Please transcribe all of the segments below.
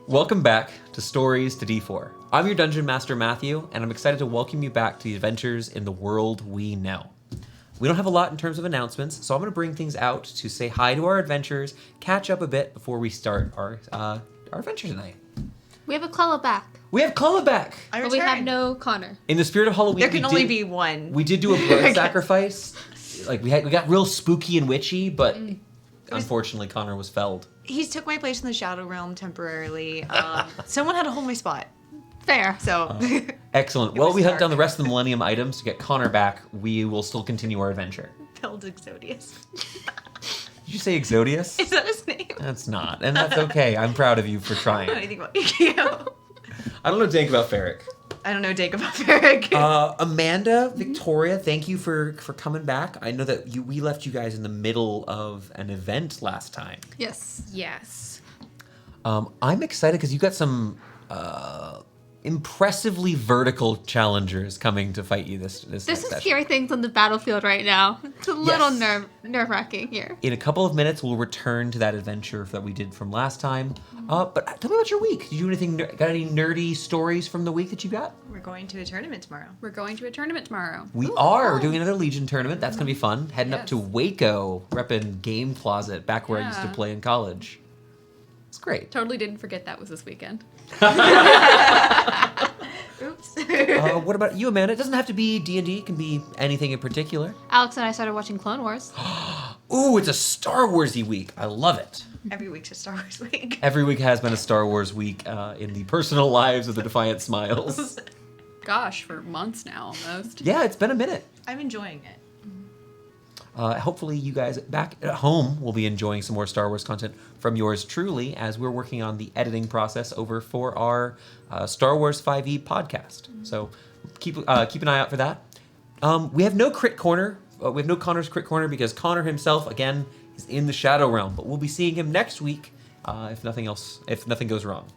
Welcome back to Stories to D4. I'm your Dungeon Master, Matthew, and I'm excited to welcome you back to the adventures in the world we know. We don't have a lot in terms of announcements, so I'm going to bring things out to say hi to our adventurers, catch up a bit before we start our adventure tonight. We have a Clella back. We have Clella back! But we have no Connor. In the spirit of Halloween, there can only be one. We did do a blood sacrifice. Like we got real spooky and witchy, but unfortunately Connor was felled. He took my place in the Shadow Realm temporarily. Someone had to hold my spot. Fair. So excellent. Well, we hunt down the rest of the Millennium items to get Connor back. We will still continue our adventure. Felled Exodius. Did you say Exodius? Is that his name? That's not, and that's okay. I'm proud of you for trying. I don't know anything about you. I don't know dank about Ferric. I don't know dank about Ferric. Amanda, Victoria, thank you for coming back. I know that we left you guys in the middle of an event last time. Yes. Yes. I'm excited because you got some impressively vertical challengers coming to fight you this There's next some session. scary things on the battlefield right now. It's a little nerve-wracking here. In a couple of minutes, we'll return to that adventure that we did from last time. But tell me about your week. Did you do anything? Got any nerdy stories from the week that you got? We're going to a tournament tomorrow. We're going to a tournament tomorrow. We are. We're doing another Legion tournament. That's going to be fun. Heading up to Waco, repping Game Closet, back where I used to play in college. It's great. Totally didn't forget that was this weekend. Oops. What about you, Amanda? It doesn't have to be D&D. It can be anything in particular. Alex and I started watching Clone Wars. Ooh, it's a Star Wars-y week. I love it. Every week's a Star Wars week. Every week has been a Star Wars week in the personal lives of the Defiant Smiles. Gosh, for months now almost. Yeah, it's been a minute. I'm enjoying it. Hopefully you guys back at home will be enjoying some more Star Wars content from yours truly as we're working on the editing process over for our Star Wars 5e podcast. So keep an eye out for that. We have no crit corner. We have no Connor's crit corner because Connor himself, again, is in the Shadow Realm. But we'll be seeing him next week if nothing goes wrong.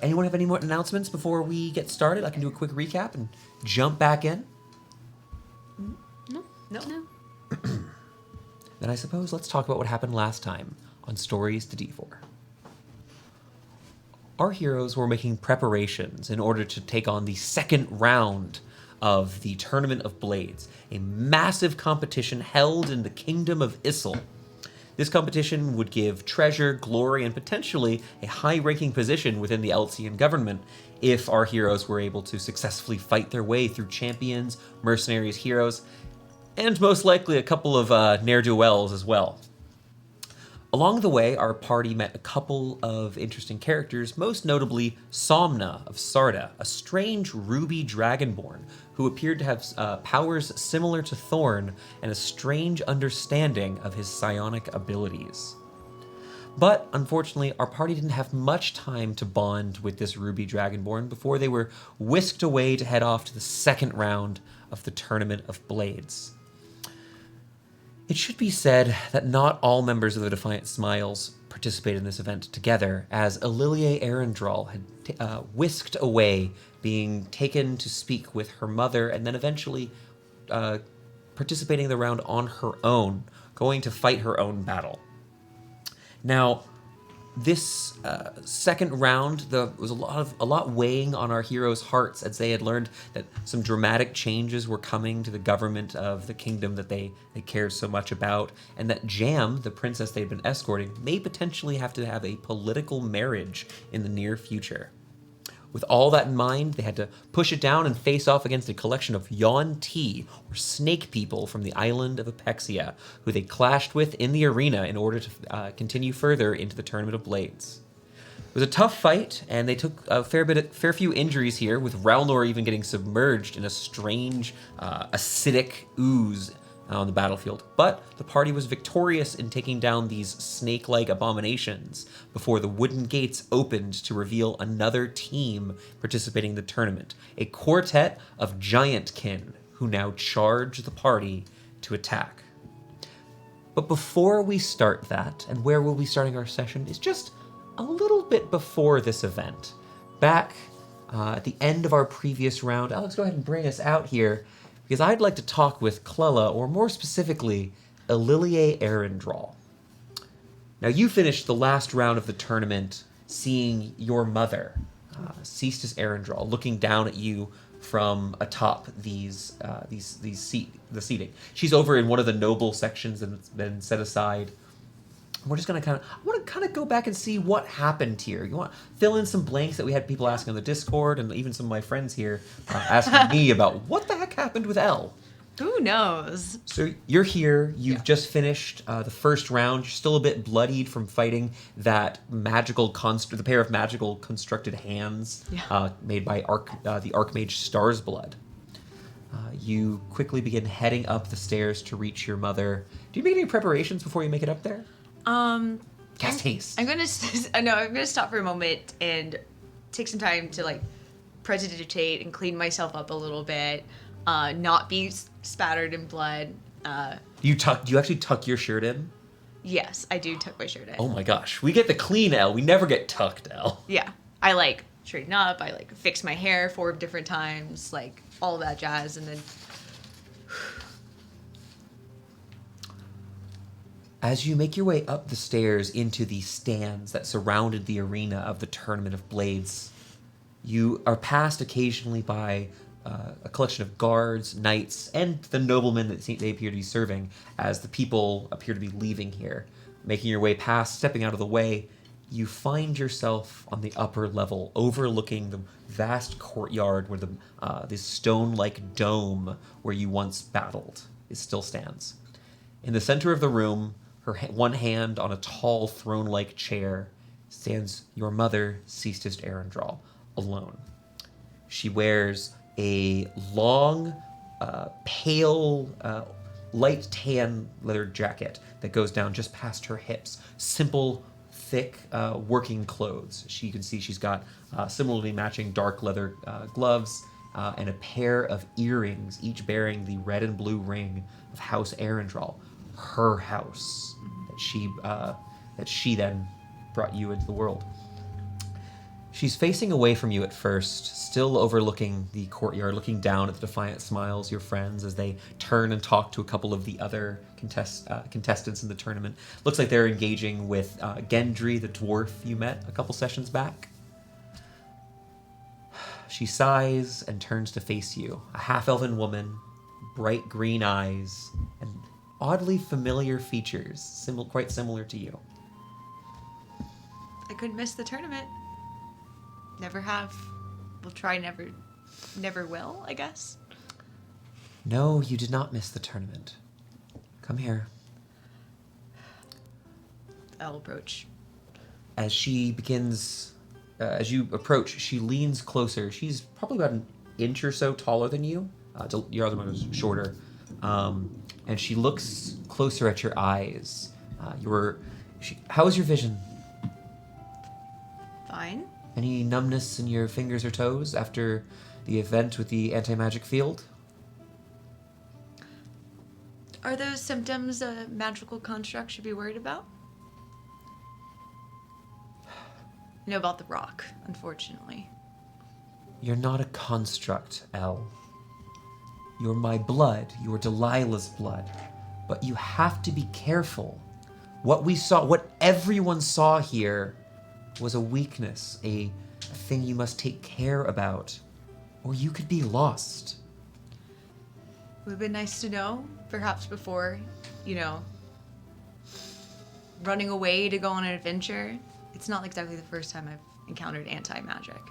Anyone have any more announcements before we get started? I can do a quick recap and jump back in. No. Then I suppose let's talk about what happened last time on Stories to D4. Our heroes were making preparations in order to take on the second round of the Tournament of Blades, a massive competition held in the Kingdom of Issel. This competition would give treasure, glory, and potentially a high-ranking position within the Eltsian government if our heroes were able to successfully fight their way through champions, mercenaries, heroes, and most likely a couple of ne'er-do-wells as well. Along the way, our party met a couple of interesting characters, most notably Somna of Sarda, a strange ruby dragonborn who appeared to have powers similar to Thorn and a strange understanding of his psionic abilities. But unfortunately, our party didn't have much time to bond with this ruby dragonborn before they were whisked away to head off to the second round of the Tournament of Blades. It should be said that not all members of the Defiant Smiles participated in this event together, as Ililie Arendral had whisked away, being taken to speak with her mother, and then eventually participating in the round on her own, going to fight her own battle. Now, this second round, was a lot weighing on our heroes' hearts as they had learned that some dramatic changes were coming to the government of the kingdom that they cared so much about, and that Jam, the princess they'd been escorting, may potentially have to have a political marriage in the near future. With all that in mind, they had to push it down and face off against a collection of Yuan-Ti, or snake people from the island of Apexia, who they clashed with in the arena in order to continue further into the Tournament of Blades. It was a tough fight, and they took a fair few injuries here, with Ralnor even getting submerged in a strange, acidic ooze on the battlefield. But the party was victorious in taking down these snake-like abominations before the wooden gates opened to reveal another team participating in the tournament, a quartet of giantkin who now charge the party to attack. But before we start that, and where we'll be starting our session is just a little bit before this event. Back at the end of our previous round, Alex, go ahead and bring us out here, because I'd like to talk with Clella, or more specifically, Ililie Arendral. Now, you finished the last round of the tournament seeing your mother, Ceastus Arendral, looking down at you from atop the seating. She's over in one of the noble sections that's been set aside. We're just gonna I want to kind of go back and see what happened here. You want to fill in some blanks that we had people asking on the Discord, and even some of my friends here asking me about what the heck happened with Elle. Who knows? So you're here. You've just finished the first round. You're still a bit bloodied from fighting that the pair of magical constructed hands made by the Archmage Star's Blood. You quickly begin heading up the stairs to reach your mother. Do you make any preparations before you make it up there? Cast haste. I'm gonna stop for a moment and take some time to like prestidigitate and clean myself up a little bit, not be spattered in blood. Do you actually tuck your shirt in? Yes, I do tuck my shirt in. Oh my gosh, we get the clean L. We never get tucked L. Yeah, I like straighten up. I like fix my hair 4 different times, like all that jazz, and then. As you make your way up the stairs into the stands that surrounded the arena of the Tournament of Blades, you are passed occasionally by a collection of guards, knights, and the noblemen that they appear to be serving as the people appear to be leaving here. Making your way past, stepping out of the way, you find yourself on the upper level, overlooking the vast courtyard where this stone-like dome where you once battled still stands. In the center of the room, her one hand on a tall throne-like chair, stands your mother, Ceastus Arendral, alone. She wears a long, pale, light tan leather jacket that goes down just past her hips. Simple, thick, working clothes. You can see she's got similarly matching dark leather gloves and a pair of earrings, each bearing the red and blue ring of House Arendral, her house that she then brought you into the world. She's facing away from you at first, still overlooking the courtyard, looking down at the defiant smiles, your friends, as they turn and talk to a couple of the other contestants in the tournament. Looks like they're engaging with Gendry, the dwarf you met a couple sessions back. She sighs and turns to face you, a half-elven woman, bright green eyes, and oddly familiar features, quite similar to you. I couldn't miss the tournament. Never have. We'll try never will, I guess. No, you did not miss the tournament. Come here. I'll approach. As she begins, as you approach, she leans closer. She's probably about an inch or so taller than you. Your other one is shorter. And she looks closer at your eyes. How is your vision? Fine. Any numbness in your fingers or toes after the event with the anti-magic field? Are those symptoms a magical construct should be worried about? I know about the rock, unfortunately. You're not a construct, Elle. You're my blood. You're Delilah's blood. But you have to be careful. What everyone saw here was a weakness, a thing you must take care about, or you could be lost. It would have been nice to know, perhaps before, running away to go on an adventure. It's not exactly the first time I've encountered anti-magic.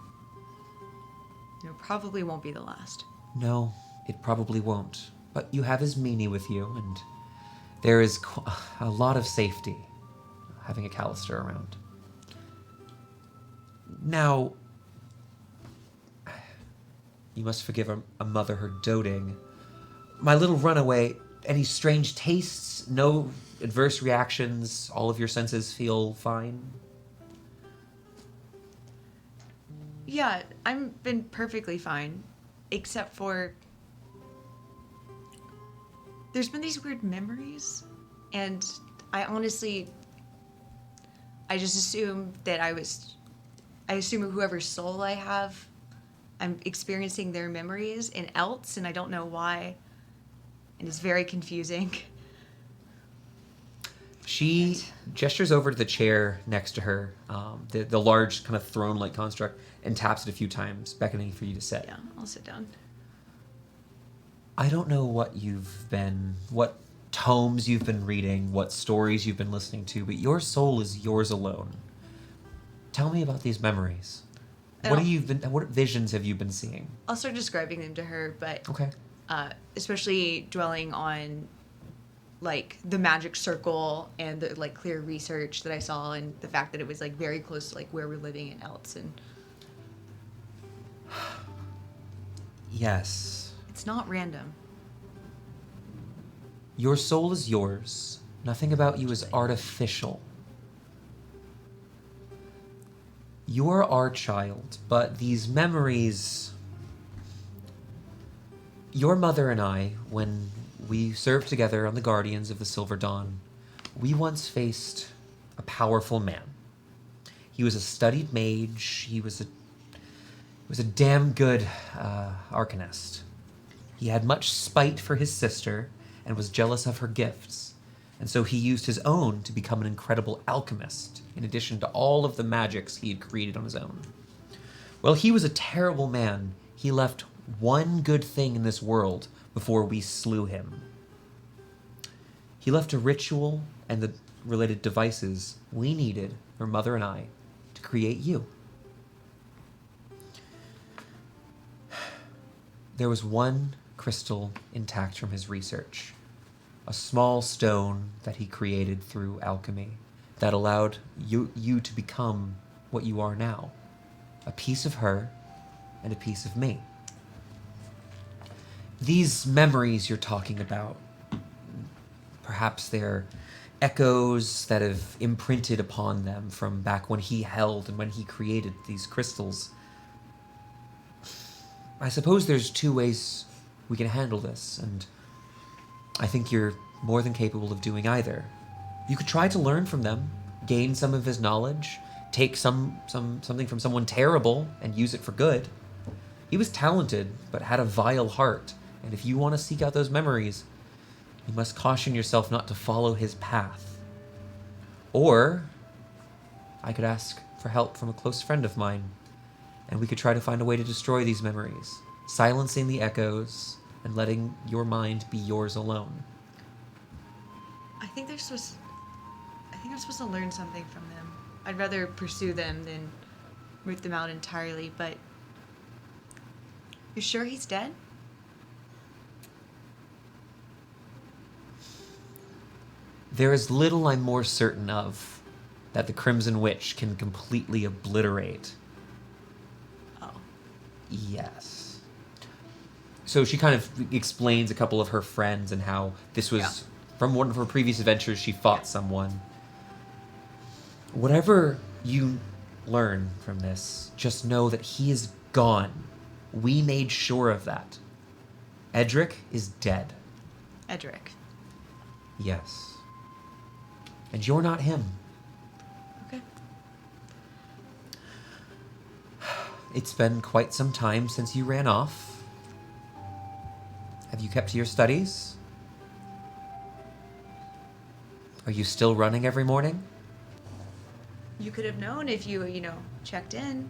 Probably won't be the last. No, it probably won't. But you have Ismini with you, and there is a lot of safety having a Callister around. Now, you must forgive a mother her doting. My little runaway, any strange tastes? No adverse reactions? All of your senses feel fine? Yeah, I've been perfectly fine. Except for... there's been these weird memories. And I just assume that I assume whoever's soul I have, I'm experiencing their memories and else, and I don't know why. And it's very confusing. She gestures over to the chair next to her, the large kind of throne-like construct, and taps it a few times, beckoning for you to sit. Yeah, I'll sit down. I don't know what tomes you've been reading, what stories you've been listening to, but your soul is yours alone. Tell me about these memories. What visions have you been seeing? I'll start describing them to her, but Okay. especially dwelling on like the magic circle and the like clear research that I saw, and the fact that it was like very close to like where we're living in Elts, and Yes. it's not random. Your soul is yours. Nothing about you is artificial. You're our child, but these memories... Your mother and I, when we served together on the Guardians of the Silver Dawn, we once faced a powerful man. He was a studied mage. He was a damn good arcanist. He had much spite for his sister and was jealous of her gifts, and so he used his own to become an incredible alchemist, in addition to all of the magics he had created on his own. Well, he was a terrible man. He left one good thing in this world before we slew him. He left a ritual and the related devices we needed, your mother and I, to create you. There was one crystal intact from his research, a small stone that he created through alchemy that allowed you to become what you are now, a piece of her and a piece of me. These memories you're talking about, perhaps they're echoes that have imprinted upon them from back when he held and when he created these crystals. I suppose there's two ways we can handle this, and I think you're more than capable of doing either. You could try to learn from them, gain some of his knowledge, take something from someone terrible and use it for good. He was talented, but had a vile heart, and if you want to seek out those memories, you must caution yourself not to follow his path. Or, I could ask for help from a close friend of mine, and we could try to find a way to destroy these memories, silencing the echoes and letting your mind be yours alone. I think I'm supposed to learn something from them. I'd rather pursue them than root them out entirely, but you sure he's dead? There is little I'm more certain of that the Crimson Witch can completely obliterate. Oh. Yes. So she kind of explains a couple of her friends and how this was from one of her previous adventures. She fought someone. Whatever you learn from this, just know that he is gone. We made sure of that. Edric is dead. Edric. Yes. And you're not him. Okay. It's been quite some time since you ran off. Have you kept to your studies? Are you still running every morning? You could have known if you checked in.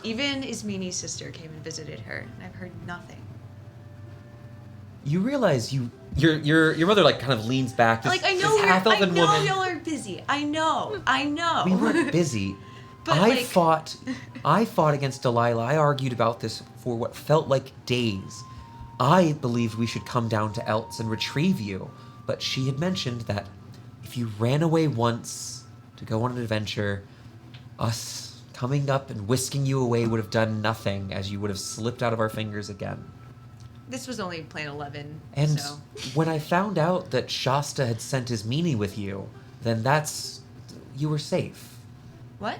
Even Ismini's sister came and visited her, and I've heard nothing. You realize your mother like kind of leans back. Like I know y'all are busy. I know. We weren't busy. But, I fought against Delilah. I argued about this for what felt like days. I believed we should come down to Elts and retrieve you, but she had mentioned that if you ran away once to go on an adventure, us coming up and whisking you away would have done nothing, as you would have slipped out of our fingers again. This was only Plan 11, And so... when I found out that Shasta had sent his meanie with you, then you were safe. What?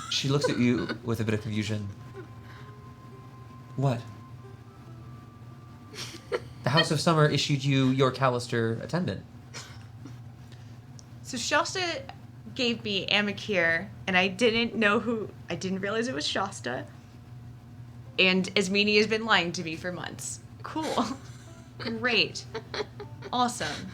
She looks at you with a bit of confusion. What? The House of Summer issued you your Callister attendant. So Shasta gave me Amakir, and I didn't realize it was Shasta. And Ismini has been lying to me for months. Cool. Great. Awesome.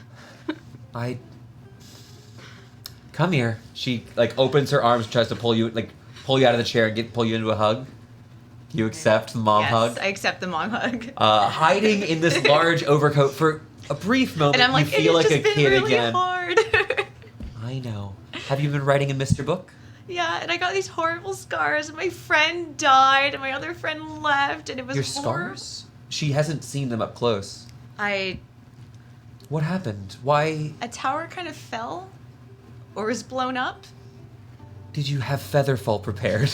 Come here. She opens her arms, tries to pull you out of the chair and pull you into a hug. You accept the mom hug? Yes, I accept the mom hug. Hiding in this large overcoat for a brief moment, And I'm like, you feel like a kid really again. Hard. I know. Have you been writing a Mr. Book? Yeah, and I got these horrible scars, and my friend died, and my other friend left, and it was Your horrible. scars? She hasn't seen them up close. What happened? Why? A tower kind of fell, or was blown up. Did you have Featherfall prepared?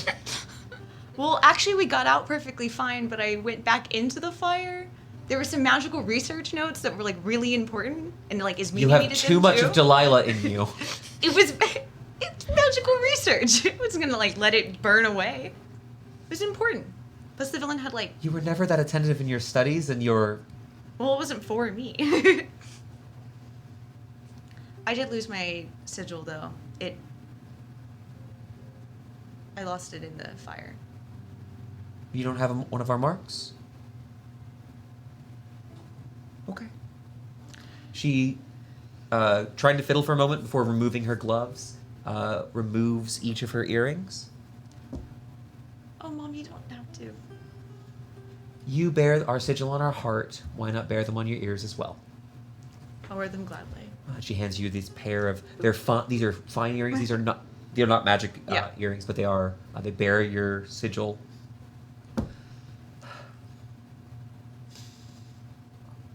Well, actually, we got out perfectly fine, but I went back into the fire. There were some magical research notes that were really important, and is You meaning have too much of Delilah in you. It's magical research. It wasn't gonna let it burn away. It was important. Plus, the villain had You were never that attentive in your studies and your... Well, it wasn't for me. I did lose my sigil, though. I lost it in the fire. You don't have one of our marks? Okay. She, trying to fiddle for a moment before removing her gloves, removes each of her earrings. Oh, Mom, you don't have to. You bear our sigil on our heart. Why not bear them on your ears as well? I'll wear them gladly. She hands you this pair of... These are fine earrings. These are not... They're not magic earrings, but they are... they bear your sigil.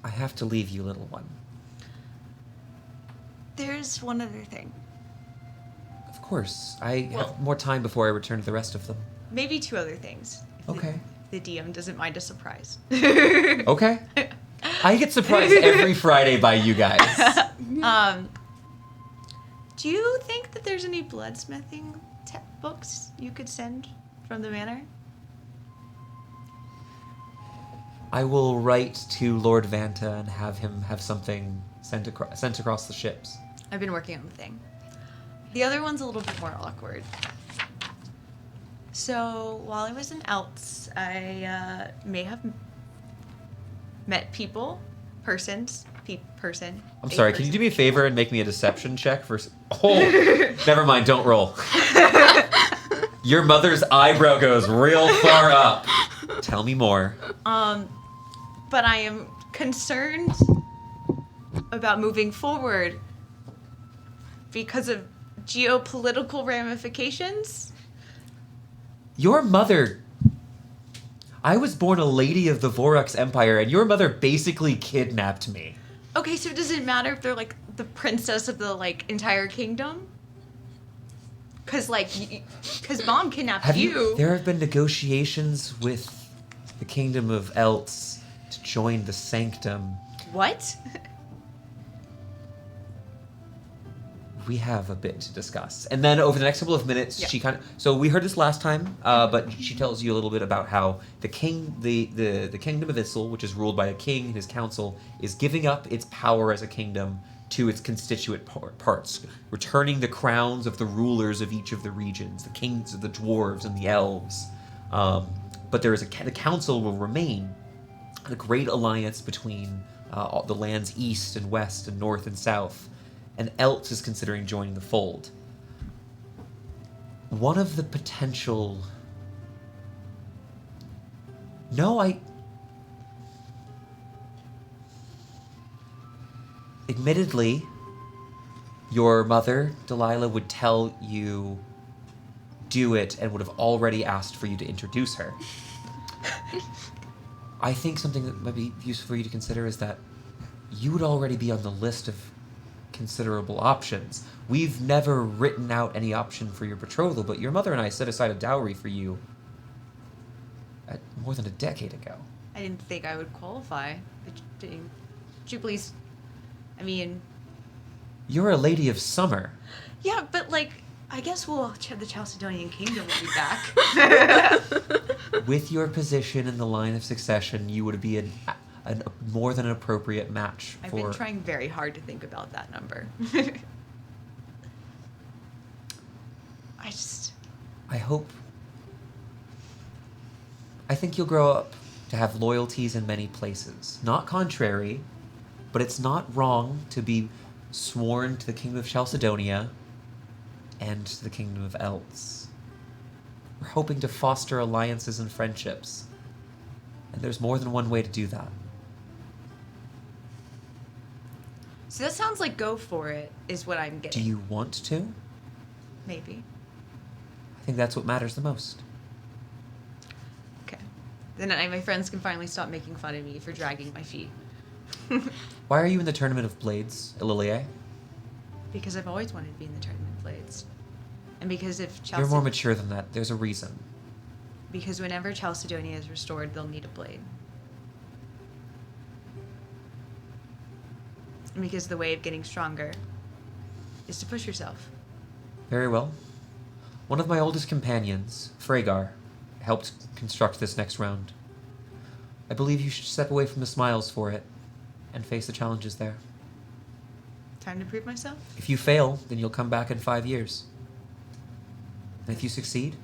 I have to leave you, little one. There's one other thing. Of course. I have more time before I return to the rest of them. Maybe two other things. Okay. The DM doesn't mind a surprise. Okay. I get surprised every Friday by you guys. Do you think that there's any bloodsmithing books you could send from the manor? I will write to Lord Vanta and have him have something sent across the ships. I've been working on the thing. The other one's a little bit more awkward. So, while I was in Elts, I may have met person. I'm sorry, can you do me a favor and make me a deception check for... Oh, never mind, don't roll. Your mother's eyebrow goes real far up. Tell me more. But I am concerned about moving forward because of geopolitical ramifications. Your mother... I was born a lady of the Vorux Empire, and your mother basically kidnapped me. Okay, so does it matter if they're the princess of the entire kingdom? Cause Mom kidnapped you. There have been negotiations with the Kingdom of Elts to join the Sanctum. What? We have a bit to discuss. And then over the next couple of minutes, Yeah. she so we heard this last time, but she tells you a little bit about how the Kingdom of Issel, which is ruled by a king and his council, is giving up its power as a kingdom to its constituent parts, returning the crowns of the rulers of each of the regions, the kings of the dwarves and the elves. But there is the council will remain a great alliance between all the lands east and west and north and south. And Elts is considering joining the fold. One of the potential... Admittedly, your mother, Delilah, would tell you do it and would have already asked for you to introduce her. I think something that might be useful for you to consider is that you would already be on the list of considerable options. We've never written out any option for your betrothal, but your mother and I set aside a dowry for you more than a decade ago. I didn't think I would qualify. Could you please... You're a lady of summer. Yeah, but I guess the Chalcedonian Kingdom will be back. With your position in the line of succession, you would be a more than an appropriate match for... I've been trying very hard to think about that number. I think you'll grow up to have loyalties in many places. Not contrary, but it's not wrong to be sworn to the kingdom of Chalcedonia and to the kingdom of Elves. We're hoping to foster alliances and friendships. And there's more than one way to do that. So that sounds like go for it, is what I'm getting. Do you want to? Maybe. I think that's what matters the most. Okay. Then my friends can finally stop making fun of me for dragging my feet. Why are you in the Tournament of Blades, Ililie? Because I've always wanted to be in the Tournament of Blades. And because if You're more mature than that. There's a reason. Because whenever Chalcedonia is restored, they'll need a blade. And because the way of getting stronger is to push yourself. Very well. One of my oldest companions, Freygar, helped construct this next round. I believe you should step away from the smiles for it and face the challenges there. Time to prove myself? If you fail, then you'll come back in 5 years. And if you succeed,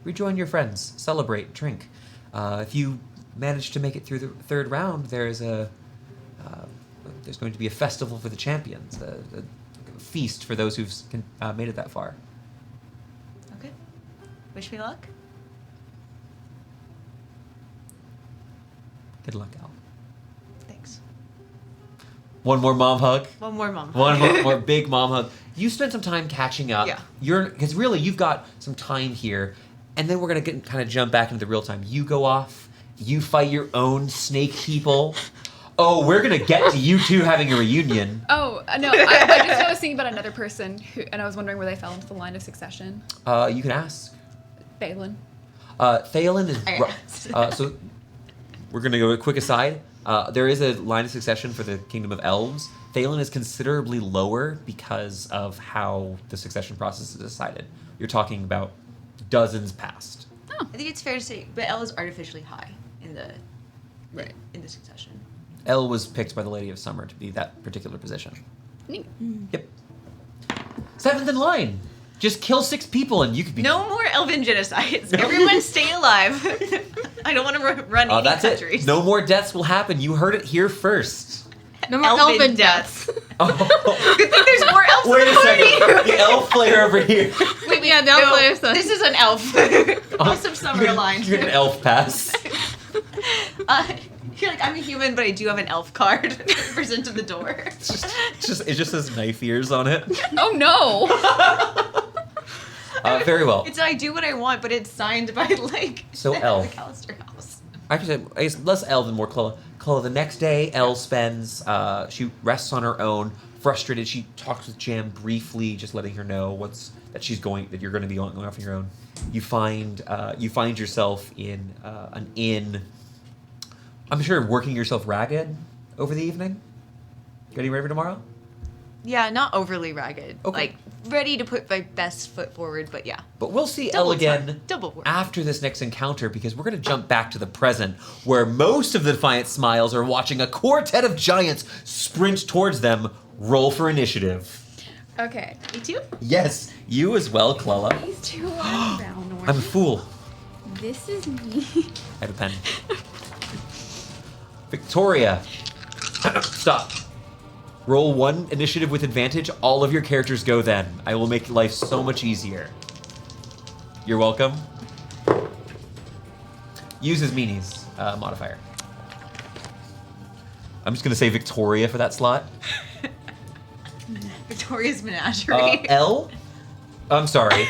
rejoin your friends, celebrate, drink. If you manage to make it through the third round, there's going to be a festival for the champions, a feast for those who've made it that far. Okay. Wish me luck. Good luck, Al. Thanks. One more mom hug. One more mom. One more big mom hug. You spent some time catching up. Yeah. Because really, you've got some time here, and then we're gonna kind of jump back into the real time. You go off. You fight your own snake people. Oh, we're gonna get to you two having a reunion. Oh, no, I was thinking about another person, and I was wondering where they fell into the line of succession. You can ask. Balin. Thalen is... I asked. So, we're gonna go a quick aside. There is a line of succession for the Kingdom of Elves. Thalen is considerably lower because of how the succession process is decided. You're talking about dozens past. I think it's fair to say, but Elle is artificially high in the in the succession. Elle was picked by the Lady of Summer to be that particular position. Neat. Yep. 7th in line. Just kill 6 people and you could be... No more elven genocides. Everyone stay alive. I don't want to run any that's countries. it. No more deaths will happen. You heard it here first. No more Elven elven deaths. Oh. Good thing there's more elves Wait in a the party. second. The elf player over here. Wait, yeah, the elf No, players. this is an elf. Elves of Summer aligned. You get an elf pass. You're like, I'm a human, but I do have an elf card. Present to the door. It just says knife ears on it. Oh, no. Very well. It's I do what I want, but it's signed by like So the elf. McAllister house. Actually, I guess less Elle than more Clella. Clella, the next day, Elle spends, she rests on her own, frustrated. She talks with Jam briefly, just letting her know that you're going to be going off on your own. You find yourself in an inn. I'm sure working yourself ragged over the evening. Getting ready for tomorrow? Yeah, not overly ragged. Okay. Like ready to put my best foot forward, but yeah. But we'll see Double Elle again time. Double work. after this next encounter because we're going to jump back to the present where most of the Defiant Smiles are watching a quartet of giants sprint towards them. Roll for initiative. Okay. Me too? Yes, you as well, Clella. These two are down. I'm a fool. This is me. I have a pen. Victoria. Stop. Roll 1 initiative with advantage. All of your characters go then. I will make life so much easier. You're welcome. Use his meanies modifier. I'm just going to say Victoria for that slot. Victoria's menagerie. Elle? I'm sorry.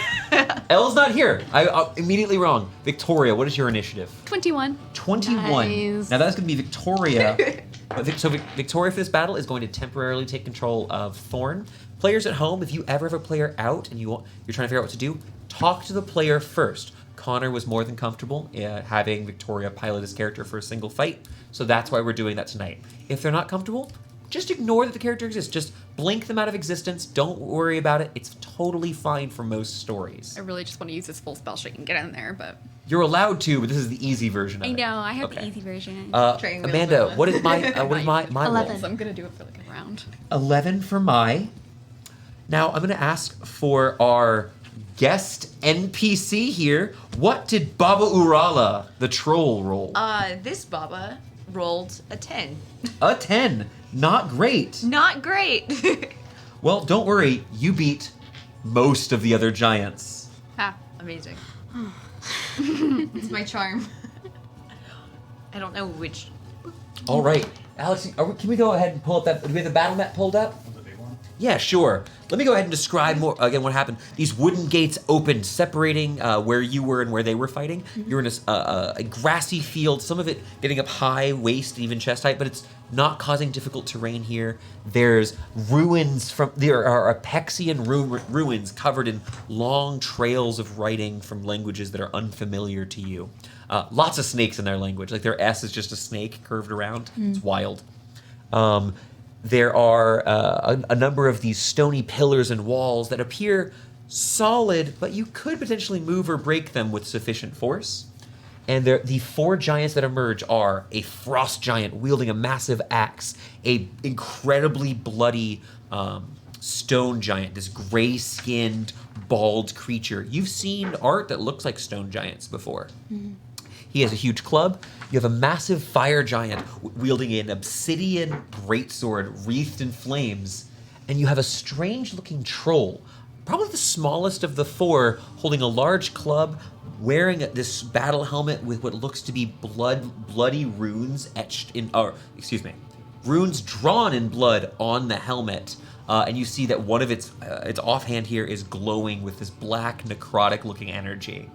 Elle's not here. I'm immediately wrong. Victoria, what is your initiative? 21. 21. Nice. Now that's going to be Victoria. So Victoria for this battle is going to temporarily take control of Thorn. Players at home, if you ever have a player out and you're trying to figure out what to do, talk to the player first. Connor was more than comfortable having Victoria pilot his character for a single fight, so that's why we're doing that tonight. If they're not comfortable, just ignore that the character exists. Just blink them out of existence. Don't worry about it. It's totally fine for most stories. I really just want to use this full spell sheet and get in there, but... You're allowed to, but this is the easy version of I it. know, I have Okay. the easy version. Triangle Amanda, Vanilla. what is my 11. roll? So I'm going to do it for like a round. 11 for my. Now I'm going to ask for our guest NPC here. What did Baba Urala, the troll, roll? This Baba rolled a 10. A 10. Not great. Not great. Well, don't worry. You beat most of the other giants. Ha. Amazing. It's my charm. I don't know which. All right. Alex, can we go ahead and pull up that? Do we have the battle map pulled up? The big one. Yeah, sure. Let me go ahead and describe more again what happened. These wooden gates opened, separating where you were and where they were fighting. You're in a grassy field, some of it getting up high, waist, and even chest height, but it's not causing difficult terrain here. There's ruins there are Apexian ruins covered in long trails of writing from languages that are unfamiliar to you. Lots of snakes in their language. Like their S is just a snake curved around. It's wild. There are a number of these stony pillars and walls that appear solid, but you could potentially move or break them with sufficient force. And the 4 giants that emerge are a frost giant wielding a massive axe, a incredibly bloody stone giant, this gray-skinned, bald creature. You've seen art that looks like stone giants before. He has a huge club. You have a massive fire giant wielding an obsidian greatsword wreathed in flames. And you have a strange-looking troll, probably the smallest of the 4, holding a large club, wearing this battle helmet with what looks to be bloody runes runes drawn in blood on the helmet. And you see that one of its offhand here is glowing with this black, necrotic-looking energy.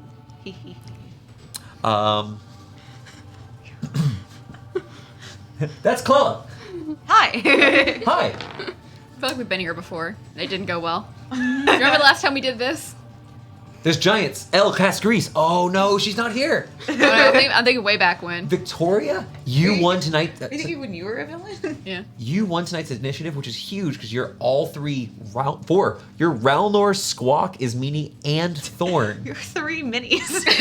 That's Claw. Hi. Hi. I feel like we've been here before. It didn't go well. Remember the last time we did this? There's giants. El Cascaris. Oh no, she's not here. Oh, no, I'm thinking way back when. Victoria, you won tonight. Are you thinking when you were a villain? Yeah. You won tonight's initiative, which is huge because you're all 3 round 4. You're Ralnor, Squawk, Ismini, and Thorn. You're 3 minis. I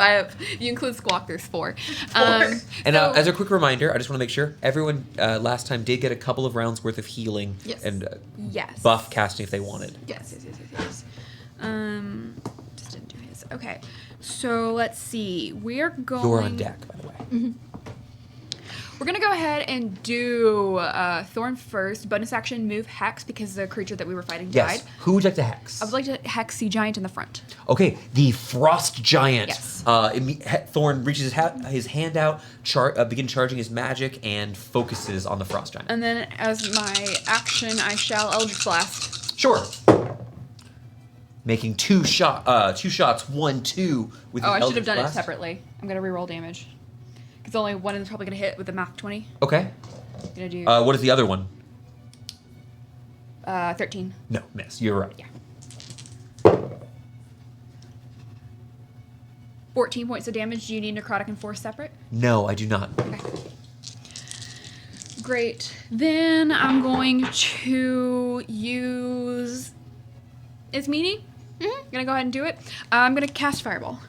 have, you include Squawk, there's 4. And as a quick reminder, I just want to make sure everyone last time did get a couple of rounds worth of healing Yes. and Yes. buff casting if they wanted. Yes. Just didn't do his. Okay. So let's see. We're going. You're on deck, by the way. We're gonna go ahead and do Thorn first. Bonus action, move Hex because the creature that we were fighting Yes. died. Who would you like to hex? I would like to hex the giant in the front. Okay, the frost giant. Yes. Thorn reaches his hand out, begin charging his magic, and focuses on the frost giant. And then as my action, I shall Eldritch Blast. Sure. Making 2 shots, 1, 2 with the Oh, I should have Eldritch done Blast. it separately. I'm gonna reroll damage. Because only one is probably gonna hit with the math 20. Okay. I'm gonna do What is the other one? 13. No, miss. You're right. Yeah. 14 points of damage. Do you need necrotic and force separate? No, I do not. Okay. Great. Then I'm going to use. It's Meanie. Gonna go ahead and do it. I'm gonna cast Fireball.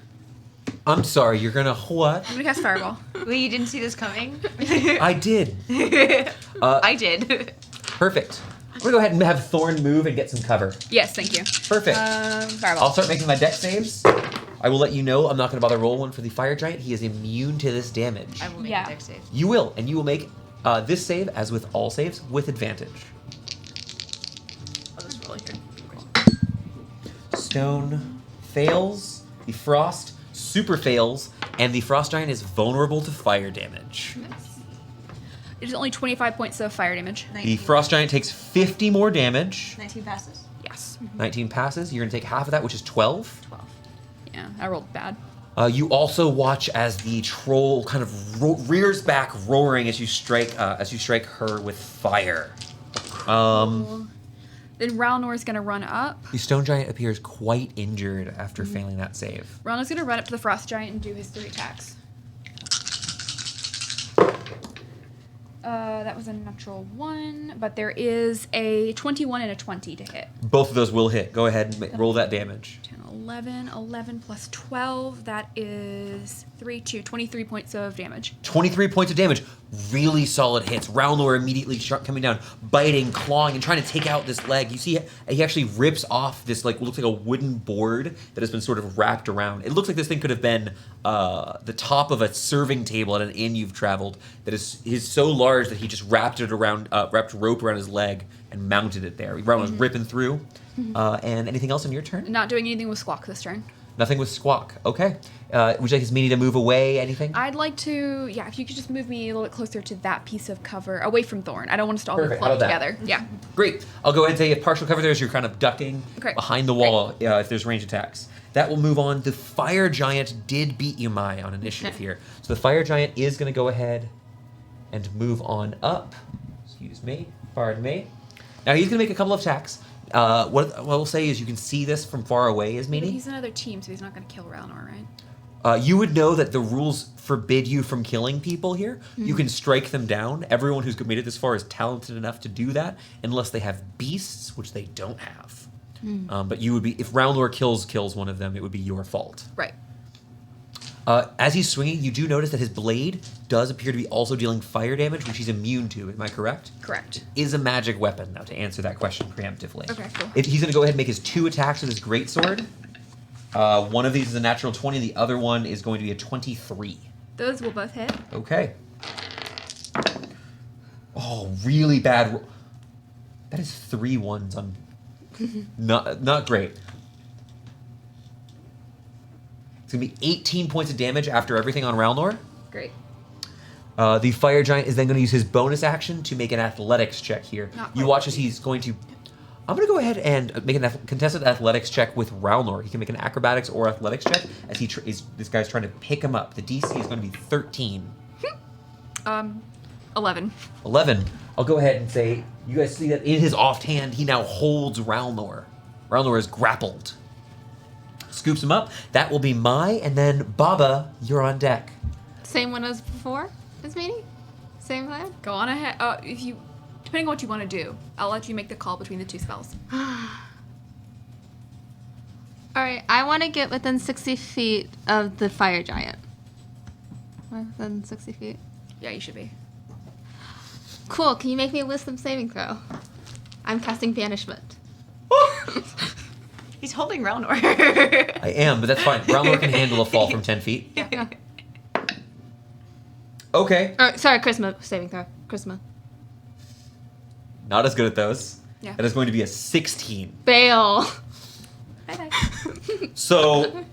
I'm sorry, you're gonna what? I'm gonna cast Fireball. Wait, you didn't see this coming? I did. I did. Perfect. I'm gonna go ahead and have Thorn move and get some cover. Yes, thank you. Perfect. Fireball. I'll start making my deck saves. I will let you know I'm not gonna bother roll one for the fire giant. He is immune to this damage. I will make Yeah. a deck save. You will, and you will make this save, as with all saves, with advantage. I'll just roll it here. Stone fails. The frost super fails, and the frost giant is vulnerable to fire damage. It is only 25 points of fire damage. The frost giant takes 50 more damage. 19 passes. Yes. 19 passes. You're gonna take half of that, which is 12. 12. Yeah, I rolled bad. You also watch as the troll kind of rears back, roaring as you strike her with fire. Then Ralnor is gonna run up. The stone giant appears quite injured after failing that save. Ralnor's gonna run up to the frost giant and do his 3 attacks. That was a natural 1, but there is a 21 and a 20 to hit. Both of those will hit. Go ahead and roll that damage. 10, 11, 11 plus 12, that is 23 points of damage. 23 points of damage. Really solid hits. Ralnor immediately coming down, biting, clawing, and trying to take out this leg. You see he actually rips off this, like, looks like a wooden board that has been sort of wrapped around. It looks like this thing could have been the top of a serving table at an inn you've traveled that is so large that he just wrapped rope around his leg and mounted it there. Ralnor's was ripping through. And anything else on your turn? Not doing anything with Squawk this turn. Nothing with Squawk. Okay. Would you like his meanie to move away? Anything? I'd like to, if you could just move me a little bit closer to that piece of cover, away from Thorn. I don't want us to all be Perfect. How clumped about that? together. Yeah. Great. I'll go ahead and say if partial cover there is you're kind of ducking Okay. behind the wall if there's range attacks. That will move on. The Fire Giant did beat you, Mai, on initiative here. So the Fire Giant is going to go ahead and move on up. Excuse me. Pardon me. Now he's going to make a couple of attacks. What we'll say is you can see this from far away, is But meaning. he's another team, so he's not going to kill Ralnor, right? You would know that the rules forbid you from killing people here. You can strike them down. Everyone who's made it this far is talented enough to do that, unless they have beasts, which they don't have. But you would be, if Ralnor kills one of them, it would be your fault. Right. As he's swinging, you do notice that his blade does appear to be also dealing fire damage, which he's immune to. Am I correct? Correct. Is a magic weapon, now, to answer that question preemptively. Okay, cool. He's going to go ahead and make his 2 attacks with his greatsword. One of these is a natural 20, the other one is going to be a 23. Those will both hit. Okay. Oh, really bad. That is 3 ones on. Not great. It's going to be 18 points of damage after everything on Ralnor. Great. The Fire Giant is then going to use his bonus action to make an athletics check here. Not You quite watch as he's going to. I'm going to go ahead and make a contested athletics check with Ralnor. He can make an acrobatics or athletics check as this guy's trying to pick him up. The DC is going to be 13. 11. 11. I'll go ahead and say, you guys see that in his offhand, he now holds Ralnor. Ralnor is grappled. Scoops him up. That will be Mai, and then Baba, you're on deck. Same one as before? As meeting? Same plan? Go on ahead. Depending on what you want to do, I'll let you make the call between the 2 spells. Alright, I want to get within 60 feet of the fire giant. Within 60 feet. Yeah, you should be. Cool, can you make me a wisdom saving throw? I'm casting banishment. He's holding Ralnor. I am, but that's fine. Ralnor can handle a fall from 10 feet. Yeah. Okay. Sorry, charisma saving throw. Charisma. Not as good at those. Yeah. That is going to be a 16. Bail. Bye-bye. So,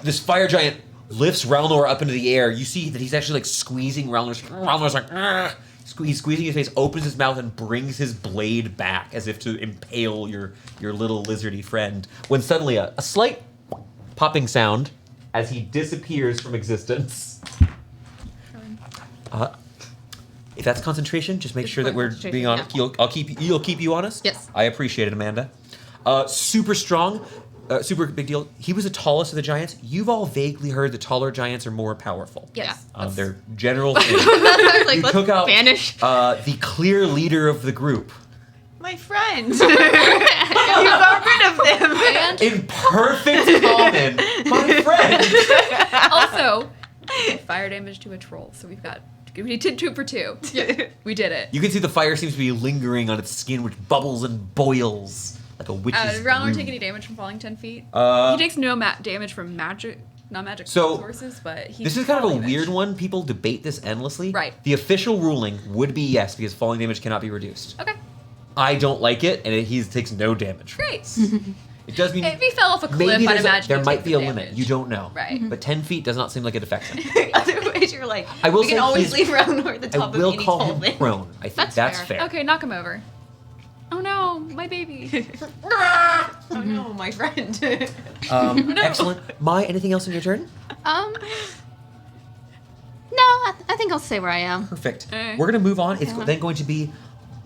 this fire giant lifts Ralnor up into the air. You see that he's actually like squeezing Ralnor's like, "Argh!" He's squeezing his face, opens his mouth, and brings his blade back as if to impale your little lizardy friend. When suddenly a slight popping sound as he disappears from existence. If that's concentration, just make It's sure that we're concentration, being honest. yeah. You'll keep you honest. Yes. I appreciate it, Amanda. Super strong, super big deal. He was the tallest of the giants. You've all vaguely heard the taller giants are more powerful. Yes. Their general thing. Like, You let's took out banish. the clear leader of the group. My friend. You got rid of them. And In perfect common, my friend. also, fire damage to a troll. So we did 2 for 2. Yeah. We did it. You can see the fire seems to be lingering on its skin, which bubbles and boils like a witch's Ralnor brew. take any damage from falling 10 feet? Uh, He takes no damage from non-magic So, sources, but he This is kind of a weird one. People debate this endlessly. Right. The official ruling would be yes, because falling damage cannot be reduced. Okay, I don't like it, and he takes no damage. great. It does mean If he fell off a cliff, maybe I'd there's imagine there he'd might take be the a limit. damage. You don't know. Right. But 10 feet does not seem like it affects him. Otherwise, you're like, I will we say can always he's- leave Ralnor at the I top will of any call folding. him prone. I think That's that's fair. fair. Okay, knock him over. Oh no, my baby. Oh no, my friend. Excellent. Mai, anything else on your turn? No, I think I'll stay where I am. Perfect. Eh. We're going to move on. It's Yeah. then going to be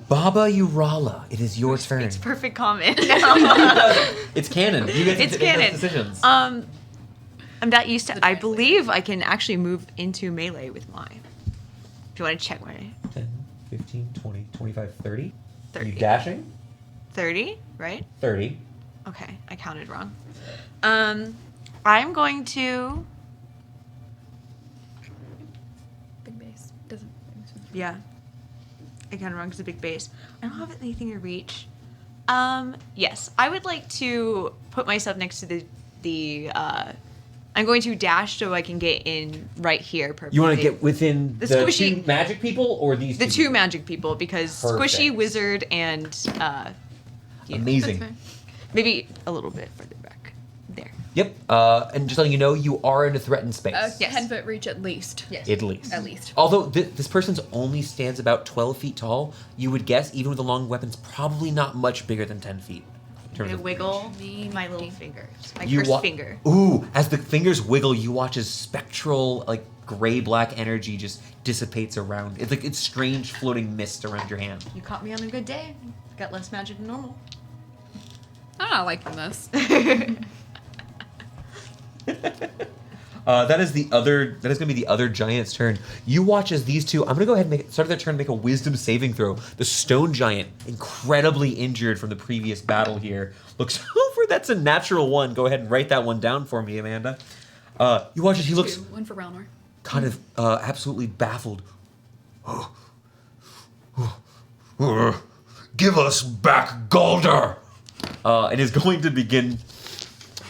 Baba Urala. It is your turn. It's perfect comment. It's canon. You get to It's make those canon. decisions. I'm not used to. I believe I can actually move into melee with mine. If you want to check my 10, 15, 20, 25, 30. 30. You dashing? 30, right? 30. Okay, I counted wrong. I'm going to. Big base. Doesn't. Yeah, I counted wrong because of big base. I don't have anything to reach. Yes, I would like to put myself next to the I'm going to dash so I can get in right here perfectly. You want to get within The the squishy- two magic people or these the two people? magic people because Perfect. Squishy, Wizard, and you know, Amazing. That's fine. maybe a little bit further back. There. Yep. And just letting you know, you are in a threatened space. Yes. 10-foot reach at least. Yes. At least. At least. Although this person's only stands about 12 feet tall, you would guess, even with the long weapons, probably not much bigger than 10 feet. In I'm terms gonna of wiggle Mean. my little fingers. My You first wa- finger. Ooh, as the fingers wiggle, you watch as spectral, like gray-black energy just dissipates around. It's like it's strange floating mist around your hand. You caught me on a good day. Got less magic than normal. I'm not liking this. That is going to be the other giant's turn. You watch as these two. I'm going to go ahead and start their turn to make a Wisdom saving throw. The stone giant, incredibly injured from the previous battle here, looks over. That's a natural one. Go ahead and write that one down for me, Amanda. You watch as he looks 2, 1 for Ralnor. kind of absolutely baffled. Give us back Galder! And is going to begin.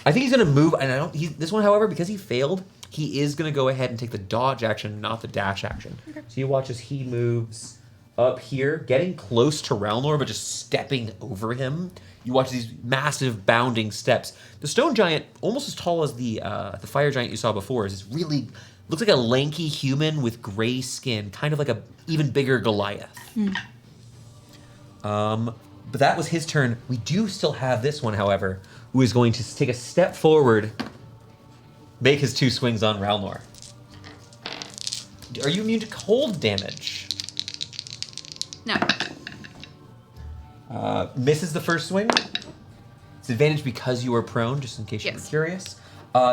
I think he's going to move, and this one, however, because he failed, he is going to go ahead and take the dodge action, not the dash action. Okay. So you watch as he moves up here, getting close to Ralnor, but just stepping over him. You watch these massive bounding steps. The stone giant, almost as tall as the fire giant you saw before, is really looks like a lanky human with gray skin, kind of like a even bigger Goliath. But that was his turn. We do still have this one, however, who is going to take a step forward, make his 2 swings on Ralnor. Are you immune to cold damage? No. Misses the first swing. It's advantage because you are prone, just in case you were Yes. curious.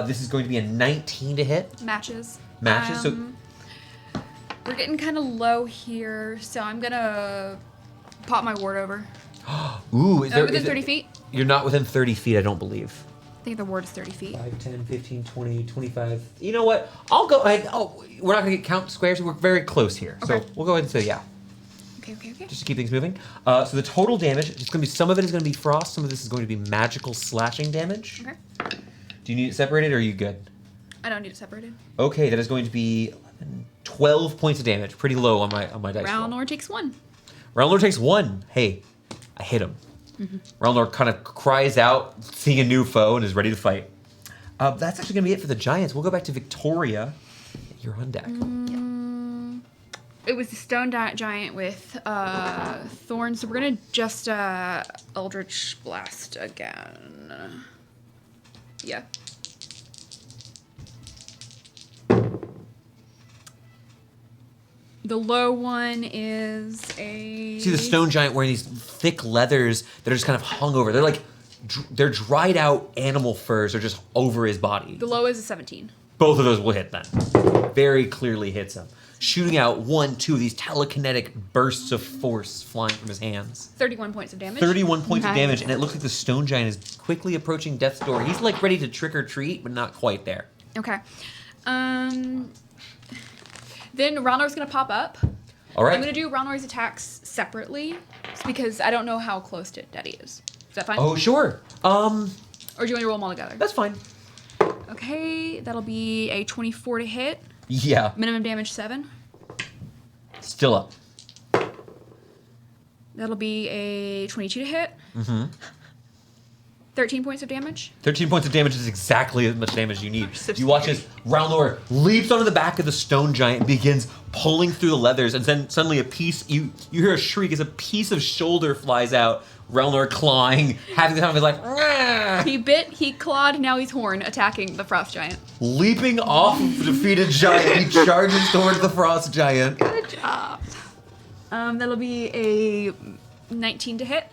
This is going to be a 19 to hit. Matches. Matches, so- We're getting kind of low here, so I'm gonna pop my ward over. Ooh, is there Within is it- 30 feet? You're not within 30 feet, I don't believe. I think the ward is 30 feet. 5, 10, 15, 20, 25. You know what? I'll go ahead. Oh, we're not going to count squares. We're very close here. So Okay. we'll go ahead and say yeah, Okay. just to keep things moving. So the total damage, it's going to be, some of it is going to be frost, some of this is going to be magical slashing damage. Okay. Do you need it separated or are you good? I don't need it separated. Okay, that is going to be 11, 12 points of damage. Pretty low on my dice roll. Ralnor takes 1. Ralnor takes 1. Hey, I hit him. Ralnor kind of cries out, seeing a new foe, and is ready to fight. That's actually going to be it for the Giants. We'll go back to Victoria. You're on deck. It was the stone giant with thorns, so we're gonna just Eldritch Blast again. Yeah. The low one is a. See the stone giant wearing these thick leathers that are just kind of hung over. They're like, they're dried out animal furs are just over his body. The low is a 17. Both of those will hit then. Very clearly hits him. Shooting out 1, 2 of these telekinetic bursts of force flying from his hands. 31 points of damage. 31 points of Nice. damage, and it looks like the stone giant is quickly approaching death's door. He's like ready to trick or treat, but not quite there. Okay. Then Ralnor's gonna pop up. All right. I'm gonna do Ralnor's attacks separately, because I don't know how close to Daddy is. Is that fine? Oh, sure. Or do you want to roll them all together? That's fine. Okay, that'll be a 24 to hit. Yeah. Minimum damage 7. Still up. That'll be a 22 to hit. 13 points of damage. 13 points of damage is exactly as much damage as you need. You watch as Ralnor leaps onto the back of the stone giant and begins pulling through the leathers, and then suddenly a piece, you hear a shriek as a piece of shoulder flies out. Ralnor clawing, having the time of his life. "Rah!" He bit, he clawed, now he's horn, attacking the frost giant. Leaping off of the defeated giant, he charges towards the frost giant. Good job. That'll be a 19 to hit.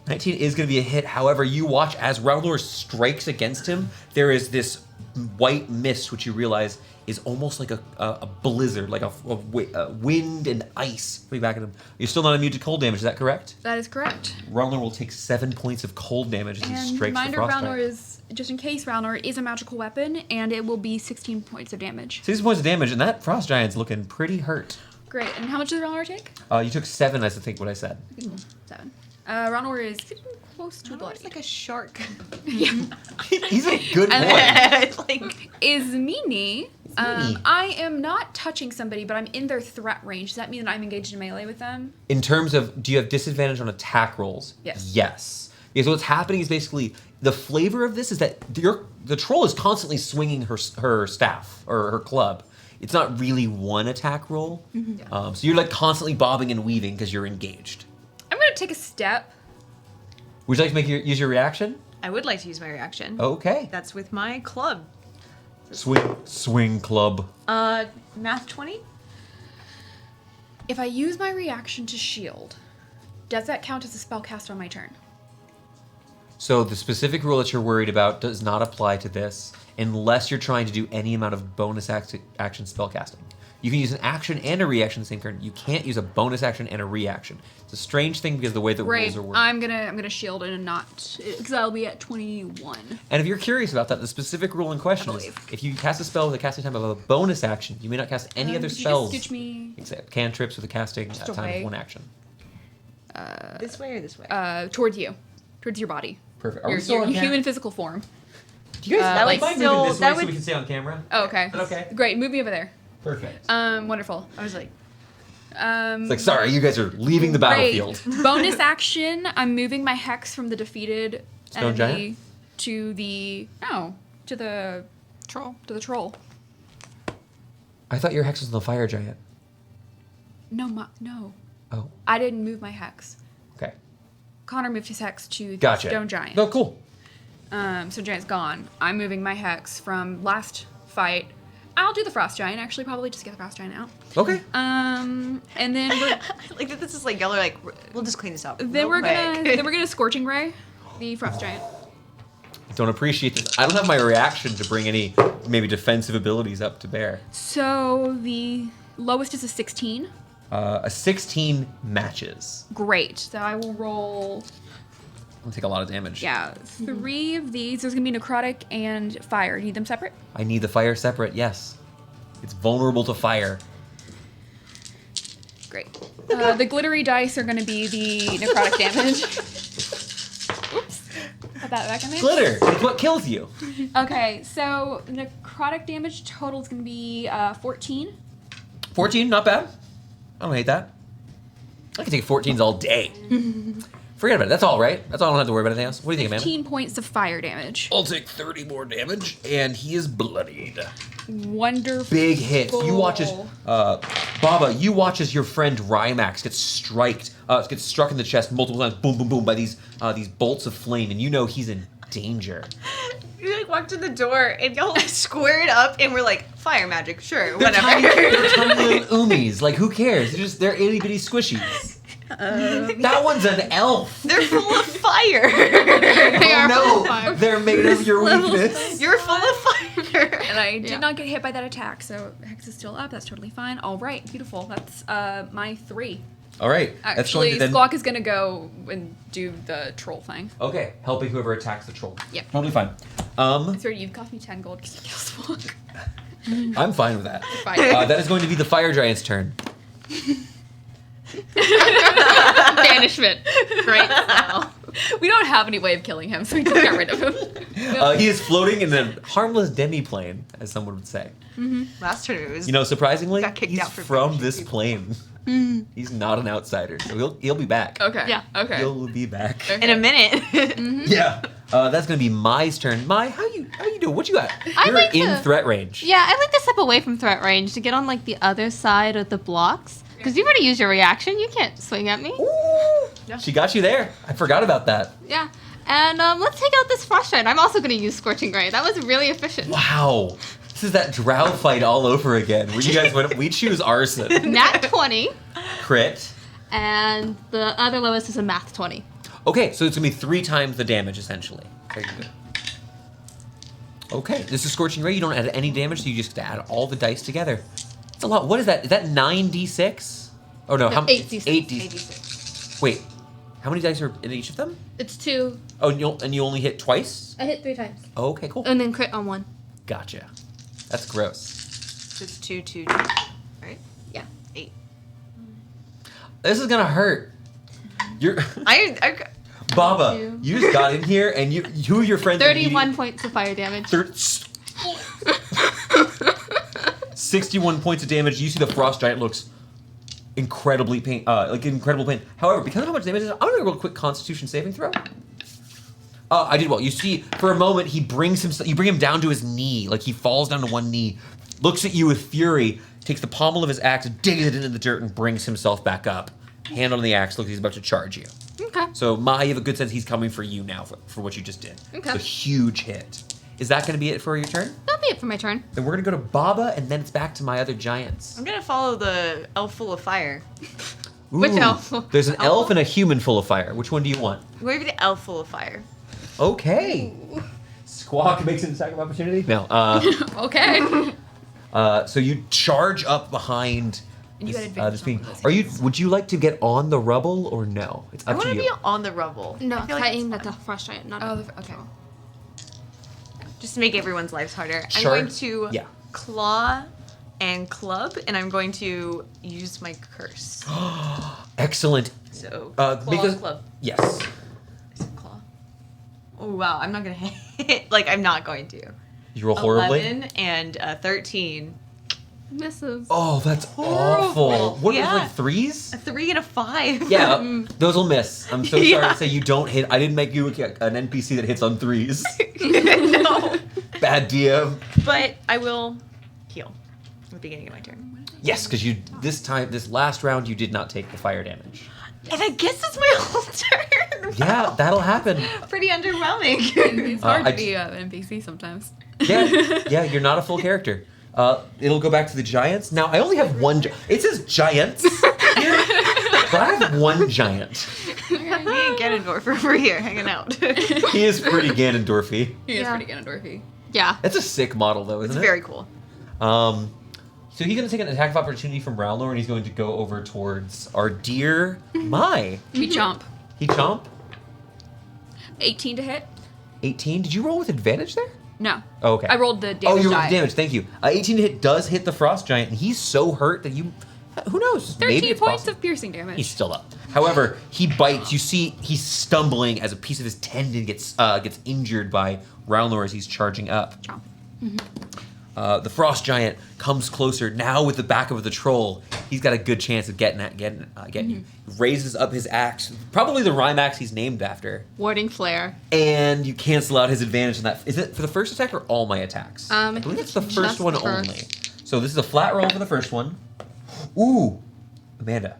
19 is going to be a hit. However, you watch as Ralnor strikes against him. There is this white mist, which you realize is almost like a blizzard, like a wind and ice coming back at him. You're still not immune to cold damage, is that correct? That is correct. Ralnor will take 7 points of cold damage as he And strikes the reminder, frost Ralnor giant. is, just in case, Ralnor is a magical weapon, and it will be 16 points of damage. 6 points of damage, and that frost giant's looking pretty hurt. Great. And how much does Ralnor take? You took 7, I think what I said. 7. Ralnor is close to It's bloody. like a shark. He's a good boy. Like Is Meanie. Meanie. I am not touching somebody, but I'm in their threat range. Does that mean that I'm engaged in melee with them? In terms of, do you have disadvantage on attack rolls? Yes. Yes. Because what's happening is basically the flavor of this is that the troll is constantly swinging her staff or her club. It's not really one attack roll. Mm-hmm. So you're like constantly bobbing and weaving because you're engaged. I'm going to take a step. Would you like to use your reaction? I would like to use my reaction. Okay. That's with my club. Swing club. Math 20? If I use my reaction to shield, does that count as a spell cast on my turn? So the specific rule that you're worried about does not apply to this unless you're trying to do any amount of bonus action spellcasting. You can use an action and a reaction the same turn. You can't use a bonus action and a reaction. It's a strange thing because of the way the rules are worked. I'm gonna shield it and not, because I'll be at 21. And if you're curious about that, the specific rule in question is if you cast a spell with a casting time of a bonus action, you may not cast any other spells Stitch me except cantrips with a casting at time away. of one action. This way or this way? towards you, towards your body. Perfect. Your human physical form. Do you guys that like would mind still- moving this that way so would- we can stay on camera? Oh, okay. Is that okay? Great. Move me over there. Perfect. Wonderful. I was like, It's like, sorry, you guys are leaving the battlefield. Great. Bonus action. I'm moving my hex from the defeated Stone enemy giant? to the Troll. to the troll. I thought your hex was on the fire giant. No. Oh, I didn't move my hex. okay. Connor moved his hex to the Gotcha. stone giant. No, cool. So giant's gone. I'm moving my hex from last fight. I'll do the frost giant actually, probably just get the frost giant out. Okay. And then we're like that. This is like y'all are like, we'll just clean this up. then real we're quick. gonna scorching ray the frost giant. Don't appreciate this. I don't have my reaction to bring any maybe defensive abilities up to bear. So the lowest is a 16. A 16 matches. Great. So I will roll. I'll take a lot of damage. Yeah, 3 of these. There's gonna be necrotic and fire. Need them separate? I need the fire separate, yes. It's vulnerable to fire. Great. The glittery dice are gonna be the necrotic damage. Oops. Put that back in there. Glitter! It's what kills you. Okay, so necrotic damage total is gonna be 14. 14, not bad. I don't hate that. I can take 14s all day. Forget about it. That's all, right? That's all. I don't have to worry about anything else. What do you think, Amanda? 15 points of fire damage. I'll take 30 more damage, and he is bloodied. Wonderful. Big hits. You watch as Baba. You watch as your friend Rymax gets struck in the chest multiple times. Boom, boom, boom by these bolts of flame, and you know he's in danger. You like walked to the door and y'all squared up and we're like, fire magic, sure, They're whatever. tiny little umis. Like, who cares? They're itty bitty squishies. That one's an elf. They're full of fire. They are full Oh of fire. no, they're made of your weakness. You're full of fire. And I did not get hit by that attack, so Hex is still up. That's totally fine. All right, beautiful. That's my 3. All right, that's Actually, going to then. Squawk is gonna go and do the troll thing. Okay, helping whoever attacks the troll. Yep. Totally fine. So you've cost me 10 gold because you killed Squawk. I'm fine with that. Fine. That is going to be the fire giant's turn. Banishment. Great spell. We don't have any way of killing him, so we just got rid of him. He is floating in a harmless demiplane, as someone would say. Last turn it was. You know, surprisingly, Got kicked he's out for from banishing this people. plane. He's not an outsider, so he'll be back. Okay. Yeah. Okay. He'll be back. in a minute. Yeah. That's gonna be Mai's turn. Mai, how you doing? What you got? I You're like in to- threat range. Yeah, I like to step away from threat range to get on like the other side of the blocks. Because you've already used your reaction. You can't swing at me. Ooh, she got you there. I forgot about that. Yeah. And let's take out this frost giant. I'm also going to use Scorching Ray. That was really efficient. Wow. This is that drow fight all over again. Where you guys went, we choose arson. Nat 20. Crit. And the other lowest is a math 20. Okay, so it's gonna be 3 times the damage essentially. Very good. Okay, this is Scorching Ray. You don't add any damage, so you just add all the dice together. It's a lot. What is that? Is that 9d6? Oh no, No, how 8d6. 86. Wait, how many dice are in each of them? It's 2. Oh, and you only hit twice? I hit 3 times. Oh, okay, cool. And then crit on 1. Gotcha. That's gross. So it's 2, 2, 2, right? Yeah. 8. This is gonna hurt. You're. Baba, Two. you just got in here, and you your friends. 31 points of fire damage. 61 points of damage. You see the frost giant looks incredibly pain, incredible pain. However, because of how much damage it is, I'm gonna roll a quick Constitution saving throw. I did well. You see, for a moment, you bring him down to his knee, like he falls down to one knee, looks at you with fury, takes the pommel of his axe, digs it into the dirt, and brings himself back up. Hand on the axe, looks like he's about to charge you. Okay. So, Ma, you have a good sense he's coming for you now for what you just did. Okay. It's a huge hit. Is that going to be it for your turn? That'll be it for my turn. Then we're going to go to Baba, and then it's back to my other giants. I'm gonna follow the elf full of fire. Which Ooh, elf? There's an Elf? elf and a human full of fire. Which one do you want? I'm going to be the elf full of fire. Okay. Squawk makes an attack of opportunity. No. Okay. So you charge up behind And you got this, advantage this on being. one of those Would hits. you like to get on the rubble or no? It's I up want to to you. be on the rubble. No, I feel I like aimed it's at the frost giant, not Oh, at the okay. just to make everyone's lives harder. I'm Charge- going to yeah. claw and club, and I'm going to use my curse. Excellent. So Because claw and club. yes. Is it claw? Oh wow, I'm not gonna hit. Like I'm not going to. You roll horribly. 11 and 13. misses. Oh, that's Horrible. awful. What Yeah. was like threes? A 3 and a 5. Yeah, those will miss. I'm so sorry Yeah. to say you don't hit. I didn't make you an NPC that hits on threes. No. Bad DM. But I will heal at the beginning of my turn. Yes, because this last round, you did not take the fire damage. And I guess it's my whole turn. Yeah, that'll happen. Pretty underwhelming. It's hard I to d- be an NPC sometimes. Yeah, you're not a full character. It'll go back to the giants. Now, I only have one. It says giants here, but I have one giant. Me and Ganondorf over here hanging out. He is pretty Ganondorfy. He is Yeah. pretty Ganondorfy. Yeah. That's a sick model, though, isn't It's it? very cool. So he's going to take an attack of opportunity from Rowlor, and he's going to go over towards our dear Mai. We chomp. He chomp. 18 to hit? 18. Did you roll with advantage there? No. Oh, okay. I rolled the damage Oh, you rolled die. damage. Thank you. 18 to hit does hit the frost giant, and he's so hurt that you. Who knows? 13 Maybe it's points possible. of piercing damage. He's still up. However, he bites. You see, he's stumbling as a piece of his tendon gets injured by Rowlor as he's charging up. Chomp. The frost giant comes closer now with the back of the troll. He's got a good chance of getting you. Raises up his axe, probably the rhyme axe he's named after, Warding flare. and you cancel out his advantage on that. Is it for the first attack or all my attacks? I I believe think it's the it's first just one the first. only. So this is a flat roll for the first one. Ooh, Amanda.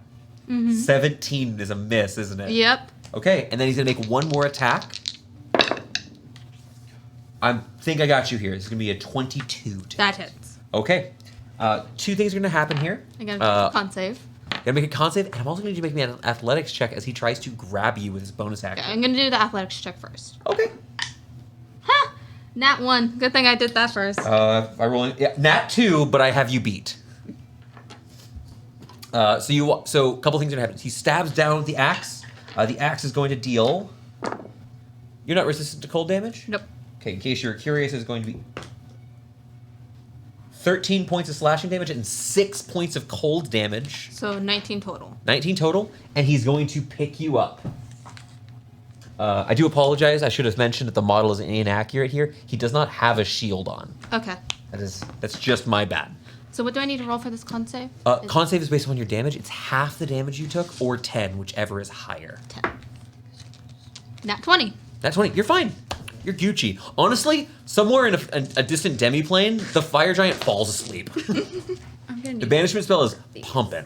17 is a miss, isn't it? Yep. Okay, and then he's gonna make one more attack. I think I got you here. It's gonna be a 22. That hits. Okay. Two things are gonna happen here. I gotta make a con save. Gotta make a con save, and I'm also gonna need you to make me an athletics check as he tries to grab you with his bonus Okay, action. I'm gonna do the athletics check first. Okay. Ha! Nat 1. Good thing I did that first. I roll nat 2, but I have you beat. So a couple things are gonna happen. He stabs down with the axe. The axe is going to deal. You're not resistant to cold damage? Nope. Okay, in case you're curious, it's going to be 13 points of slashing damage and 6 points of cold damage. So 19 total. 19 total, and he's going to pick you up. I do apologize. I should have mentioned that the model is inaccurate here. He does not have a shield on. Okay. That's just my bad. So what do I need to roll for this con save? Con save is based on your damage. It's half the damage you took, or 10, whichever is higher. 10. Nat 20. That's 20. You're fine. You're Gucci. Honestly, somewhere in a distant demi-plane, the fire giant falls asleep. I'm gonna The need banishment spell is pumping.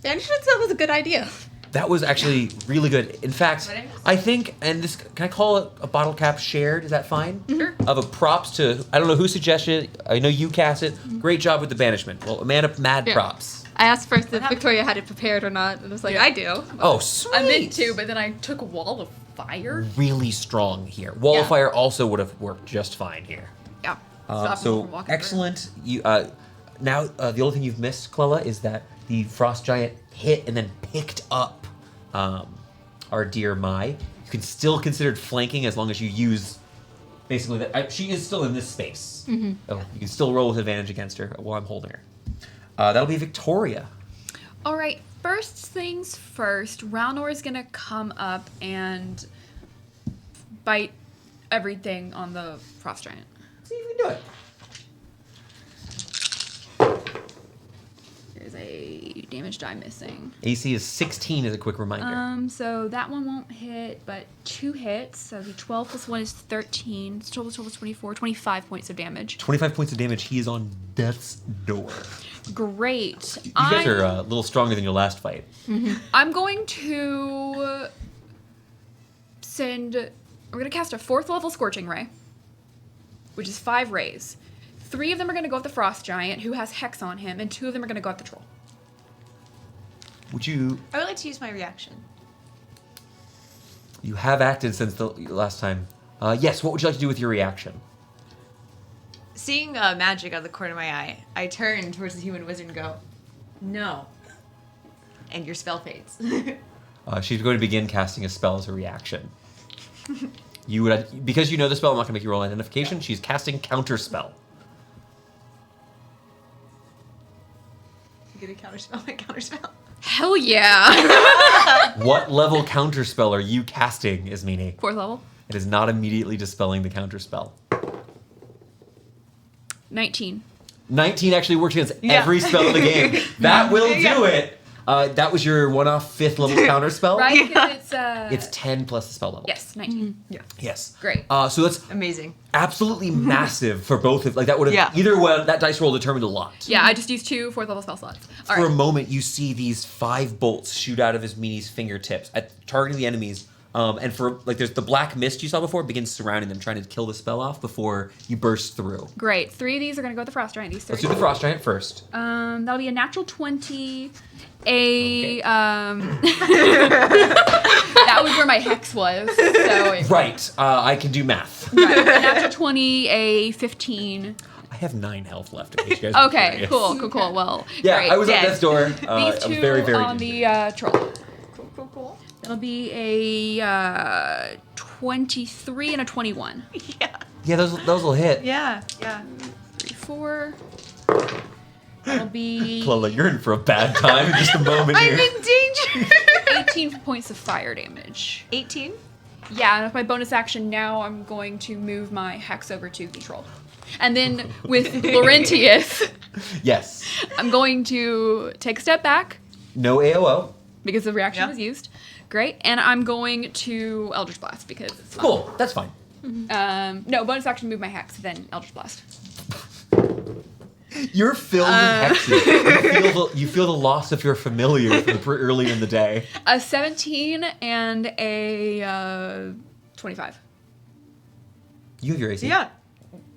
Banishment spell was a good idea. That was actually really good. In fact, I think, and this, can I call it a bottle cap shared? Is that fine? Sure. Of a props to, I don't know who suggested it. I know you cast it. Great job with the banishment. Well, Amanda, mad Yeah. props. I asked first if happened? Victoria had it prepared or not, and I was like, Yeah. I do. Oh, sweet. I meant to, but then I took a wall of fire. Really strong here. Wall of Yeah. fire also would have worked just fine here. Yeah. Stop him So from walking through. excellent. You now the only thing you've missed, Clella, is that the frost giant hit and then picked up our dear Mai. You can still consider it flanking as long as you use basically that. She is still in this space. Oh, you can still roll with advantage against her while I'm holding her. That'll be Victoria. All right. first things first, Raunor is gonna come up and bite everything on the frost giant. See if you can do it. There's a damage die missing. AC is 16 as a quick reminder. So that one won't hit, but 2 hits. So the 12 plus 1 is 13. 12 plus 12 is 24. 25 points of damage. 25 points of damage. He is on death's door. Great. You guys are a little stronger than your last fight. I'm going to send... We're going to cast a 4th level Scorching Ray, which is 5 rays. 3 of them are going to go at the Frost Giant, who has Hex on him, and 2 of them are going to go at the Troll. Would you... I would like to use my reaction. You have acted since the last time. Yes, what would you like to do with your reaction? Seeing magic out of the corner of my eye, I turn towards the human wizard and go, no. And your spell fades. She's going to begin casting a spell as a reaction. You would, because you know the spell, I'm not going to make you roll identification. She's casting Counterspell. You get a counterspell, my counterspell. Hell yeah! What level Counterspell are you casting, Ismini? 4th level. It is not immediately dispelling the Counterspell. 19. 19 actually works against every spell in the game. That will do it. That was your one-off 5th level Counterspell. Right? Because It's 10 plus the spell level. Yes, 19. Yeah. Yes. Great. So that's Amazing. absolutely massive for both of, like, that would have, either one, that dice roll determined a lot. Yeah, I just used 2 4th level spell slots. All For a right. moment, you see these 5 bolts shoot out of Ismini's fingertips, targeting the enemies. And for, like, there's the black mist you saw before begins surrounding them, trying to kill the spell off before you burst through. Great. 3 of these are going to go with the Frost Giant. These 30. Let's do the Frost Giant first. That'll be a natural 20. Okay. That was where my hex was. So Right. I can do math. right, a natural 20, a 15. I have 9 health left in case you guys are Okay, curious. cool. Well, Yeah, great. I was dead. at death's door. These 2 very, very on dead. the troll. Cool. That'll be a 23 and a 21. Yeah, those will hit. Yeah. 3, 4. That'll be Lola, you're in for a bad time in just a moment I'm here. in danger. 18 points of fire damage. 18? Yeah, and with my bonus action now, I'm going to move my hex over to the troll. And then with Laurentius, Yes. I'm going to take a step back No AOO. because the reaction Yeah. was used. Great. And I'm going to Eldritch Blast because it's fun. Cool. That's fine. No, bonus action, move my hex, then Eldritch Blast. You're filled with hexes. You feel the loss of your familiar from earlier in the day. A 17 and a 25. You have your AC. Yeah.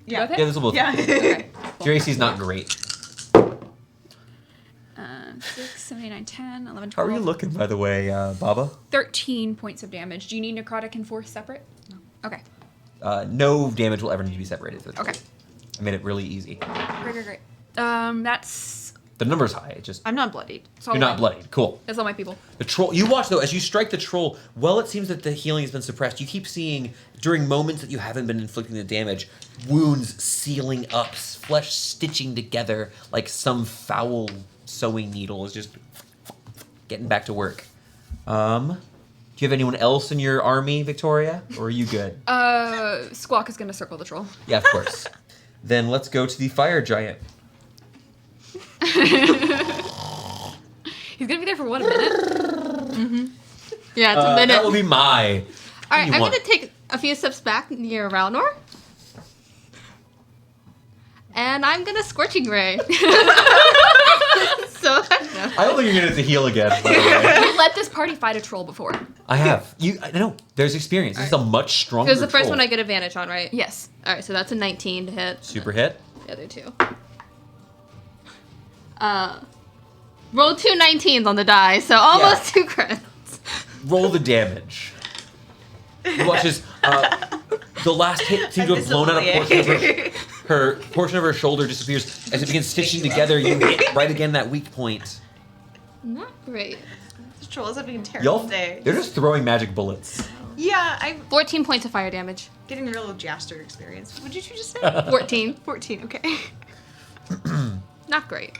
You got Yeah, it? this will both. Yeah. Okay. Your AC is not great. 6, 7, 8, 9, 10, 11, How 12. are you looking, by the way, Baba? 13 points of damage. Do you need necrotic and force separate? No. Okay. No damage will ever need to be separated. For the Okay. troll. I made it really easy. Great. That's The number's high. It just I'm not bloodied. all you're not bloodied. Cool. That's all my people. The troll. You watch though as you strike the troll. Well, it seems that the healing has been suppressed. You keep seeing during moments that you haven't been inflicting the damage, wounds sealing up, flesh stitching together like some foul sewing needle is just getting back to work. Do you have anyone else in your army, Victoria, or are you good? Squawk is gonna circle the troll. Yeah, of course. Then let's go to the fire giant. He's gonna be there for what, a minute? Yeah, it's a minute. That will be my. All right, you I'm want? gonna take a few steps back near Raunor. And I'm gonna Scorching Ray. So, I don't think you're gonna have to heal again. By the way. You let this party fight a troll before. I have. I know. There's experience. This is a much stronger. there's the first troll. one I get advantage on, right? Yes. All right, so that's a 19 to hit. Super hit. The other 2. Roll 2 19s on the die, so almost 2 crits. Roll the damage. You watch as the last hit seems to have blown out a portion of her portion of her shoulder disappears. As it begins stitching together, you hit right again that weak point. Not great. This troll is having a terrible Y'all, day. they're just throwing magic bullets. Yeah, I'm 14 points of fire damage. getting a real Jaster experience. What did you just say? 14. 14, okay. Not great.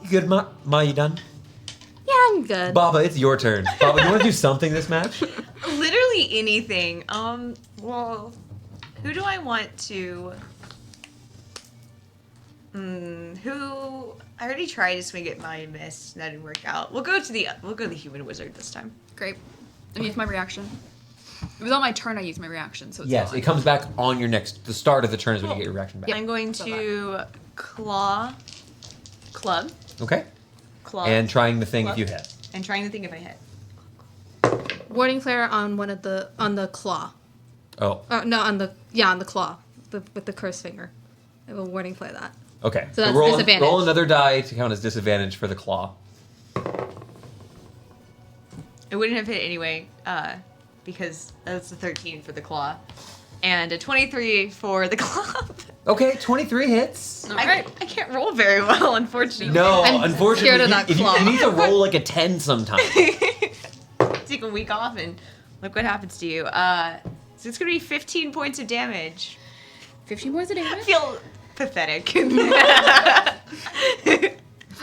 You good, Ma? You done? Yeah, I'm good. Baba, it's your turn. Baba, you want to do something this match? Literally anything. Well, who do I want to? Who? I already tried to swing at my miss. That didn't work out. We'll go to the human wizard this time. Great. I used my reaction. It was on my turn. I used my reaction, so it's Yes, fine. it comes back on your the start of the turn is when you get your reaction back. I'm going to club, Okay. club, And trying the thing Club. if you hit. and trying to think if I hit. Warding flare on the claw. Oh, No, on the claw, with the cursed finger. I will warding flare that. okay. So that's roll, disadvantage. roll another die to count as disadvantage for the claw. It wouldn't have hit anyway, because that's a 13 for the claw, and a 23 for the club. Okay, 23 hits. All right. I can't roll very well, unfortunately. No, I'm unfortunately, scared of that claw. you need to roll like a 10 sometime. Take a week off and look what happens to you. So it's gonna be 15 points of damage. 15 points of I damage. feel pathetic.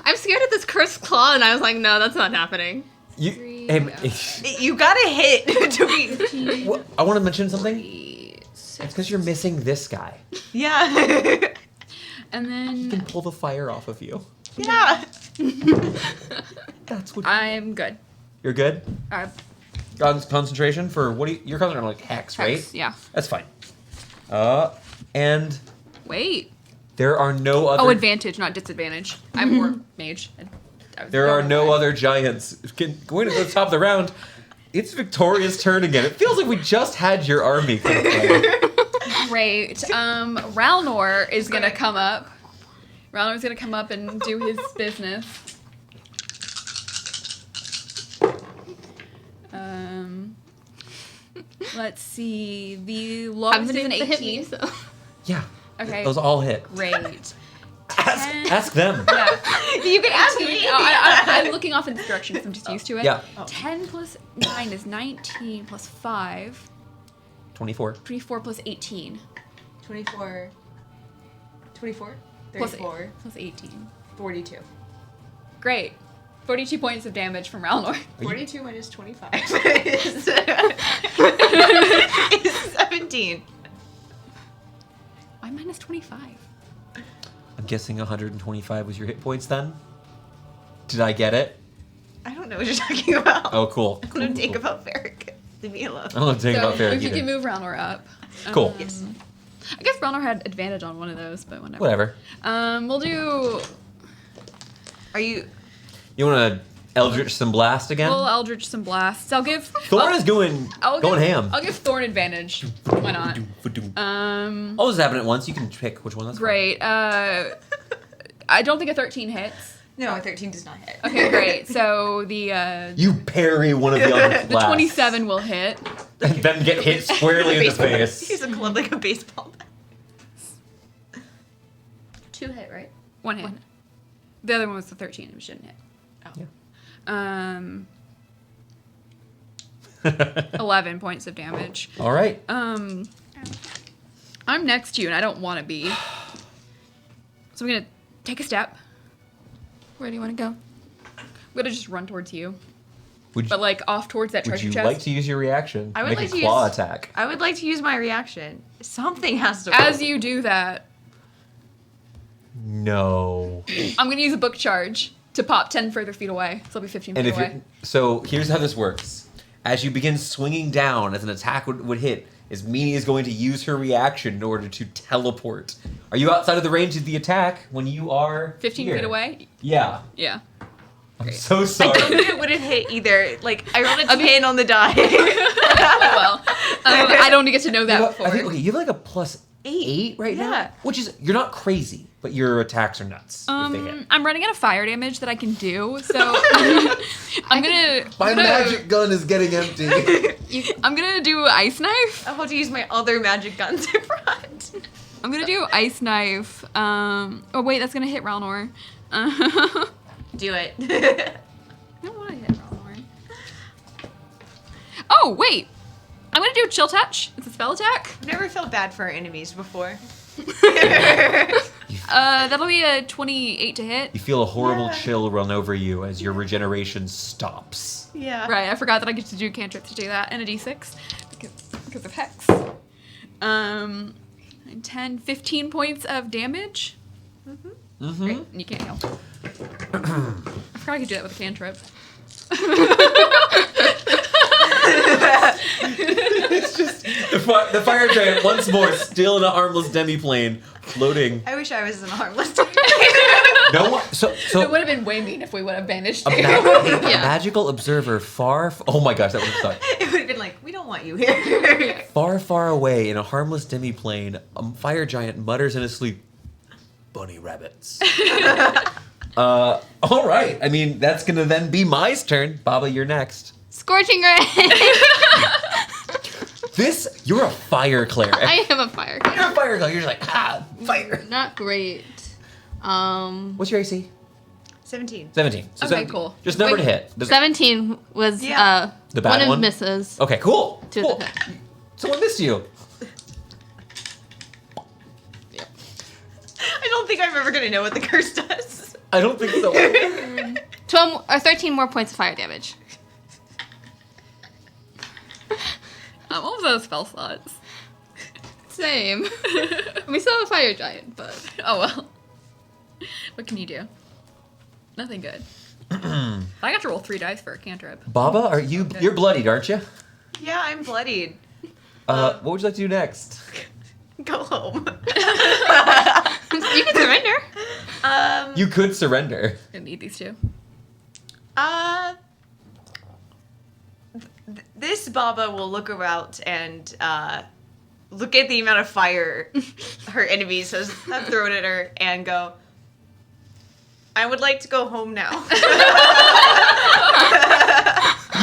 I'm scared of this cursed claw, and I was like, no, that's not happening. You gotta hit to be. I want to mention something. 3, 6. It's because you're missing this guy. Yeah. And He then can pull the fire off of you. Yeah. That's what. I'm good. You're good. Concentration for what? You're concentrating on like hex, right? Yeah. That's fine. And Wait. there are no other. Oh, advantage, not disadvantage. I'm more mage. There are no other giants. Going to the top of the round, it's Victoria's turn again. It feels like we just had your army. Great. Ralnor is gonna come up. Ralnor's gonna come up and do his business. Let's see. The lowest is an 18. Yeah. Okay. Those all hit. Great. Ask them. Yeah. You can ask me. I'm looking off in this direction because I'm just used to it. Yeah. 10 plus 9 is 19 plus 5. 24. 24 plus 18. 24. 24. Plus 34. Plus 18. 42. Great. 42 points of damage from Ralnor. 42 minus 25 is 17. I'm minus 25. I'm guessing 125 was your hit points then? Did I get it? I don't know what you're talking about. Oh, cool. I don't think about Varric. Leave me alone. I don't know think about Ferret if you either. can move Ralnor up. Cool. Yes. I guess Ralnor had advantage on one of those, but whatever. Whatever. We'll do Are you? You want to Eldritch some blast again? little Eldritch some blasts. I'll give Thorn is going ham. I'll give Thorn advantage. Why not? All this happened at once. You can pick which one. That's Great. I don't think a 13 hits. No, 13 does not hit. Okay, great. So the fine. You parry one of the Eldritch the blasts. 27 will hit. And then get hit squarely in the face. He's a club like a baseball bat. 2 hit, right? One hit. The other one was the 13. It shouldn't hit. Yeah. 11 points of damage. All right. I'm next to you, and I don't want to be. So I'm gonna take a step. Where do you want to go? I'm gonna just run towards you, Would but like off towards that Would treasure you chest. like to use your reaction? I would Make like a to claw use- attack. I would like to use my reaction. Something has to. As you do that, No. I'm gonna use a book charge to pop 10 further feet away. So I'll be 15 And feet if away. you so here's how this works. As you begin swinging down, as an attack would hit, is Meanie is going to use her reaction in order to teleport. Are you outside of the range of the attack when you are 15 here? feet away? Yeah. Yeah. I'm so sorry. I don't think it would have hit either. Like I rolled a 10 on the die. Well, I don't get to know that before. I think, okay, you have like a plus 8 right now, Yeah. which is you're not crazy, but your attacks are nuts if they hit. I'm running out of fire damage that I can do, so I'm gonna. gun is getting empty. I'm gonna do ice knife. I'll have to use my other magic guns I brought. I'm gonna do ice knife. Oh wait, that's gonna hit Ralnor. Do it. I don't want to hit Ralnor. Oh wait, I'm gonna do chill touch. It's a spell attack. I've never felt bad for our enemies before. You That'll be a 28 to hit. You feel a horrible chill run over you as your regeneration stops. Yeah. Right, I forgot that I get to do cantrip to do that, and a d6 because of Hex. 15 points of damage. Great, and you can't heal. I forgot I could do that with a cantrip. It's just the fire giant once more, still in a harmless demiplane, floating. I wish I was an harmless. No one. So It would have been way mean if we would have banished a, you. a magical observer oh my gosh, that would have sucked. It would have been like, we don't want you here. Far, far away in a harmless demiplane, a fire giant mutters in his sleep, "Bunny rabbits." All right. I mean, that's gonna then be my turn. Baba, you're next. Scorching ray. You're a fire cleric. I am a fire. You're a fire cleric. You're just like, fire. Not great. What's your AC? 17. 17. So Okay, cool. Just number to Wait. hit. 17 was The bad one of one? misses. Okay, cool. To Cool. the hit. Someone missed you. I don't think I'm ever going to know what the curse does. I don't think so. 12 or 13 more points of fire damage. I'm almost out of spell slots. Same. We still have a fire giant, but Oh well. What can you do? Nothing good. I got to roll 3 dice for a cantrip. Baba, you're bloodied, aren't you? Yeah, I'm bloodied. What would you like to do next? Go home. you can surrender. You could surrender. I need these two. This Baba will look around and look at the amount of fire her enemies have thrown at her and go, I would like to go home now.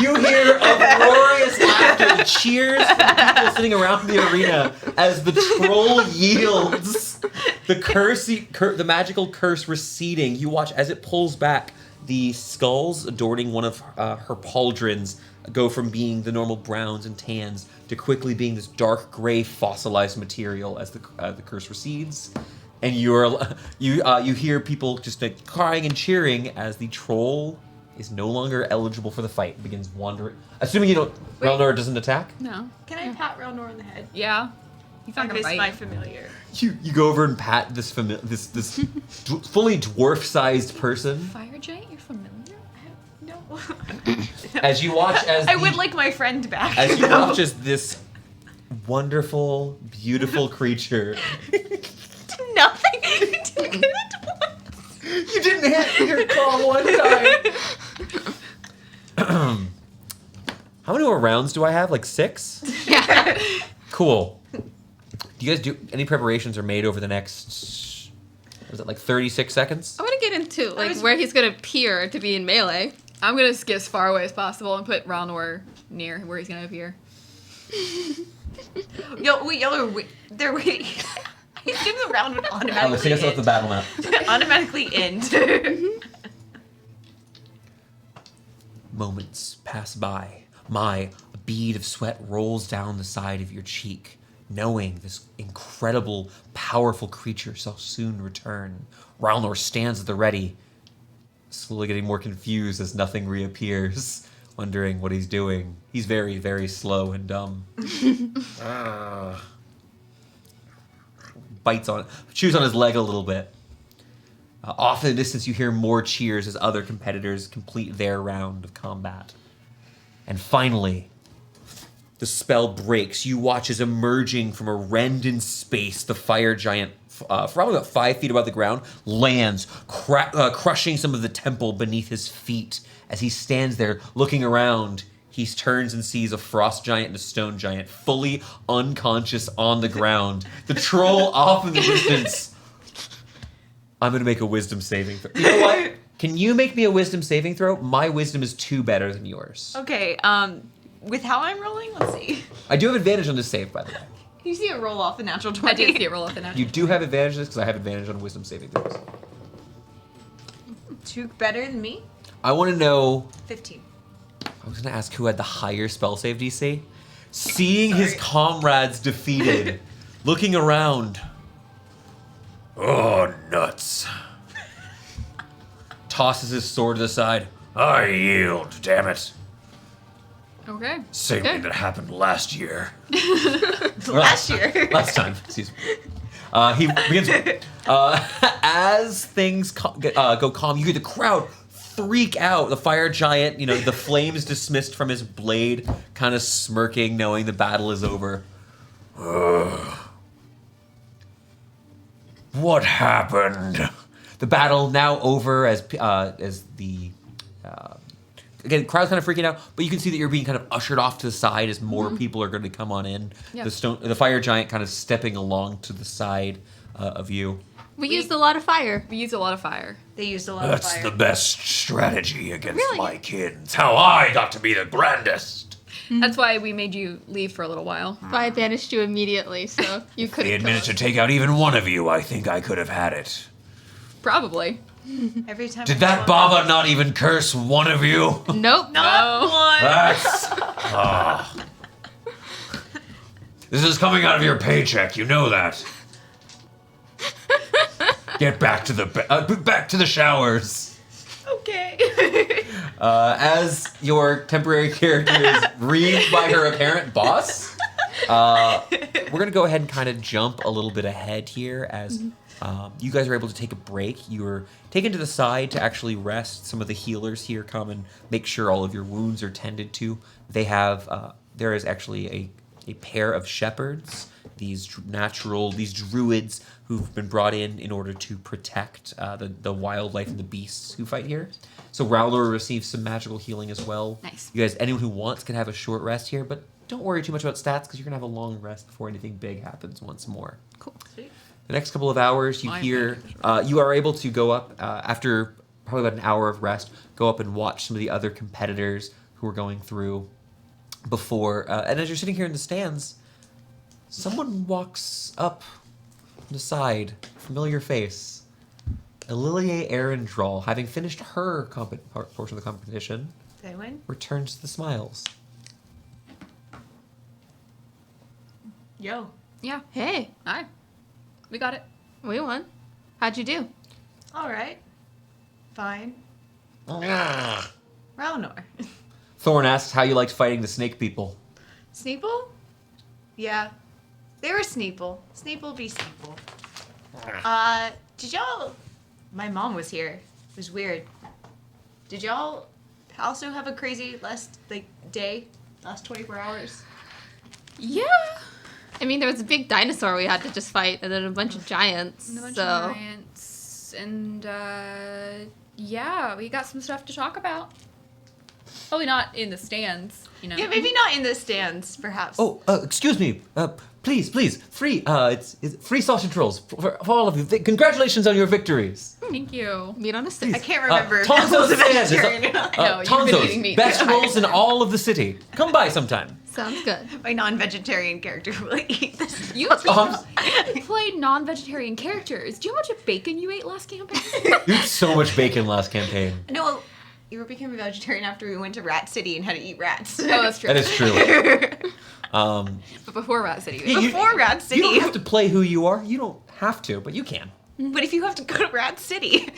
You hear uproarious laughter, cheers from the people sitting around the arena as the troll yields. The magical curse receding. You watch as it pulls back. The skulls adorning one of her pauldrons go from being the normal browns and tans to quickly being this dark gray fossilized material as the curse recedes. And you hear people just like crying and cheering as the troll is no longer eligible for the fight. It begins wandering. Assuming you don't, Relnor doesn't attack. No. Can I pat Relnor on the head? Yeah. He's I not gonna miss bite. my familiar. You go over and pat this fully dwarf-sized person. Fire giant, you're familiar? No. As you watch as I would like my friend back. as you watch as this wonderful, beautiful creature. Nothing. You didn't get it once. You didn't hit your call one time. How many more rounds do I have? Like 6? Yeah. Cool. Do you guys do any preparations are made over the next? Was it like 36 seconds? I want to get into where he's gonna appear to be in melee. I'm gonna get as far away as possible and put Ralnor near where he's gonna appear. Y'all are they're waiting. He's giving the round would automatically Take us off the battle map. automatically end. Moments pass by. A bead of sweat rolls down the side of your cheek, knowing this incredible, powerful creature shall soon return. Ralnor stands at the ready, slowly getting more confused as nothing reappears, wondering what he's doing. He's very, very slow and dumb. Chews on his leg a little bit. Off in the distance, you hear more cheers as other competitors complete their round of combat. And finally, the spell breaks. You watch as emerging from a rend in space, the fire giant, probably about 5 feet above the ground, lands, crushing some of the temple beneath his feet. As he stands there looking around, he turns and sees a frost giant and a stone giant, fully unconscious on the ground. The troll off in the distance. I'm going to make a wisdom saving throw. You know what? Can you make me a wisdom saving throw? My wisdom is 2 better than yours. Okay, with how I'm rolling, let's see. I do have advantage on this save, by the way. You see it roll off a natural 20. I did see it roll up in that. You do have advantage on this because I have advantage on wisdom saving throws. 2 better than me? I want to know... 15. I was going to ask who had the higher spell save DC. Seeing his comrades defeated, looking around. Oh, nuts. Tosses his sword to the side. I yield, damn it. Okay. Same thing that happened last year. Last year. Last time, excuse me. He begins. As things go calm, you hear the crowd freak out. The fire giant, the flames dismissed from his blade, kind of smirking, knowing the battle is over. What happened? The battle now over as the again, crowd's kind of freaking out, but you can see that you're being kind of ushered off to the side as more people are going to come on in. Yep. The fire giant kind of stepping along to the side of you. We used a lot of fire. We used a lot of fire. They used a lot of fire. That's the best strategy against Really? my kin. It's how I got to be the grandest. That's why we made you leave for a little while. I banished you immediately, so you They couldn't kill admitted us. to take out even one of you. I think I could have had it. Probably. Every time. Did that Baba not even curse one of you? Nope. Not one. That's... This is coming out of your paycheck. You know that. Get back to the showers. Okay. As your temporary character is reamed by her apparent boss, we're going to go ahead and kind of jump a little bit ahead here as you guys are able to take a break. You were taken to the side to actually rest. Some of the healers here come and make sure all of your wounds are tended to. They have, there is actually a pair of shepherds, these druids who've been brought in order to protect the wildlife and the beasts who fight here. So Rowler receives some magical healing as well. Nice. You guys, anyone who wants can have a short rest here, but don't worry too much about stats because you're going to have a long rest before anything big happens once more. Cool. Sweet. The next couple of hours, you are able to go up after probably about an hour of rest, go up and watch some of the other competitors who are going through before. And as you're sitting here in the stands, someone walks up from the side, familiar face. Ililia Arendral, having finished her portion of the competition, Did I win? returns to the smiles. Yo. Yeah. Hey, Hi. We got it. we won. How'd you do? All right. Fine. Ah. Raunor. Thorn asks how you liked fighting the snake people. Sneeple? Yeah. They were Sneeple. Sneeple be Sneeple. Did y'all... My mom was here. It was weird. Did y'all also have a crazy last, day? Last 24 hours? Yeah. I mean, there was a big dinosaur we had to just fight, and then a bunch of giants. And a bunch so of giants. And, yeah, we got some stuff to talk about. Probably not in the stands, Yeah, maybe not in the stands, perhaps. Oh, excuse me. Please, free. It's free sausage rolls for all of you. Congratulations on your victories. Thank you. meat on a stick. I can't remember. Tonzo's The stand is vegetarian. No, you've been eating Tonzo's meat. best rolls in all of the city. Come by sometime. Sounds good. My non-vegetarian character will eat this. You played non-vegetarian characters. Do you know how much bacon you ate last campaign? You ate so much bacon last campaign. No, you became a vegetarian after we went to Rat City and had to eat rats. Oh, that's true. That is true. But before Rat City, you ate Before Rat City. You don't have to play who you are. You don't have to, but you can. But if you have to go to Rat City.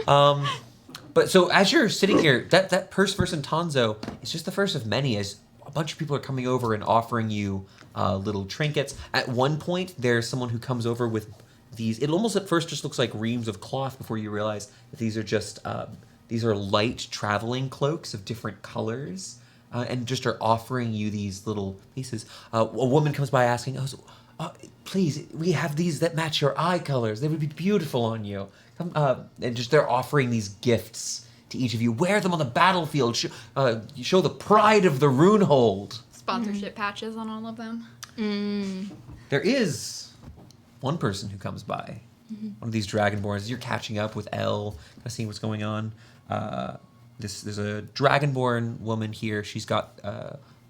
But so as you're sitting here, that first person Tonzo is just the first of many as a bunch of people are coming over and offering you little trinkets. At one point, there's someone who comes over with these. It almost at first just looks like reams of cloth before you realize that these are just these are light traveling cloaks of different colors, and just are offering you these little pieces. A woman comes by asking, please, we have these that match your eye colors. They would be beautiful on you. And just they're offering these gifts to each of you. Wear them on the battlefield. Show the pride of the Runehold. sponsorship patches on all of them. There is one person who comes by. One of these Dragonborns. You're catching up with Elle, kind of seeing what's going on. There's a Dragonborn woman here. She's got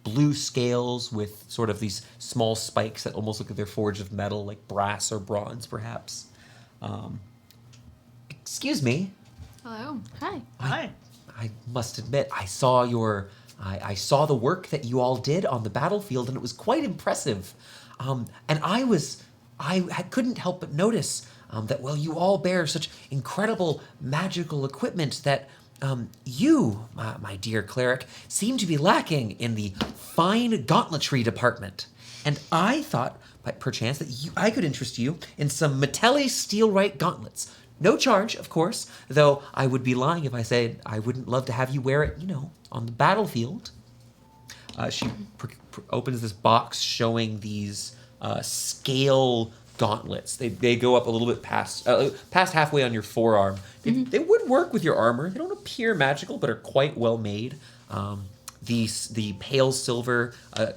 blue scales with sort of these small spikes that almost look like they're forged of metal, like brass or bronze, perhaps. Excuse me. Hello. Hi. Hi. I must admit, I saw I saw the work that you all did on the battlefield, and it was quite impressive. And I was I couldn't help but notice that while you all bear such incredible magical equipment that you, my dear cleric, seem to be lacking in the fine gauntletry department. And I thought, by perchance, that I could interest you in some Metelli Steelrite gauntlets. No charge, of course, though I would be lying if I said I wouldn't love to have you wear it, on the battlefield. She opens this box showing these scale gauntlets. They go up a little bit past halfway on your forearm. They would work with your armor. They don't appear magical, but are quite well made. The pale silver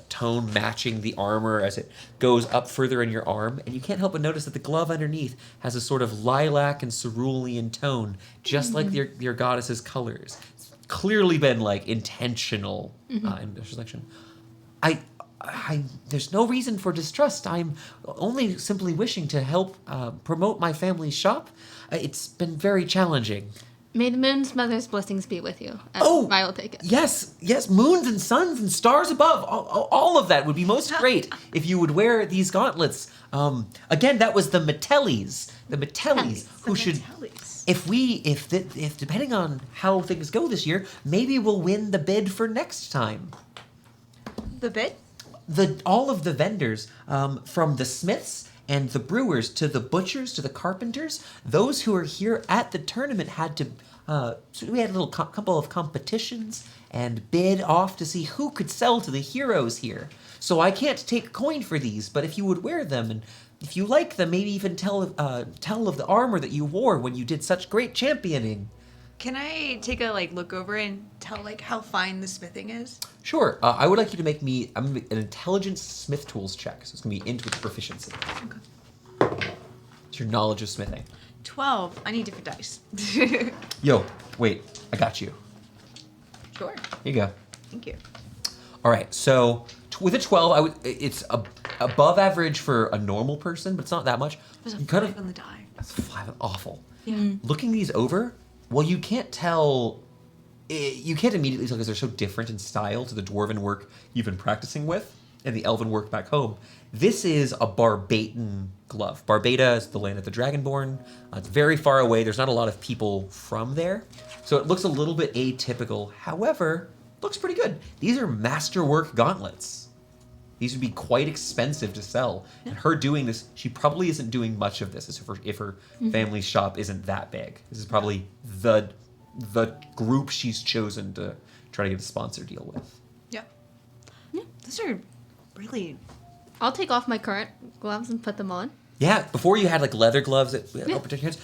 tone matching the armor as it goes up further in your arm, and you can't help but notice that the glove underneath has a sort of lilac and cerulean tone, just like your goddess's colors. It's clearly been intentional in their selection. There's no reason for distrust. I'm only simply wishing to help promote my family's shop. It's been very challenging. May the moon's mother's blessings be with you. I will take it. Yes, moons and suns and stars above. All of that would be most great if you would wear these gauntlets. Again, that was the Metellis. The Metellis who should... If depending on how things go this year, maybe we'll win the bid for next time. The bid? All of the vendors, from the smiths and the brewers to the butchers to the carpenters, those who are here at the tournament had to. So we had a little couple of competitions and bid off to see who could sell to the heroes here. So I can't take coin for these, but if you would wear them and if you like them, maybe even tell of the armor that you wore when you did such great championing. Can I take a look over and tell how fine the smithing is? Sure. I would like you to make me an intelligence smith tools check. So it's going to be into its proficiency. Okay. It's your knowledge of smithing. 12. I need different dice. Yo, wait. I got you. Sure. Here you go. Thank you. All right. So with a 12, it's above average for a normal person, but it's not that much. There's a You 5 on the die. That's 5. Awful. Yeah. Looking these over, well, you can't tell. You can't immediately tell because they're so different in style to the dwarven work you've been practicing with and the elven work back home. This is a Barbatan glove. Barbata is the land of the Dragonborn. It's very far away. There's not a lot of people from there. So it looks a little bit atypical. However, looks pretty good. These are masterwork gauntlets. These would be quite expensive to sell. And her doing this, she probably isn't doing much of this if her family's shop isn't that big. This is probably the group she's chosen to try to get a sponsor deal with. Yeah. Those are really... I'll take off my current gloves and put them on. Yeah, before you had leather gloves that protect your hands.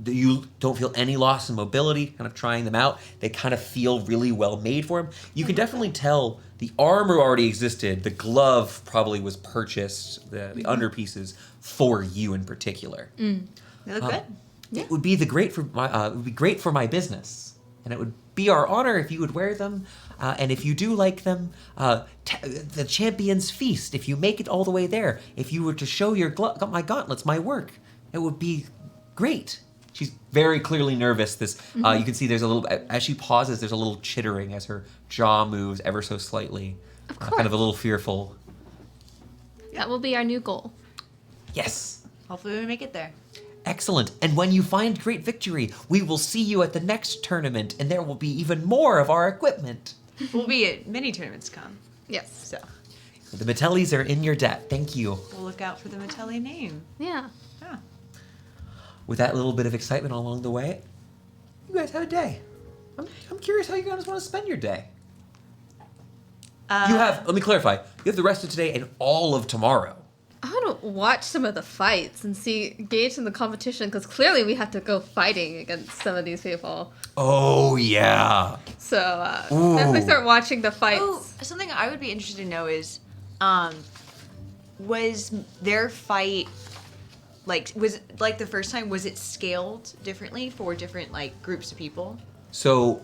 You don't feel any loss in mobility, kind of trying them out. They kind of feel really well made for them. You can definitely tell the armor already existed. The glove probably was purchased, the underpieces, for you in particular. They look good. It would be great for my business, and it would be our honor if you would wear them. And if you do like them, the Champion's Feast, if you make it all the way there, if you were to show my gauntlets, my work, it would be great. She's very clearly nervous. You can see there's a little, as she pauses, there's a little chittering as her jaw moves ever so slightly. Of course. Kind of a little fearful. That will be our new goal. Yes. Hopefully we make it there. Excellent. And when you find great victory, we will see you at the next tournament, and there will be even more of our equipment. We'll be at many tournaments to come. Yes. So The Metellis are in your debt. Thank you. we'll look out for the Metelli name. Yeah. Yeah. With that little bit of excitement along the way, you guys had a day. I'm curious how you guys want to spend your day. Let me clarify, you have the rest of today and all of tomorrow. I want to watch some of the fights and gauge in the competition, because clearly we have to go fighting against some of these people. Oh, yeah. So definitely start watching the fights. Oh, something I would be interested to know is, was their fight was it the first time? Was it scaled differently for different groups of people? So,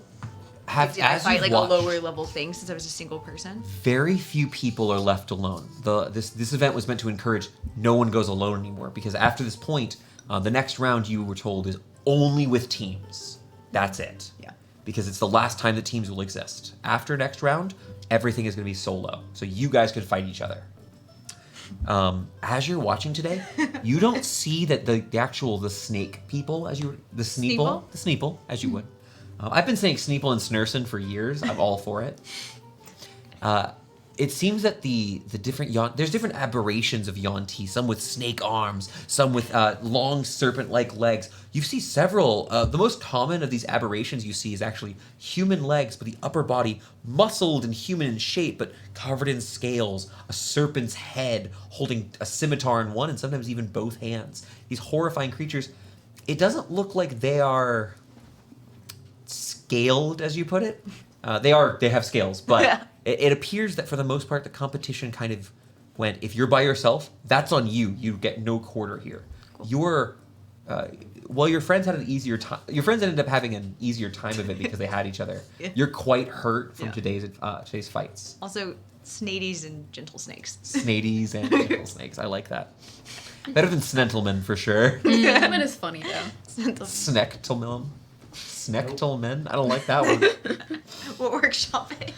Did I fight you've a watched, lower level thing since I was a single person? very few people are left alone. This event was meant to encourage no one goes alone anymore, because after this point, the next round you were told is only with teams. That's it. Yeah. Because it's the last time that teams will exist. After next round, everything is going to be solo. So you guys could fight each other. As you're watching today, you don't see that the snake people the Sneeple as you would. I've been saying Sneeple and Snurson for years. I'm all for it. It seems that the different there's different aberrations of Yuan-Ti, some with snake arms, some with long serpent-like legs. You see several. The most common of these aberrations you see is actually human legs, but the upper body muscled and human in shape, but covered in scales, a serpent's head holding a scimitar in one and sometimes even both hands. These horrifying creatures. It doesn't look like they are scaled, as you put it. They have scales, but it appears that for the most part, the competition kind of went, if you're by yourself, that's on you. You get no quarter here. Cool. Your friends had an easier time. Your friends ended up having an easier time of it because they had each other. Yeah. You're quite hurt from today's fights. Also, snadies and gentle snakes. Snadies and gentle snakes. I like that. Better than Snentleman for sure. Snentleman is funny though. Snektleman. Snectleman? I don't like that one. We'll workshop it.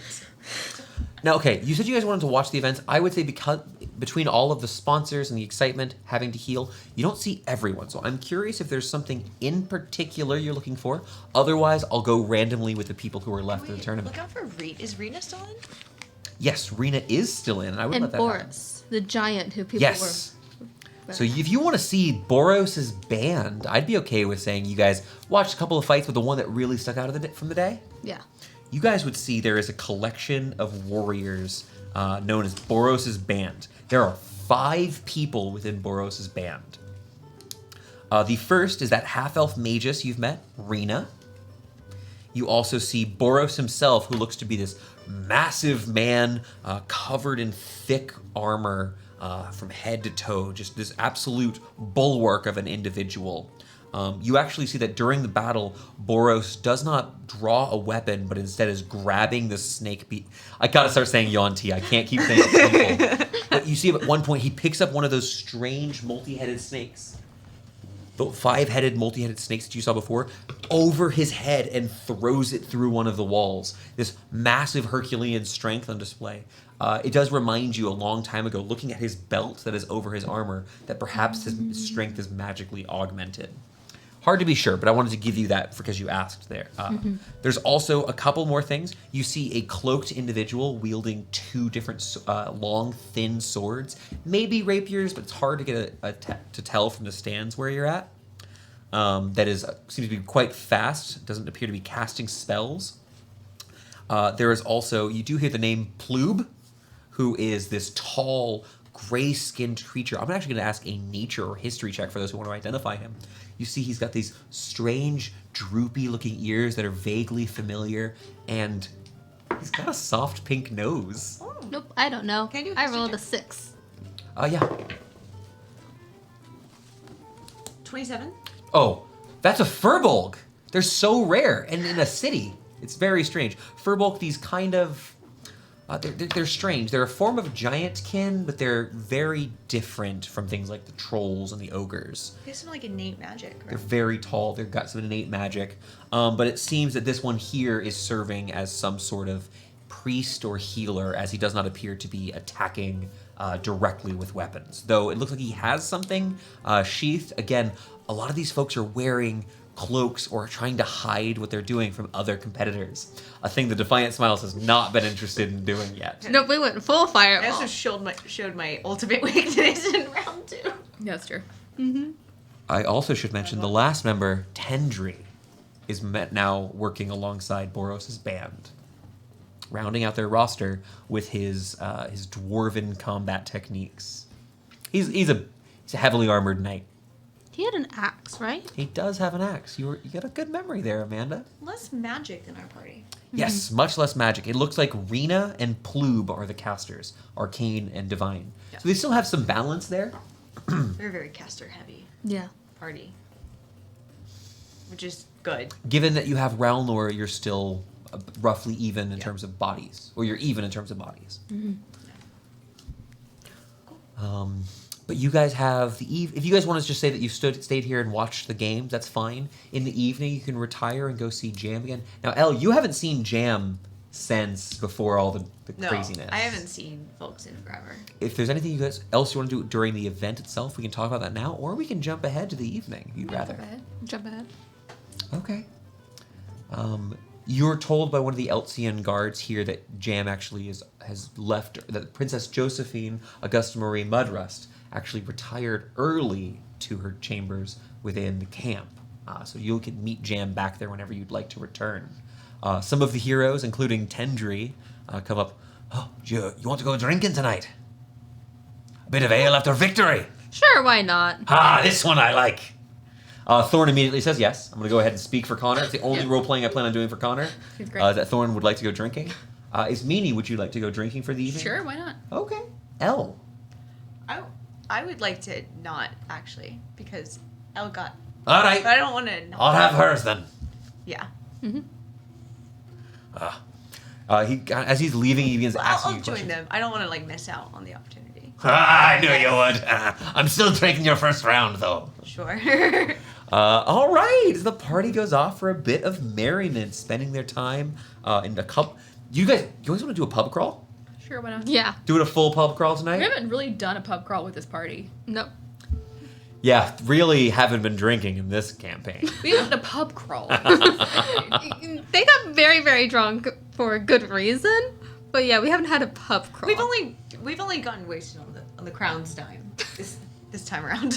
Now, okay, you said you guys wanted to watch the events. I would say because between all of the sponsors and the excitement, having to heal, you don't see everyone. So I'm curious if there's something in particular you're looking for. Otherwise, I'll go randomly with the people who are left in the tournament. Look out for Rite. Is Rena still in? Yes, Rena is still in. I would let that happen. Boros, the giant who people were... So if you want to see Boros' band, I'd be okay with saying you guys watched a couple of fights with the one that really stuck out from the day. Yeah. You guys would see there is a collection of warriors known as Boros' band. There are 5 people within Boros' band. The first is that half-elf magus you've met, Rena. You also see Boros himself, who looks to be this massive man covered in thick armor from head to toe, just this absolute bulwark of an individual. You actually see that during the battle, Boros does not draw a weapon, but instead is grabbing the snake. I gotta start saying Yuan-Ti. I can't keep saying Sneeple. But you see at one point, he picks up one of those strange multi-headed snakes. The 5-headed multi-headed snakes that you saw before, over his head and throws it through one of the walls. This massive Herculean strength on display. It does remind you a long time ago, looking at his belt that is over his armor, that perhaps his strength is magically augmented. Hard to be sure, but I wanted to give you that because you asked there. There's also a couple more things. You see a cloaked individual wielding 2 different long, thin swords. Maybe rapiers, but it's hard to get to tell from the stands where you're at. That seems to be quite fast. Doesn't appear to be casting spells. There is also, you do hear the name Ploob, who is this tall, gray-skinned creature. I'm actually going to ask a nature or history check for those who want to identify him. You see he's got these strange, droopy-looking ears that are vaguely familiar, and he's got a soft pink nose. Oh. Nope, I don't know. Can I do a I history rolled check? a 6. Yeah. 27? Oh, that's a furbolg. They're so rare, and in a city. It's very strange. Furbolg, these kind of... They're strange. They're a form of giantkin, but they're very different from things like the trolls and the ogres. They have some like innate magic, right? They're very tall. They've got some innate magic. But it seems that this one here is serving as some sort of priest or healer, as he does not appear to be attacking directly with weapons. Though it looks like he has something sheathed. Again, a lot of these folks are wearing cloaks or trying to hide what they're doing from other competitors. A thing the Defiant Smiles has not been interested in doing yet. Nope, we went full fireball. I also showed my ultimate weakness in round 2. That's true. Mm-hmm. I also should mention the last member, Tendry, is now working alongside Boros' band, rounding out their roster with his dwarven combat techniques. He's a heavily armored knight. He had an axe, right? He does have an axe. You got a good memory there, Amanda. Less magic than our party. Yes, much less magic. It looks like Rena and Ploob are the casters, arcane and divine. Yeah. So they still have some balance there. They're a very caster heavy Yeah. party, which is good. Given that you have Ralnor, you're still roughly even in terms of bodies, or you're even in terms of bodies. Mm-hmm. But you guys have if you guys want to just say that you stayed here and watched the game, that's fine. In the evening, you can retire and go see Jam again. Now, Elle, you haven't seen Jam since before all the No, craziness. I haven't seen folks in forever. If there's anything else you want to do during the event itself, we can talk about that now, or we can jump ahead to the evening if you'd rather. Jump ahead. Okay. You're told by one of the Eltsian guards here that Jam actually has left, that Princess Josephine Augusta Marie Mudrust actually retired early to her chambers within the camp. So you can meet Jam back there whenever you'd like to return. Some of the heroes, including Tendry, come up. Oh, you want to go drinking tonight? A bit of ale after victory. Sure, why not? This one I like. Thorn immediately says yes. I'm going to go ahead and speak for Connor. It's the only role-playing I plan on doing for Connor. He's great. That Thorn would like to go drinking. Is Meanie, would you like to go drinking for the evening? Sure, why not? Okay. Elle. I would like to not, actually, because Elle got... All right. But I don't want to... I'll have hers then. Yeah. As he's leaving, he begins asking I'll you join questions. them. I don't want to, miss out on the opportunity. I knew you would. I'm still taking your first round, though. Sure. All right. The party goes off for a bit of merriment, spending their time in a cup. You guys want to do a pub crawl? Sure, why not? Yeah. Doing a full pub crawl tonight? We haven't really done a pub crawl with this party. Nope. Yeah, really haven't been drinking in this campaign. We haven't done a pub crawl. They got very, very drunk for a good reason, but yeah, we haven't had a pub crawl. We've only gotten wasted on the crown's dime this time around.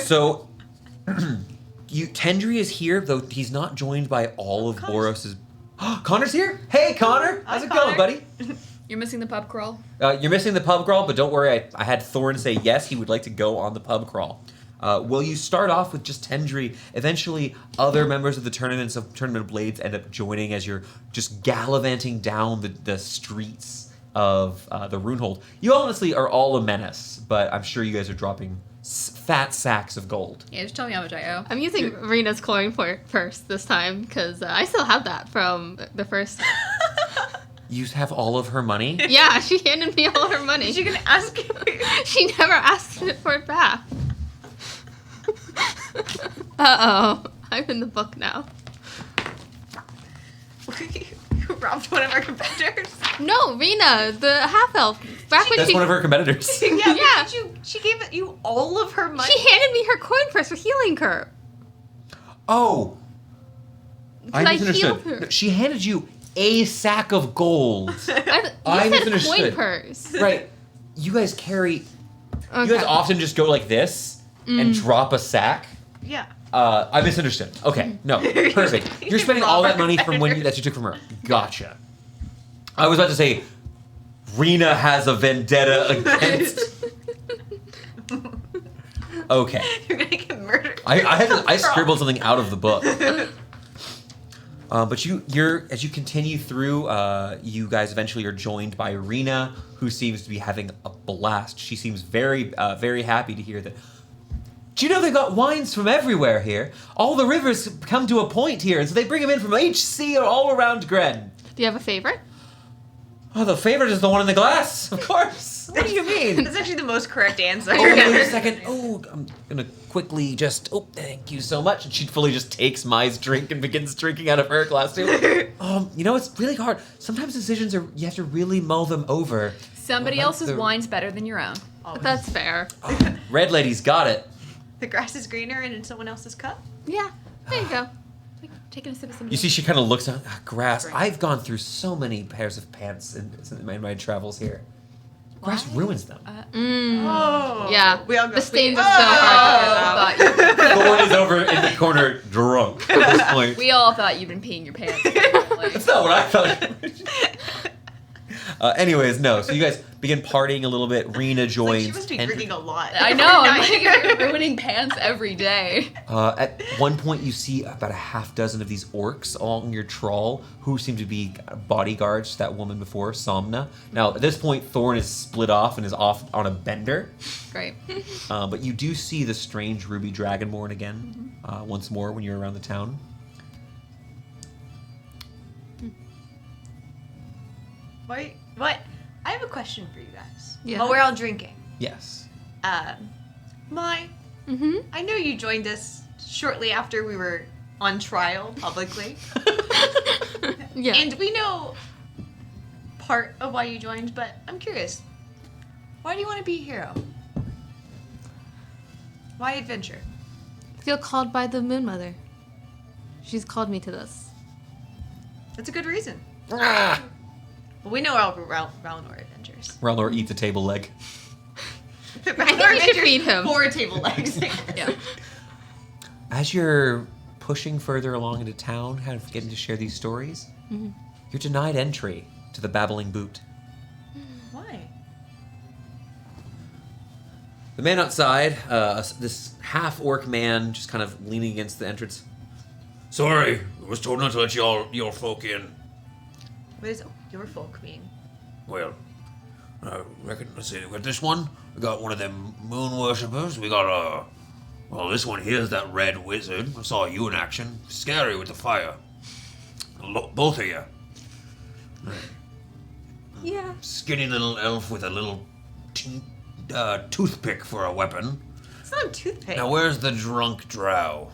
So, Tendry is here, though he's not joined by all of Boros's... Connor's here? Hey, Connor! How's it going, buddy? You're missing the pub crawl? You're missing the pub crawl, but don't worry, I had Thorn say yes, he would like to go on the pub crawl. Will you start off with just Tendry? Eventually, other members of the Tournament of Blades end up joining as you're just gallivanting down the streets of the Runehold. You honestly are all a menace, but I'm sure you guys are dropping fat sacks of gold. Yeah, just tell me how much I owe. I'm using Rena's coin purse this time because I still have that from the first. You have all of her money? Yeah, she handed me all her money. Is she gonna ask you? She never asked for it back. Uh-oh. I'm in the book now. You robbed one of our competitors? No, Rena, the half-elf. Back when That's one of her competitors. Yeah. Yeah. She gave you all of her money? She handed me her coin purse for healing her. Oh. I I healed misunderstood. her. She handed you a sack of gold. You I said misunderstood. coin purse. Right. You guys carry... Okay. You guys often just go like this and drop a sack. Yeah. I misunderstood. Okay, no, perfect. You're spending all that money from that you took from her. Gotcha. I was about to say, Rena has a vendetta against. Okay. You're gonna get murdered. I scribbled something out of the book. But as you continue through, you guys eventually are joined by Rena, who seems to be having a blast. She seems very, very happy to hear that. Do you know they've got wines from everywhere here? All the rivers come to a point here, and so they bring them in from HC or all around Gren. Do you have a favorite? Oh, the favorite is the one in the glass, of course. What do you mean? That's actually the most correct answer. Oh, wait a second. Oh, I'm gonna quickly just. Oh, thank you so much. And she fully just takes Mai's drink and begins drinking out of her glass too. It's really hard. Sometimes decisions you have to really mull them over. Somebody Well, else's the- wine's better than your own. Always. That's fair. Red Lady's got it. The grass is greener and in someone else's cup. Yeah, there you go. Taking a sip of some. You see, she kind of looks at grass. I've gone through so many pairs of pants in my travels here. Grass ruins them. Oh. Yeah. We all go. The stains oh. are so hard to get out. Thorn is over in the corner, drunk at this point. We all thought you'd been peeing your pants. That's not what I thought. Anyways, no. So you guys begin partying a little bit. Rena joins. She must be and- drinking a lot. I know. I'm like ruining pants every day. At one point, you see about a half dozen of these orcs along your trawl who seem to be bodyguards to that woman before, Somna. Now, at this point, Thorn is split off and is off on a bender. Great. But you do see the strange Ruby Dragonborn again, once more when you're around the town. Wait, what? I have a question for you guys. Yeah. While we're all drinking. Yes. Mai, Mm-hmm. I know you joined us shortly after we were on trial publicly. Yeah. And we know part of why you joined, but I'm curious. Why do you want to be a hero? Why adventure? I feel called by the Moon Mother. She's called me to this. That's a good reason. Well, we know all Ralnor adventures. Ralnor eats a table leg. Ralnor we should feed him. 4 table legs. Yeah. As you're pushing further along into town, kind of getting to share these stories, you're denied entry to the Babbling Boot. Why? The man outside, this half-orc man, just kind of leaning against the entrance. Sorry, I was told not to let your folk in. What does your folk mean? Well, I reckon, let's see, we got this one. We got one of them moon worshippers. We got, well, this one here's that red wizard. I saw you in action. Scary with the fire. Both of you. Yeah. Skinny little elf with a little toothpick for a weapon. It's not a toothpick. Now, where's the drunk drow?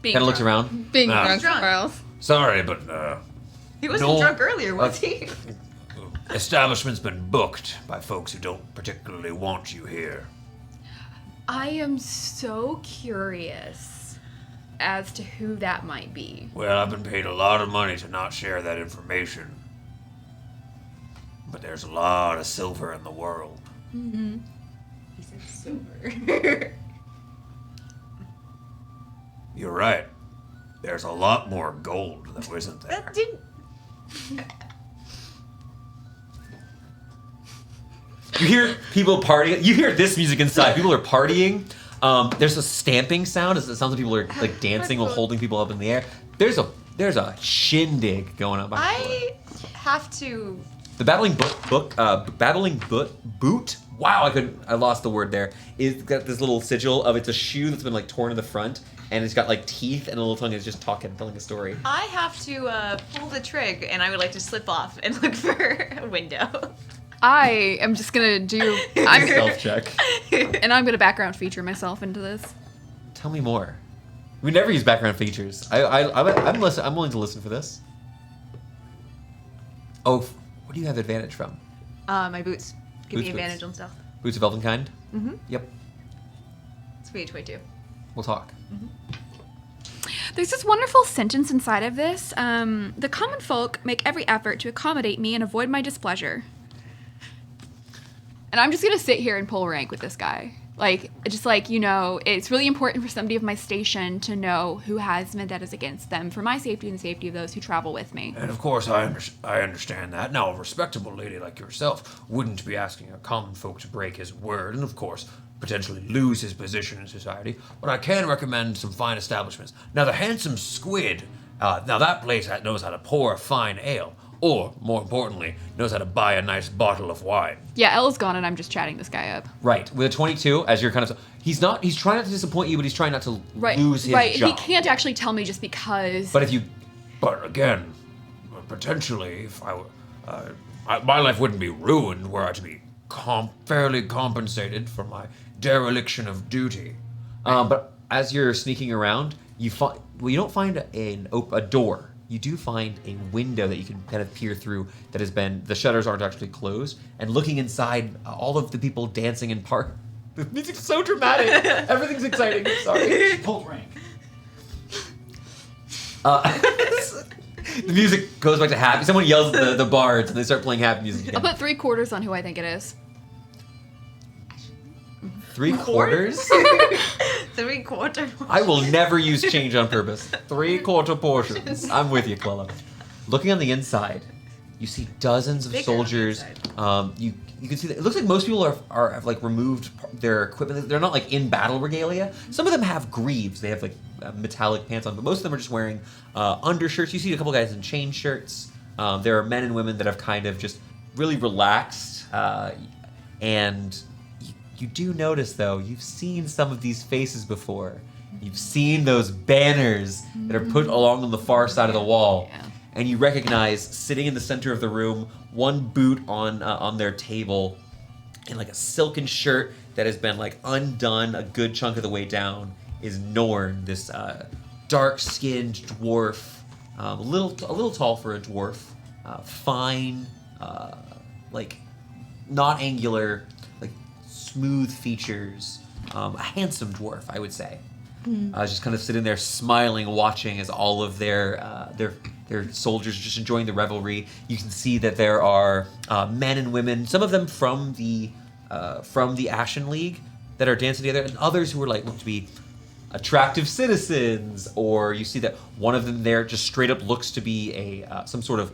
Being Kind of looks drunk. around. Being Ah. drunk, Drunk. Charles. Sorry, but, He wasn't No. drunk earlier, was he? establishment's been booked by folks who don't particularly want you here. I am so curious as to who that might be. Well, I've been paid a lot of money to not share that information. But there's a lot of silver in the world. He said silver. You're right. There's a lot more gold that isn't there. That didn't. You hear people partying. You hear this music inside. People are partying. There's a stamping sound. It sounds like people are like dancing while holding people up in the air. There's a shindig going on. I have to. The babbling boot. Wow, I lost the word there. It's got this little sigil of it's a shoe that's been like torn in the front, and it's got like teeth and a little tongue. It's just talking, telling a story. I have to pull the trig, and I would like to slip off and look for a window. I am just gonna do. Stealth check. And I'm gonna background feature myself into this. Tell me more. We never use background features. I'm willing to listen for this. Oh, what do you have advantage from? My boots. Give Boots, me advantage boots. on stealth. Boots of Elvenkind? Mm-hmm. Yep. Sweet 22. We'll talk. There's this wonderful sentence inside of this. The common folk make every effort to accommodate me and avoid my displeasure. And I'm just gonna sit here and pull rank with this guy. Like, just like, you know, it's really important for somebody of my station to know who has vendettas against them for my safety and the safety of those who travel with me. And of course, I understand that. Now, a respectable lady like yourself wouldn't be asking a common folk to break his word, and of course, potentially lose his position in society. But I can recommend some fine establishments. Now, the Handsome Squid, now that place knows how to pour a fine ale, or, more importantly, knows how to buy a nice bottle of wine. Yeah, Elle's gone and I'm just chatting this guy up. Right. With a 22, as you're kind of... He's trying not to disappoint you, but he's trying not to lose his right. job. He can't actually tell me just because. But if you... But again, potentially, if my life wouldn't be ruined were I to be fairly compensated for my dereliction of duty. But as you're sneaking around, you don't find a door. You do find a window that you can kind of peer through that has been... The shutters aren't actually closed. And looking inside, all of the people dancing in park... The music's so dramatic. Everything's exciting. Sorry. Pull rank. The music goes back to happy. Someone yells at the bards and they start playing happy music I'll again. put 3/4 on who I think it is. 3/4? 3/4. I will never use change on purpose. 3/4 portions. I'm with you, Clella. Looking on the inside, you see dozens of Bigger on the soldiers. inside. You can see that it looks like most people have like removed their equipment. They're not like in battle regalia. Some of them have greaves. They have like metallic pants on, but most of them are just wearing undershirts. You see a couple guys in chain shirts. There are men and women that have kind of just really relaxed. And you do notice, though, you've seen some of these faces before. You've seen those banners that are put along on the far side of the wall. Yeah. And you recognize, sitting in the center of the room, one boot on their table, and like a silken shirt that has been like undone a good chunk of the way down, is Norn, this dark-skinned dwarf, a little tall for a dwarf, fine, like not angular, like smooth features, a handsome dwarf, I would say. Just kind of sitting there smiling, watching as all of their soldiers are just enjoying the revelry. You can see that there are men and women, some of them from the Ashen League, that are dancing together, and others who are like look to be attractive citizens. Or you see that one of them there just straight up looks to be a some sort of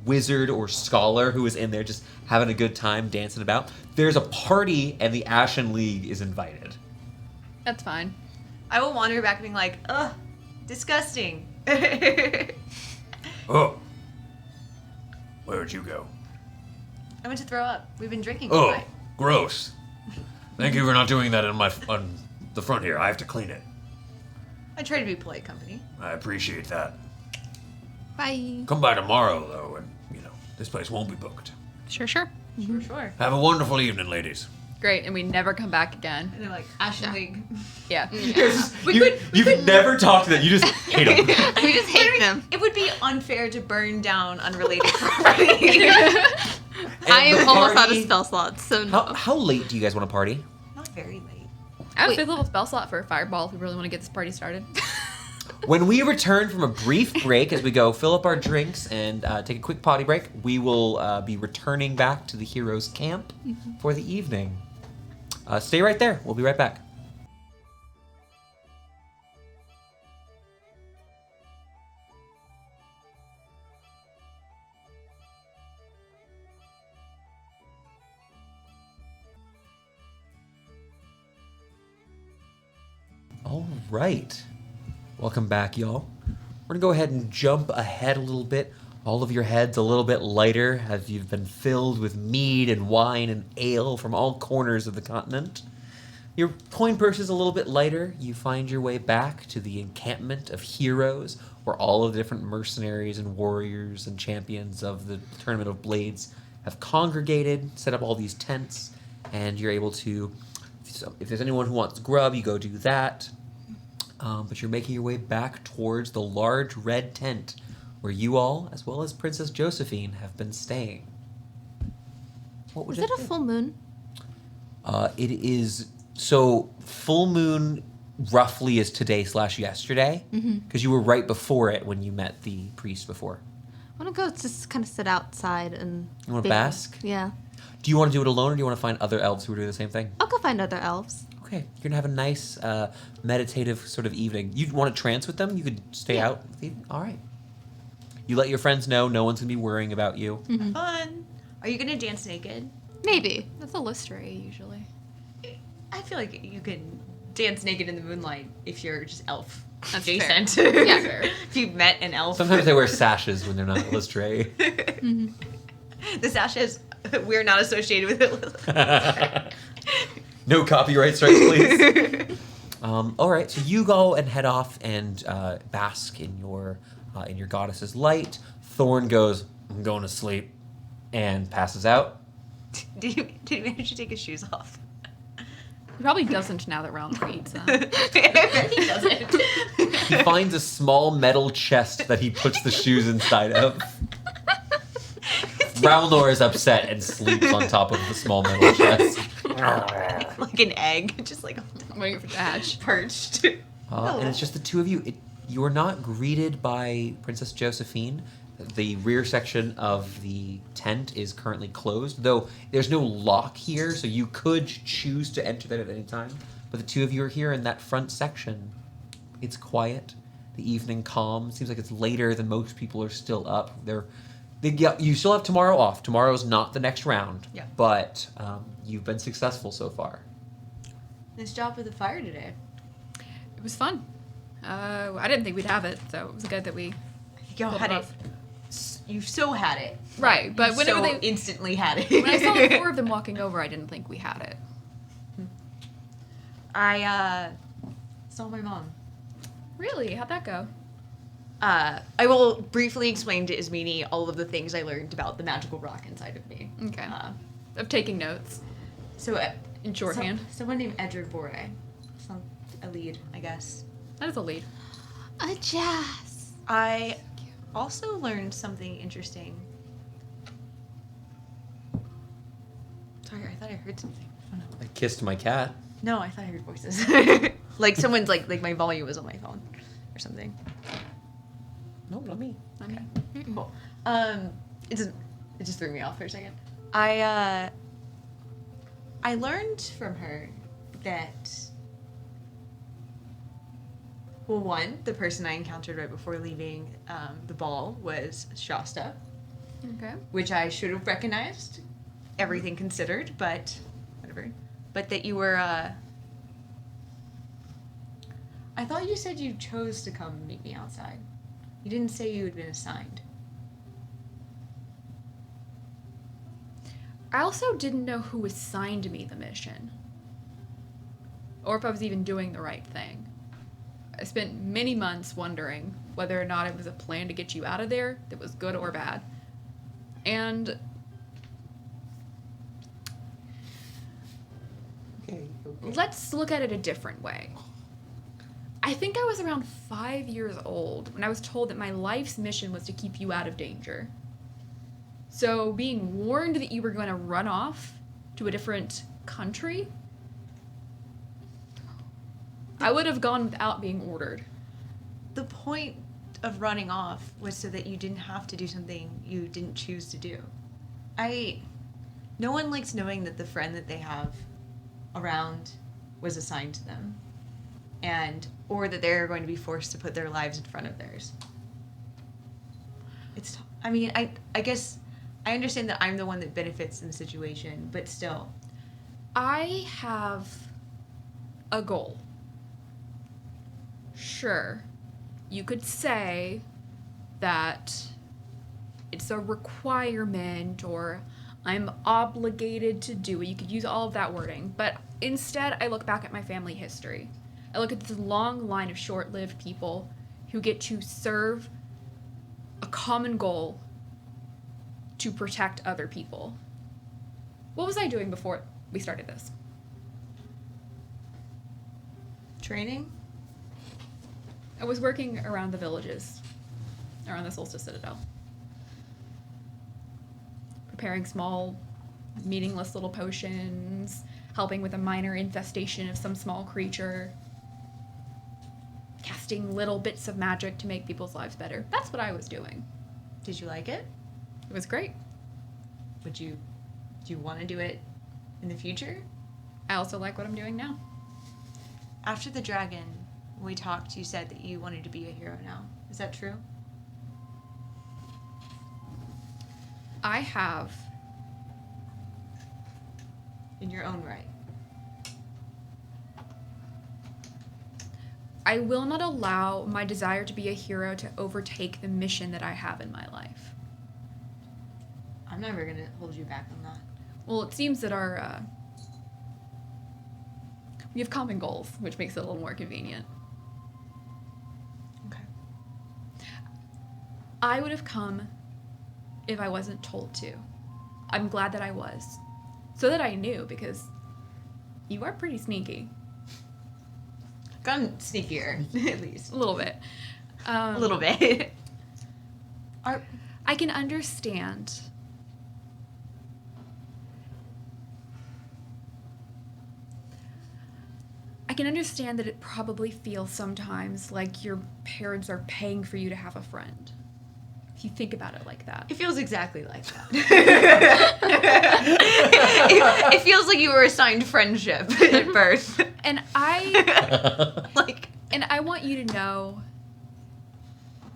wizard or scholar who is in there just having a good time dancing about. There's a party, and the Ashen League is invited. That's fine. I will wander back being like, ugh, disgusting. Oh. Where'd you go? I went to throw up. We've been drinking Oh, tonight. gross. Thank you for not doing that on the front here. I have to clean it. I try to be polite company. I appreciate that. Bye. Come by tomorrow, though, and, this place won't be booked. Sure. Sure. Have a wonderful evening, ladies. Great, and we never come back again. And they're like, Ashen League. Yeah. You've never talked to them. You just hate them. We just hate them. It would be unfair to burn down unrelated property. I am the almost out of party- spell slots, so no. How late do you guys want to party? Not very late. I have a Wait. 5th level spell slot for a fireball if we really want to get this party started. When we return from a brief break, as we go fill up our drinks and take a quick potty break, we will be returning back to the heroes' camp for the evening. Stay right there. We'll be right back. All right. Welcome back, y'all. We're going to go ahead and jump ahead a little bit. All of your heads a little bit lighter as you've been filled with mead and wine and ale from all corners of the continent. Your coin purse is a little bit lighter. You find your way back to the encampment of heroes, where all of the different mercenaries and warriors and champions of the Tournament of Blades have congregated, set up all these tents, and you're able to, if there's anyone who wants grub, you go do that. But you're making your way back towards the large red tent where you all, as well as Princess Josephine, have been staying. What would Is it a do? full moon? It is, so full moon roughly is today/yesterday, because you were right before it when you met the priest before. I want to go just kind of sit outside and... You want to be- bask? Yeah. Do you want to do it alone, or do you want to find other elves who are doing the same thing? I'll go find other elves. Okay, you're going to have a nice meditative sort of evening. You want to trance with them? You could stay out with you? All right. You let your friends know no one's going to be worrying about you. Fun. Are you gonna dance naked? Maybe. That's a listray, usually. I feel like you can dance naked in the moonlight if you're just elf That's adjacent. fair. Yeah, fair. If you've met an elf. Sometimes they wear sashes when they're not Listray. The sash is we're not associated with it. No copyright strikes, please. All right, so you go and head off and bask in your goddess's light. Thorn goes, I'm going to sleep, and passes out. Did he manage to take his shoes off? He probably doesn't now that we're on Rite, so. I bet he doesn't. He finds a small metal chest that he puts the shoes inside of. Ralnor is upset and sleeps on top of the small metal chest. Like an egg, just like I'm waiting for Dash. perched. And it's just the two of you. You're not greeted by Princess Josephine. The rear section of the tent is currently closed, though there's no lock here, so you could choose to enter that at any time. But the two of you are here in that front section. It's quiet. The evening calm. Seems like it's later than most people are still up. You still have tomorrow off. Tomorrow's not the next round. Yeah. But you've been successful so far. Nice job with the fire today. It was fun. I didn't think we'd have it, so it was good that we. Y'all pulled had it. off. You so had it. Right, but You whenever so they instantly had it. when I saw the four of them walking over, I didn't think we had it. I saw my mom. Really? How'd that go? I will briefly explain to Ismini all of the things I learned about the magical rock inside of me. Okay. Of taking notes So in shorthand. someone named Edric Bore. A lead, I guess. That is a lead. A jazz. I also learned something interesting. heard something. I don't know. I kissed my cat. No, I thought I heard voices. Like someone's like my volume was on my phone or something. No, not me. Okay. Cool. It just threw me off for a second. I learned from her that, well, one, the person I encountered right before leaving the ball was Shasta, Okay. which I should have recognized, everything considered, but whatever. But that you were, I thought you said you chose to come meet me outside. You didn't say you had been assigned. I also didn't know who assigned me the mission. Or if I was even doing the right thing. I spent many months wondering whether or not it was a plan to get you out of there that was good or bad. And Okay. let's look at it a different way. I think I was around 5 years old when I was told that my life's mission was to keep you out of danger. So being warned that you were going to run off to a different country, I would have gone without being ordered. The point of running off was so that you didn't have to do something you didn't choose to do. No one likes knowing that the friend that they have around was assigned to them, or that they're going to be forced to put their lives in front of theirs. I guess I understand that I'm the one that benefits in the situation, but still. I have a goal. Sure, you could say that it's a requirement or I'm obligated to do it. You could use all of that wording, but instead I look back at my family history. I look at this long line of short-lived people who get to serve a common goal to protect other people. What was I doing before we started this? Training? I was working around the villages, around the Solstice Citadel. Preparing small, meaningless little potions, helping with a minor infestation of some small creature, casting little bits of magic to make people's lives better. That's what I was doing. Did you like it? It was great. Do you want to do it in the future? I also like what I'm doing now. After the dragon, when we talked, you said that you wanted to be a hero now. Is that true? I have, In your own right. I will not allow my desire to be a hero to overtake the mission that I have in my life. I'm never going to hold you back on that. Well, it seems that we have common goals, which makes it a little more convenient. Okay. I would have come if I wasn't told to. I'm glad that I was. So that I knew, because you are pretty sneaky. Gotten sneakier, at least. A little bit. A little bit. I can understand. I can understand that it probably feels sometimes like your parents are paying for you to have a friend. If you think about it like that. It feels exactly like that. it feels like you were assigned friendship at birth. And I Like, and I want you to know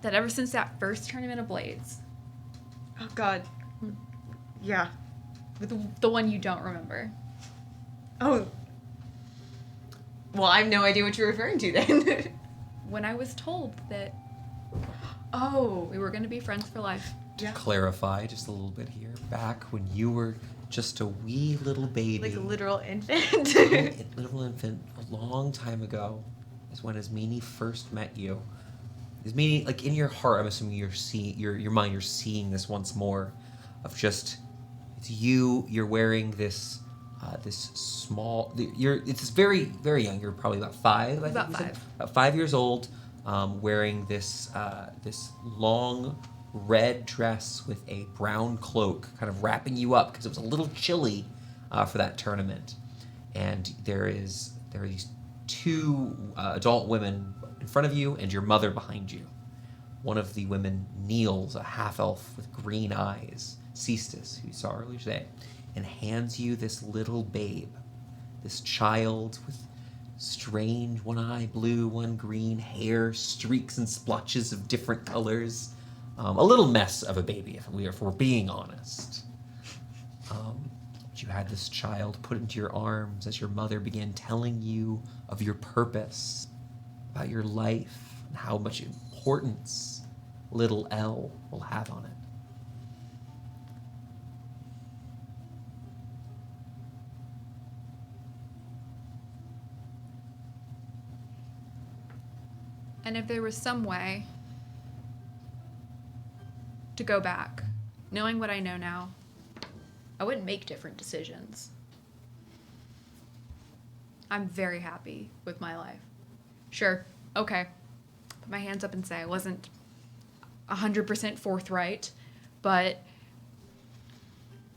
that ever since that first tournament of Blades, oh God. Yeah. the one you don't remember, Oh. Well, I have no idea what you're referring to then. when I was told that Oh. we were going to be friends for life. Yeah. Clarify just a little bit here. Back when you were just a wee little baby. Like a literal infant. Little infant, a long time ago, is when Asmini first met you. Asmini, like in your heart, I'm assuming you're seeing, your mind, you're seeing this once more, of just, it's you. You're wearing this, this small. It's very, very young. You're probably about 5. I About think you said. 5. About 5 years old, wearing this, this long red dress with a brown cloak, kind of wrapping you up because it was a little chilly for that tournament. And there are these two adult women in front of you and your mother behind you. One of the women kneels, a half-elf with green eyes, Cestus, who you saw earlier today, and hands you this little babe, this child with strange, one eye blue, one green, hair, streaks and splotches of different colors. A little mess of a baby, if we're being honest. But you had this child put into your arms as your mother began telling you of your purpose, about your life, and how much importance little L will have on it. And if there was some way to go back, knowing what I know now, I wouldn't make different decisions. I'm very happy with my life. Sure, okay. Put my hands up and say I wasn't 100% forthright, but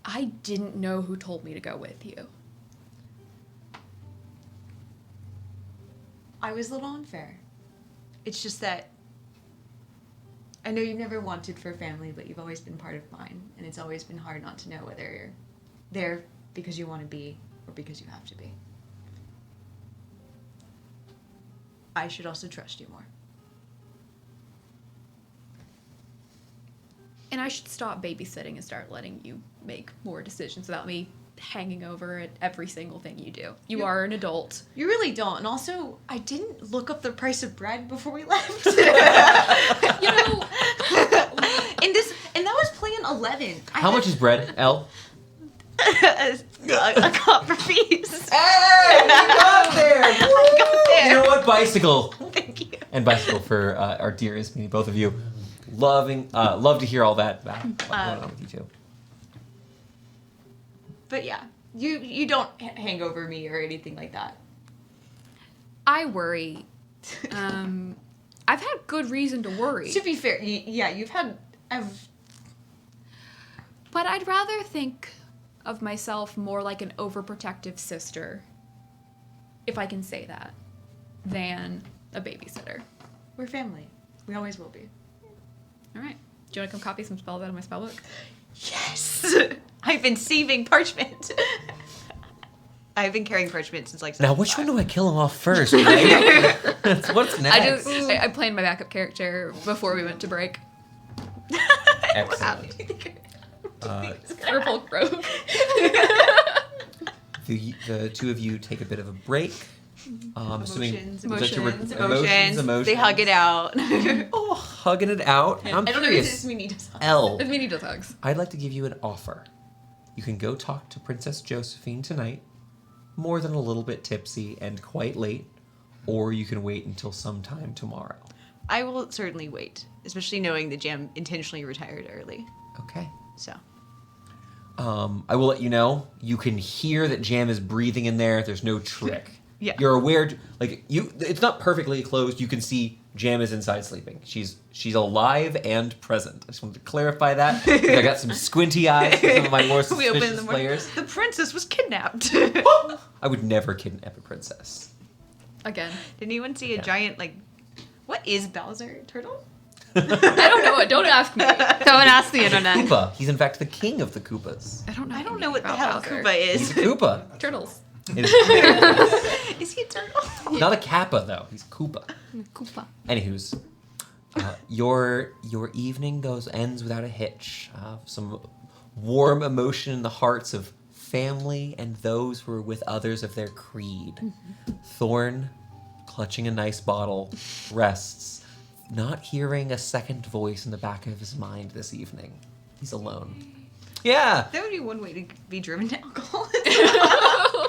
I didn't know who told me to go with you. I was a little unfair. It's just that I know you've never wanted for a family, but you've always been part of mine, and it's always been hard not to know whether you're there because you want to be or because you have to be. I should also trust you more. And I should stop babysitting and start letting you make more decisions without me hanging over at every single thing you do. You are an adult. You really don't. And also, I didn't look up the price of bread before we left. You know, and that was plan 11. How much is bread, L? a copper piece. Hey, you got there! I got there. You know what? Bicycle. Thank you. And bicycle for our dearest, meaning both of you. Love to hear all that about what's going on with you two. But yeah, you don't hang over me or anything like that. I worry. I've had good reason to worry. To be fair, you've had... But I'd rather think of myself more like an overprotective sister, if I can say that, than a babysitter. We're family. We always will be. All right. Do you want to come copy some spells out of my spellbook? Yes! I've been saving parchment. I've been carrying parchment since like... Now, which one do I kill him off first, right? What's next? I planned my backup character before we went to break. Excellent. Purple Grove. The two of you take a bit of a break. Emotions. Emotions. They hug it out. Oh, hugging it out. I'm I don't curious. know if this means need to L, It's me does hugs. I'd like to give you an offer. You can go talk to Princess Josephine tonight, more than a little bit tipsy and quite late, or you can wait until sometime tomorrow. I will certainly wait, especially knowing that Jam intentionally retired early. Okay. So. I will let you know. You can hear that Jam is breathing in there. There's no trick. Yeah. You're aware, like it's not perfectly closed. You can see Jam is inside sleeping. She's alive and present. I just wanted to clarify that. I got some squinty eyes for some of my more We open in suspicious the morning. players. The princess was kidnapped. I would never kidnap a princess. Again. Did anyone see a giant, like, what is Bowser? Turtle? I don't know. Don't ask me. Don't ask the internet. Koopa. He's in fact the king of the Koopas. I don't know. I don't know what the about hell Bowser. Koopa He's is. a Koopa. Turtles. It is Is he a turtle? not a Kappa though. He's Koopa. Koopa. Anywho's, your evening ends without a hitch. Some warm emotion in the hearts of family and those who are with others of their creed. Thorn, clutching a nice bottle, rests, not hearing a second voice in the back of his mind this evening. He's alone. Yeah. That would be one way to be driven to alcohol.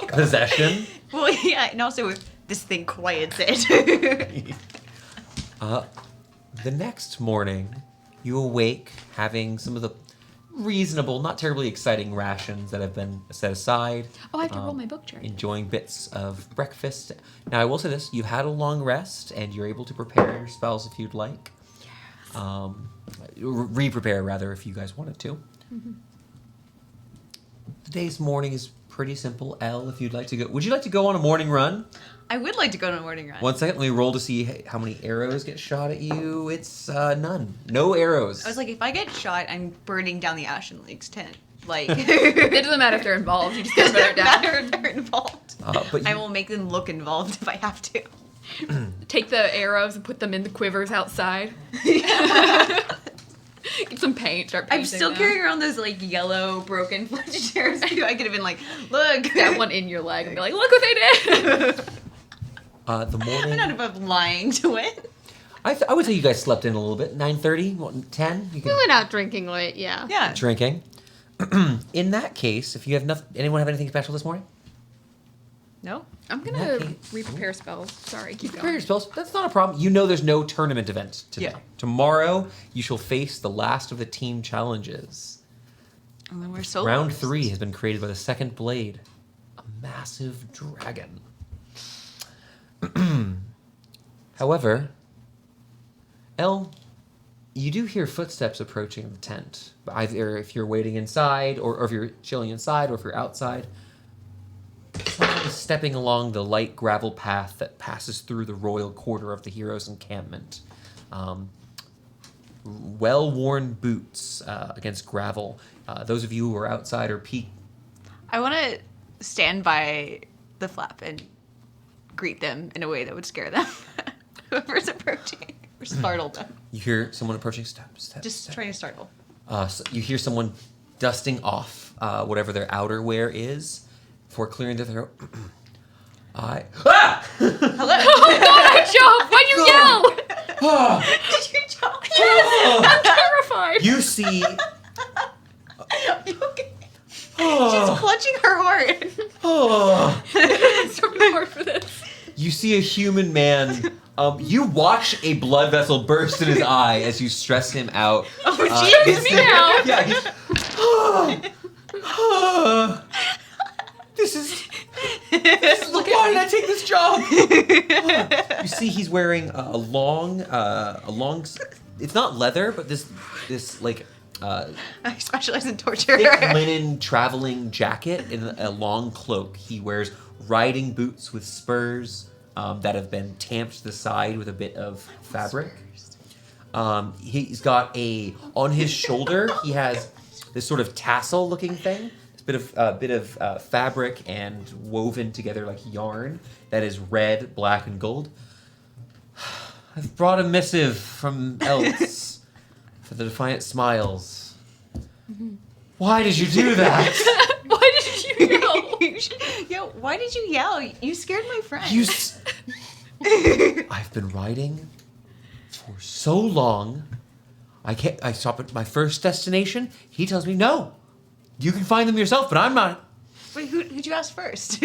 Possession. Well, yeah, and also if this thing quiets it. The next morning, you awake having some of the reasonable, not terribly exciting rations that have been set aside. Oh, I have to roll my book chart. Enjoying bits of breakfast. Now, I will say this: you had a long rest, and you're able to prepare your spells if you'd like. Yes. Re-prepare rather, if you guys wanted to. Mm-hmm. The day's morning is pretty simple. L, if you'd like to go. Would you like to go on a morning run? I would like to go on a morning run. 1 second, let me roll to see how many arrows get shot at you. It's none. No arrows. I was like, if I get shot, I'm burning down the Ashen League's tent. Like, It doesn't matter if they're involved. You just get them down. matter if they're involved. but I you, will make them look involved if I have to. Take the arrows and put them in the quivers outside. Get some paint. Start painting I'm still them. carrying around those like yellow broken fletched arrows too. I could have been like, look. That one in your leg and be like, look what they did. the morning. I'm not above lying to it. I would say you guys slept in a little bit. 9:30, 10. You We can went out drinking late, yeah. Yeah. drinking. In that case, if you have nothing, anyone have anything special this morning? No? I'm In gonna that case- re-prepare spells. Sorry, keep Prepare your going. spells. That's not a problem. You know there's no tournament event today. Yeah. Tomorrow, you shall face the last of the team challenges. And then we're so Round 3 has been created by the second blade, a massive dragon. However, Elle, you do hear footsteps approaching the tent. Either if you're waiting inside, or if you're chilling inside, or if you're outside. Someone is stepping along the light gravel path that passes through the royal quarter of the hero's encampment. Well-worn boots against gravel. Those of you who are outside or peek. I want to stand by the flap and greet them in a way that would scare them. Whoever's approaching. Or startle them. You hear someone approaching. Step. Just trying to startle. So you hear someone dusting off whatever their outerwear is before clearing their throat. Ah! Hello? Joe, why'd you yell? Did you jump? I'm terrified. You see. Are you okay? She's clutching her heart. It's so hard for this. You see a human man. You watch a blood vessel burst in his eye as you stress him out. Oh, It's- jeez. Meow. Yeah, this is why did I take this job? You see, he's wearing a long. It's not leather, but this like I specialize in torture. thick linen traveling jacket and a long cloak. He wears riding boots with spurs that have been tamped to the side with a bit of fabric. He's got on his shoulder. He has this sort of tassel-looking thing. This bit of fabric and woven together like yarn that is red, black, and gold. I've brought a missive from Elts for the Defiant Smiles. Why did you do that? Why did you yell? Yo, why did you yell? You scared my friend. I've been riding for so long. I stop at my first destination. He tells me, no, you can find them yourself, but I'm not. Wait, who'd you ask first?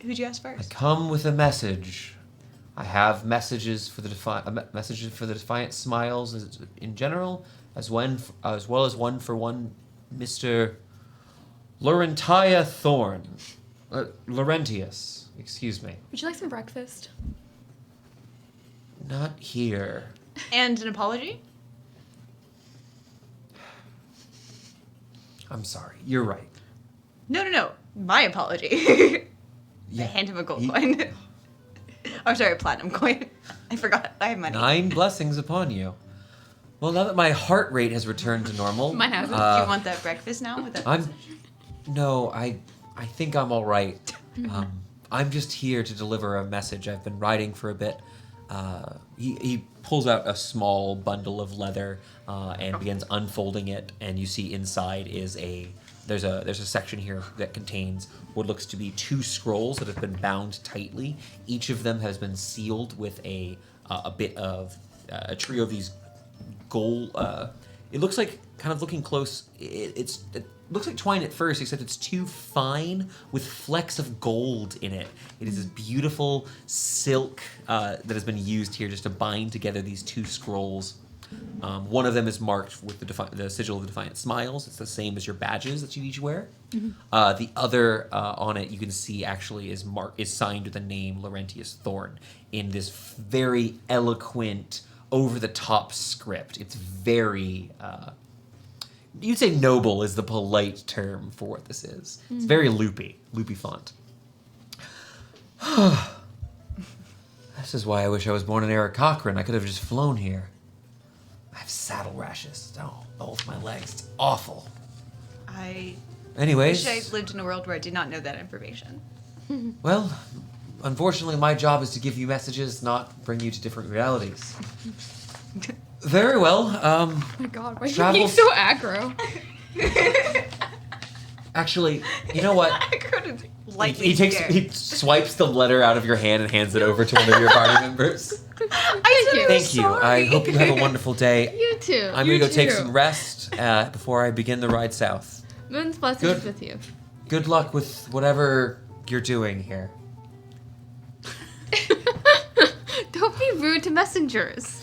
Who'd you ask I first? come with a message. I have messages for the Defiant Smiles in general, as well as one for one Mr. Laurentius. Excuse me. Would you like some breakfast? Not here. And an apology? I'm sorry. You're right. No. My apology. Yeah. A hand of a gold coin. I'm sorry, a platinum coin. I forgot. I have money. 9 blessings upon you. Well, now that my heart rate has returned to normal, Mine hasn't. Do you want that breakfast now? With that I think I'm all right. I'm just here to deliver a message. I've been riding for a bit. He pulls out a small bundle of leather and begins unfolding it, and you see inside is there's a section here that contains what looks to be 2 scrolls that have been bound tightly. Each of them has been sealed with a bit of a trio of these gold. It looks like, kind of looking close, it looks like twine at first, except it's too fine with flecks of gold in it. It is this beautiful silk that has been used here just to bind together these 2 scrolls. One of them is marked with the sigil of the Defiant Smiles. It's the same as your badges that you each wear. The other on it, you can see actually is signed with the name Laurentius Thorn in this very eloquent, over-the-top script. It's very you'd say noble is the polite term for what this is. It's very loopy font. This is why I wish I was born in Eric Cochran. I could have just flown here. I have saddle rashes. Oh, both my legs. It's awful. I Anyways, wish I lived in a world where I did not know that information. well, unfortunately, my job is to give you messages, not bring you to different realities. Very well. Oh my god, why are you Travels- being so aggro? Actually, you know what? I could lightly He swipes the letter out of your hand and hands it over to one of your party members. Thank you. I hope you have a wonderful day. You too. I'm You gonna go take too. some rest before I begin the ride south. Moon's blessings Good. with you. Good luck with whatever you're doing here. Don't be rude to messengers.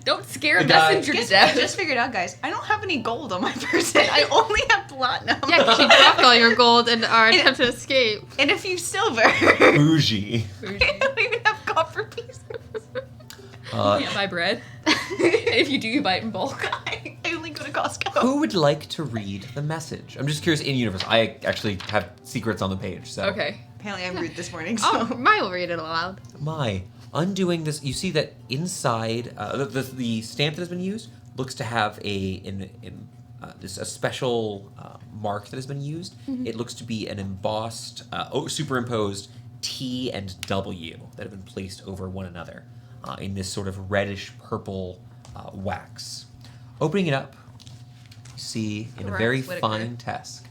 Don't scare a The guy- messenger to Guess what I death. just figured out, guys? I don't have any gold on my person. I only have platinum. Yeah, 'cause you dropped all your gold in our attempt to escape. And a few silver. Bougie. I don't even have copper pieces. You can't buy bread. And if you do, you buy it in bulk. I only go to Costco. Who would like to read the message? I'm just curious in universe. I actually have secrets on the page, so. Okay. Apparently I'm rude this morning, so. Oh, Maya will read it aloud. Undoing this, you see that inside the stamp that has been used looks to have a special mark that has been used. It looks to be an embossed, superimposed T and W that have been placed over one another in this sort of reddish purple wax. Opening it up, you see in a Congrats, very Whittaker. fine text.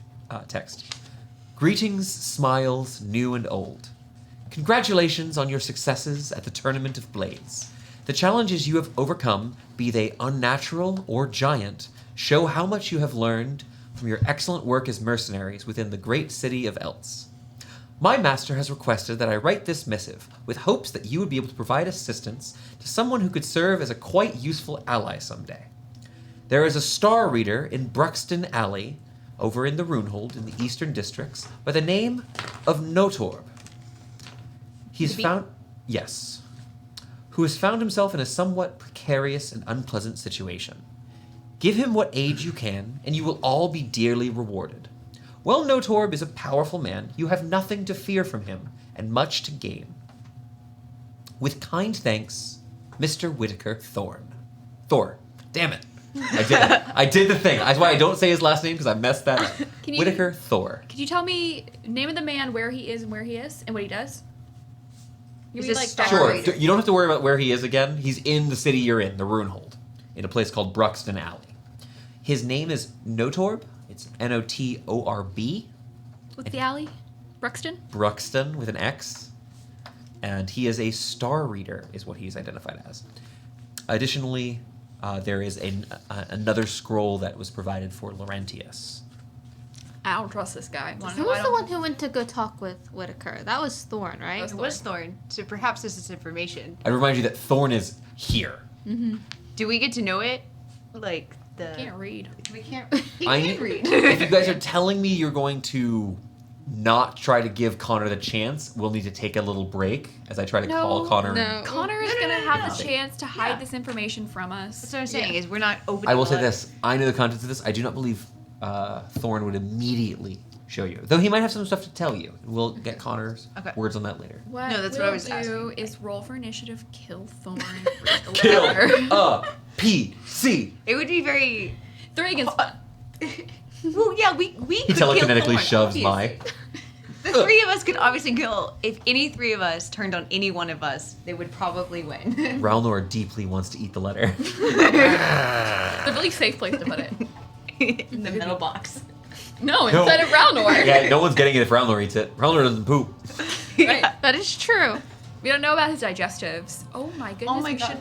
Greetings, smiles, new and old. Congratulations on your successes at the Tournament of Blades. The challenges you have overcome, be they unnatural or giant, show how much you have learned from your excellent work as mercenaries within the great city of Eltz. My master has requested that I write this missive with hopes that you would be able to provide assistance to someone who could serve as a quite useful ally someday. There is a star reader in Bruxton Alley, over in the Runehold in the Eastern Districts, by the name of Notorb. He's found... Yes. Who has found himself in a somewhat precarious and unpleasant situation. Give him what aid you can, and you will all be dearly rewarded. While Notorb is a powerful man, you have nothing to fear from him, and much to gain. With kind thanks, Mr. Whittaker Thorne. Thor. Damn it. I did it. I did the thing. That's why I don't say his last name, because I messed that up. Can you- Whittaker Thor. Could you tell me name of the man, where he is and what he does? He's Give a me, star Sure. reader. You don't have to worry about where he is again. He's in the city you're in, the Runehold, in a place called Bruxton Alley. His name is Notorb. It's Notorb. What's the alley? Bruxton? Bruxton with an X. And he is a star reader, is what he's identified as. Additionally, there is another scroll that was provided for Laurentius. I don't trust this guy. Wanna Who know was why the I one don't- who went to go talk with Whittaker? That was Thorn, right? That It was Thorn, so perhaps this is information. I remind you that Thorn is here. Do we get to know it? Like the. Can't read. We can't. He I can need, read. if you guys are telling me you're going to not try to give Connor the chance, we'll need to take a little break as I try to call Connor. No. Connor is No, no, gonna no, have no. the chance to hide Yeah. this information from us. That's what I'm saying. Is we're not opening. I will the say letter. this. I know the contents of this. I do not believe Thorn would immediately show you. Though he might have some stuff to tell you. We'll get Connor's Okay. words on that later. What No, that's what I was we'll do asking. is roll for initiative, kill Thorn, read the Kill letter. a PC. It would be very. 3 against 1. Well, yeah, we He could kill telekinetically Thorn, shoves obviously. my. The three of us could obviously kill. If any three of us turned on any one of us, they would probably win. Ralnor deeply wants to eat the letter. The really safe place to put it. In the metal box. No, instead of Ralnor. Yeah, no one's getting it if Ralnor eats it. Ralnor doesn't poop. Right. That is true. We don't know about his digestives. Oh my goodness. Oh my we god. should-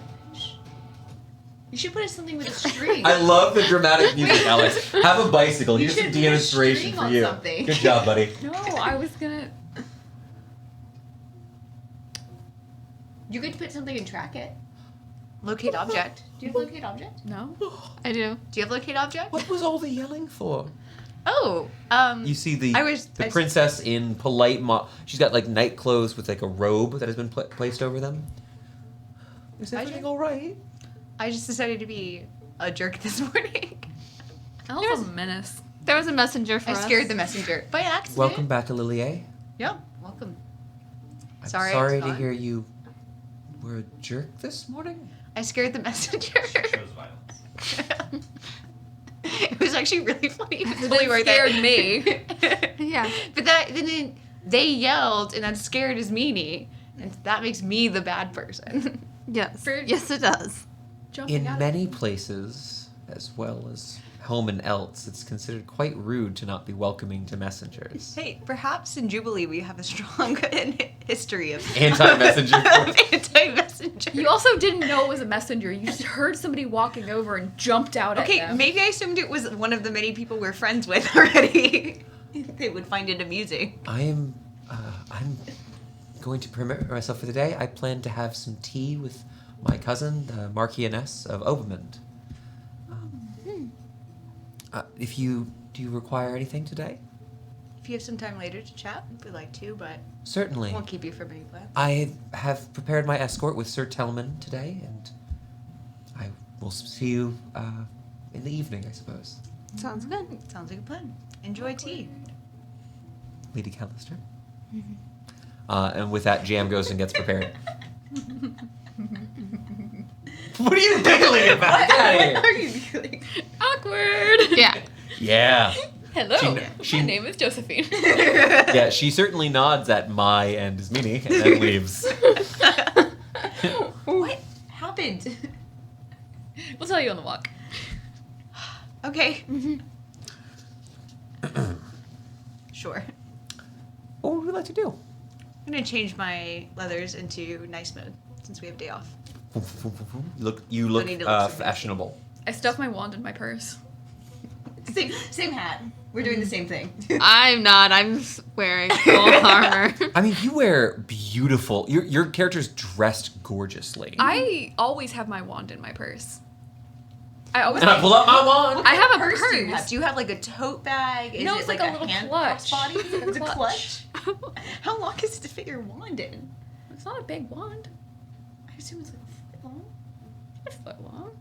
You should put something with a string. I love the dramatic music, Alex. Have a bicycle. You Here's should some put a demonstration string for on you. something. Good job, buddy. No, I was gonna. You could put something and track it. Locate object. Do you have locate object? No. I do. Do you have locate object? What was all the yelling for? Oh, You see the I was- the I- princess in polite she's got like night clothes with like a robe that has been placed over them. Is I everything did- all right? I just decided to be a jerk this morning. Elle's a menace. There was a messenger for I us. scared the messenger by accident. Welcome back to Lilier. Yeah, welcome. I'm Sorry I sorry was to gone. hear you were a jerk this morning. I scared the messenger. Shows violence. It was actually really funny. It was It totally worth scared it. me. Yeah. But then they yelled, and that scared his meanie, and that makes me the bad person. Yes. For- Yes, it does. Jumping In out of many places, as well as home and else, it's considered quite rude to not be welcoming to messengers. Hey, perhaps in Jubilee we have a strong history of Anti-messenger. of anti-messenger. You also didn't know it was a messenger. You just heard somebody walking over and jumped out at Okay, them. maybe I assumed it was one of the many people we're friends with already. They would find it amusing. I'm going to prepare myself for the day. I plan to have some tea with my cousin, the Marquioness of Obermund. Do you require anything today? If you have some time later to chat, we'd like to, but Certainly. won't keep you from any plans. I have prepared my escort with Sir Telman today, and I will see you in the evening, I suppose. Sounds good. Sounds like a plan. Enjoy tea. Lady Callister. And with that, Jam goes and gets prepared. What are you giggling about? Get out of here. are you doing? Awkward. Yeah. Yeah. Hello. She- My name is Josephine. Yeah, she certainly nods at my and is meaning and then leaves. What happened? We'll tell you on the walk. Okay. Sure. What would we like to do? I'm gonna change my leathers into nice mode since we have day off. You look need to look so fashionable. I stuffed my wand in my purse. Same hat. We're doing the same thing. I'm not. I'm wearing full armor. I mean, you wear beautiful. Your character's dressed gorgeously. I always have my wand in my purse. I always And I pull up my wand. I have a purse purse. do you have? Do you have like a tote bag? Is No, it it's like a little hand clutch. Body? It's a Clutch. clutch. How long is it to fit your wand in? It's not a big wand. I assume it's like a foot long. It's a foot long.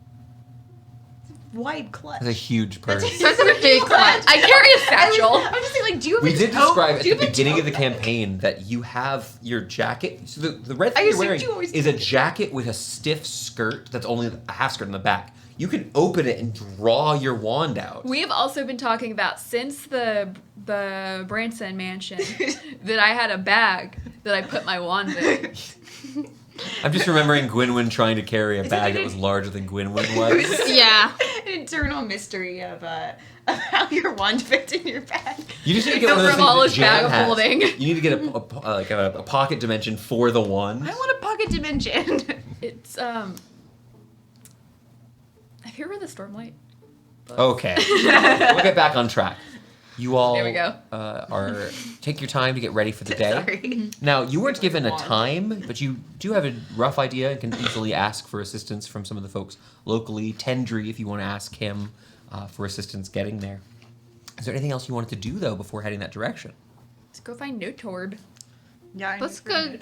Wide clutch. That's a huge purse. That's a big clutch. I carry a satchel. I was just saying, like, do you have We a did tote? describe at Do you the have a beginning of tote the campaign that you have your jacket. So the red I thing you're assumed wearing you always is a did. jacket with a stiff skirt that's only a half skirt on the back. You can open it and draw your wand out. We have also been talking about since the Branson mansion that I had a bag that I put my wand in. I'm just remembering Gwynwyn trying to carry a Is bag it- that was larger than Gwynwyn was. Yeah. An internal mystery of how your wand fits in your bag. You just need to get The one of those smallest things that bag Jam of has. holding. You need to get a pocket dimension for the wand. I want a pocket dimension. It's Have you ever read the Stormlight? Okay, we'll get back on track. You all There we go. take your time to get ready for the day. Sorry. Now, you weren't given a time, but you do have a rough idea and can easily ask for assistance from some of the folks locally. Tendry, if you want to ask him for assistance getting there. Is there anything else you wanted to do, though, before heading that direction? Let's go find Notorb. Yeah, Let's go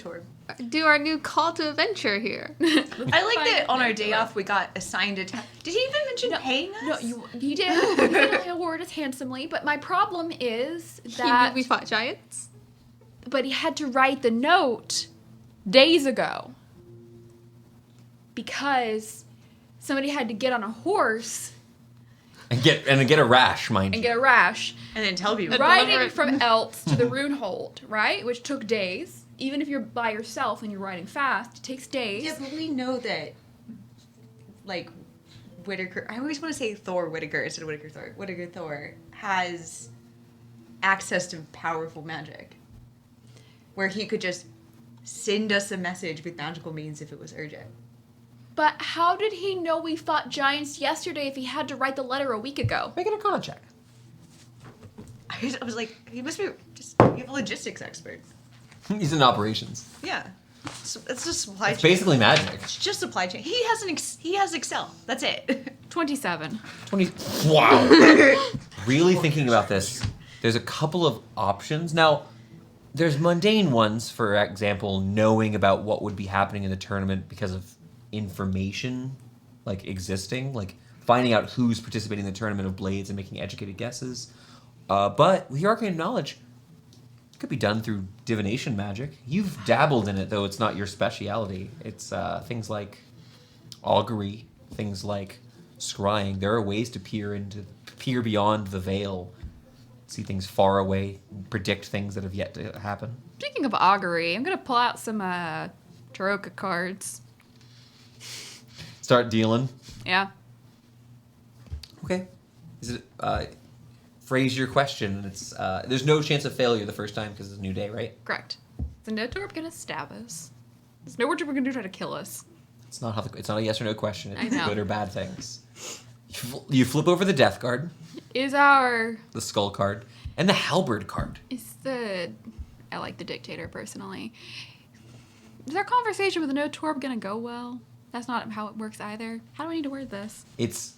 do our new call to adventure here. I like that on our day off we got assigned a task. Did he even mention paying us? No, he did. He did award us handsomely, but my problem is that we fought giants. but he had to write the note days ago because somebody had to get on a horse And get a rash, mind and you. get a rash And then tell people. riding from Eltz to the Runehold, right? Which took days. Even if you're by yourself and you're riding fast, it takes days. Yeah, but we know that, like, Whitaker. I always want to say Thor Whitaker instead of Whitaker Thor. Whitaker Thor has access to powerful magic, where he could just send us a message with magical means if it was urgent. But how did he know we fought giants yesterday if he had to write the letter a week ago? Make it a con check. I was like, he must be just a logistics expert. He's in operations. Yeah, it's just supply It's chain. basically magic. It's just supply chain. He has he has Excel. That's it. 27. 20. Wow. Really thinking about this, there's a couple of options. Now, there's mundane ones, for example, knowing about what would be happening in the tournament because of information, like, existing. Like, finding out who's participating in the Tournament of Blades and making educated guesses. But with your arcane knowledge, it could be done through divination magic. You've dabbled in it, though it's not your speciality. It's things like augury, things like scrying. There are ways to peer beyond the veil, see things far away, predict things that have yet to happen. Speaking of augury, I'm going to pull out some Taroka cards. Start dealing. Yeah. Okay. Is it phrase your question? It's there's no chance of failure the first time because it's a new day, right? Correct. Is the Notorb going to stab us? Is Notorb going to try to kill us? It's not it's not a yes or no question. I It's know. good or bad things. You flip over the death card, Is our... the skull card, and the halberd card. I like the dictator personally. Is our conversation with the Notorb going to go well? That's not how it works either. How do I need to word this? Is